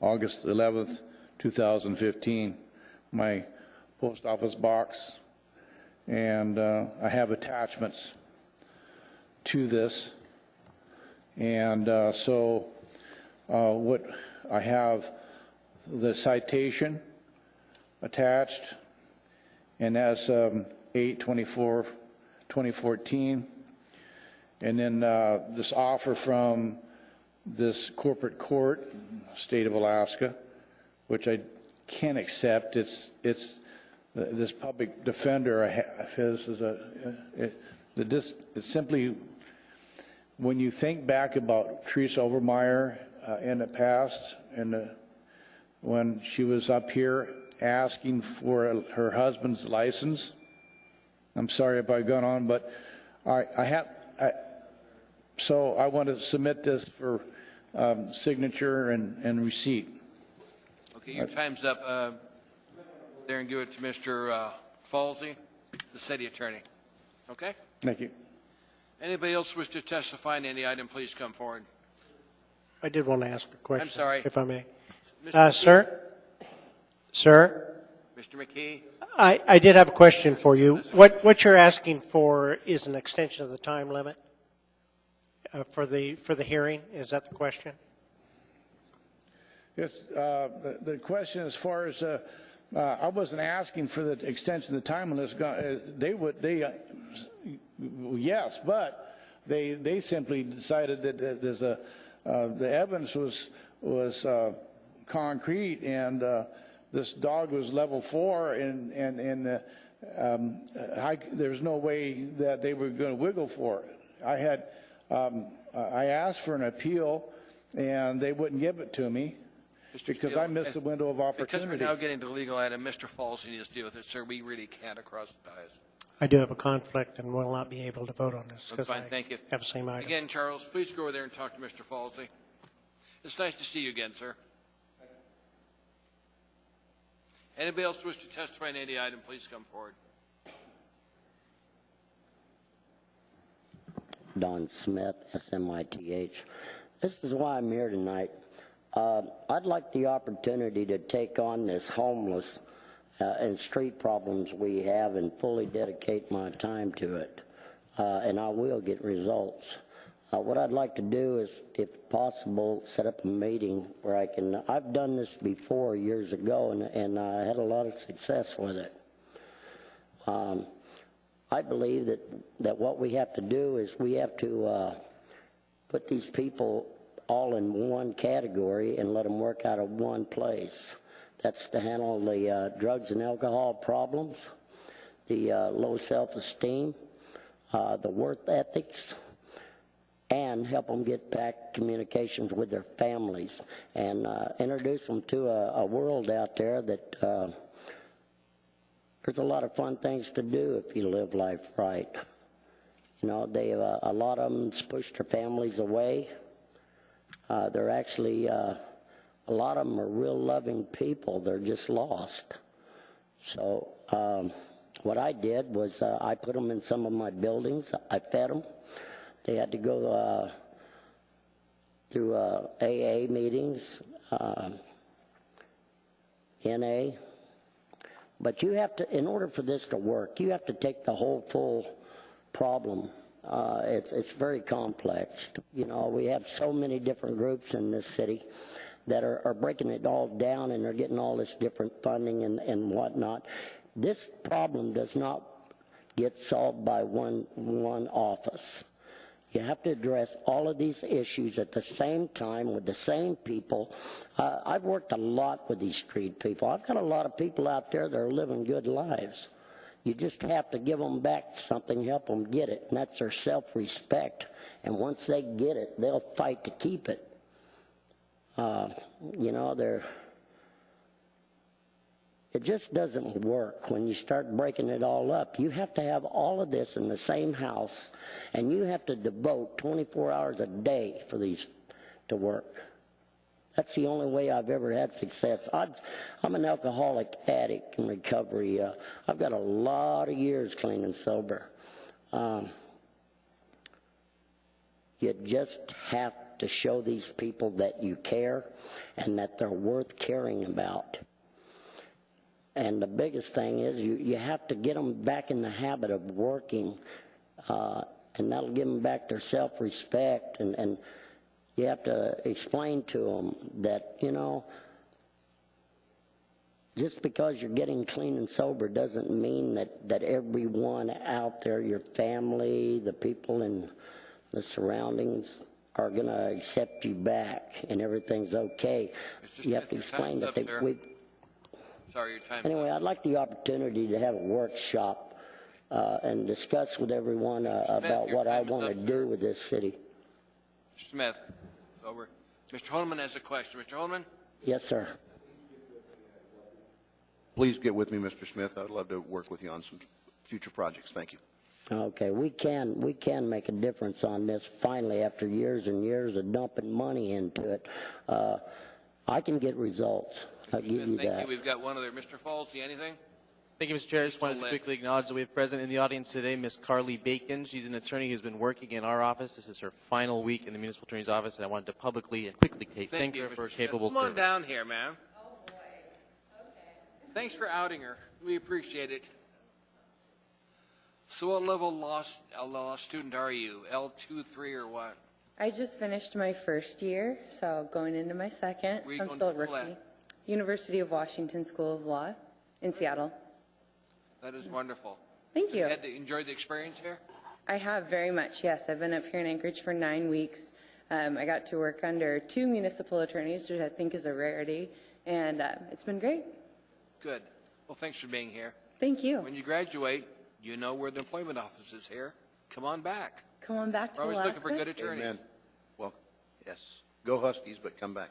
August 11th, 2015. My post office box, and I have attachments to this, and so what I have, the citation attached, and that's 8/24/2014, and then this offer from this corporate court, state of Alaska, which I can't accept. It's this public defender his is it's simply, when you think back about Teresa Overmeyer in the past, and when she was up here asking for her husband's license. I'm sorry if I've gone on, but so I want to submit this for signature and receipt. Okay, your time's up. There, and give it to Mr. Falsey, the city attorney. Okay? Thank you. Anybody else wish to testify on any item, please come forward. I did want to ask a question. I'm sorry. If I may. Mr. Sir? Mr. McKee? I did have a question for you. What you're asking for is an extension of the time limit for the hearing? Is that the question? Yes. The question, as far as I wasn't asking for the extension of the time limit. Yes, but they simply decided that there's the evidence was concrete, and this dog was level 4, and there's no way that they were going to wiggle for it. I asked for an appeal, and they wouldn't give it to me because I missed the window of opportunity. Because we're now getting to the legal item, Mr. Falsey needs to deal with it, sir. We really can't across the dais. I do have a conflict and will not be able to vote on this because I Thank you. have the same item. Again, Charles, please go over there and talk to Mr. Falsey. It's nice to see you again, sir. Anybody else wish to testify on any item, please come forward. Don Smith, SMITH. This is why I'm here tonight. I'd like the opportunity to take on this homeless and street problems we have and fully dedicate my time to it. And I will get results. What I'd like to do is, if possible, set up a meeting where I can, I've done this before years ago, and I had a lot of success with it. I believe that what we have to do is we have to put these people all in one category and let them work out of one place. That's to handle the drugs and alcohol problems, the low self-esteem, the work ethics, and help them get back communications with their families, and introduce them to a world out there that there's a lot of fun things to do if you live life right. You know, a lot of them pushed their families away. They're actually, a lot of them are real loving people. They're just lost. So what I did was I put them in some of my buildings. I fed them. They had to go through AA meetings, NA. But you have to, in order for this to work, you have to take the whole full problem. It's very complex. You know, we have so many different groups in this city that are breaking it all down, and they're getting all this different funding and whatnot. This problem does not get solved by one office. You have to address all of these issues at the same time with the same people. I've worked a lot with these street people. I've got a lot of people out there that are living good lives. You just have to give them back something, help them get it, and that's their self-respect. And once they get it, they'll fight to keep it. It just doesn't work when you start breaking it all up. You have to have all of this in the same house, and you have to devote 24 hours a day for these to work. That's the only way I've ever had success. I'm an alcoholic addict in recovery. I've got a lot of years clean and sober. You just have to show these people that you care and that they're worth caring about. And the biggest thing is you have to get them back in the habit of working, and that'll give them back their self-respect. And you have to explain to them that, just because you're getting clean and sober doesn't mean that everyone out there, your family, the people in the surroundings, are going to accept you back and everything's okay. You have to explain that Sorry, your time. Anyway, I'd like the opportunity to have a workshop and discuss with everyone about what I want to do with this city. Mr. Smith, over. Mr. Holman has a question. Mr. Holman? Yes, sir. Please get with me, Mr. Smith. I'd love to work with you on some future projects. Thank you. Okay, we can make a difference on this finally after years and years of dumping money into it. I can get results. I'll give you Thank that. you. We've got one other. Mr. Falsey, anything? Thank you, Mr. Chair. I just wanted to quickly acknowledge that we have present in the audience today Ms. Carly Bacon. She's an attorney who's been working in our office. This is her final week in the municipal attorney's office, and I wanted to publicly and quickly thank her for her capable Come on service. down here, ma'am. Oh, boy. Okay. Thanks for outing her. We appreciate it. So what level law student are you? L2, 3, or what? I just finished my first year, so going into my second. Where So you I'm going still a to school rookie. at? University of Washington School of Law in Seattle. That is wonderful. Thank you. Had to enjoy the experience here? I have very much, yes. I've been up here in Anchorage for 9 weeks. I got to work under 2 municipal attorneys, which I think is a rarity, and it's been great. Good. Well, thanks for being here. Thank you. When you graduate, you know where the employment office is here. Come on back. Come on back to We're always Alaska. looking for good attorneys. Amen. Well, yes. Go Huskies, but come back.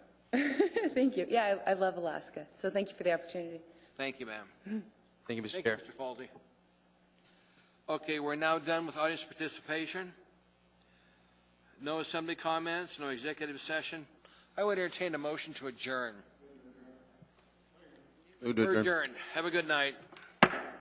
Thank you. Yeah, I love Alaska, so thank you for the opportunity. Thank you, ma'am. Thank you, Mr. Thank Chair. you, Mr. Falsey. Okay, we're now done with audience participation. No assembly comments, no executive session. I would entertain a motion to adjourn. Move to We're adjourn. adjourned. Have a good night.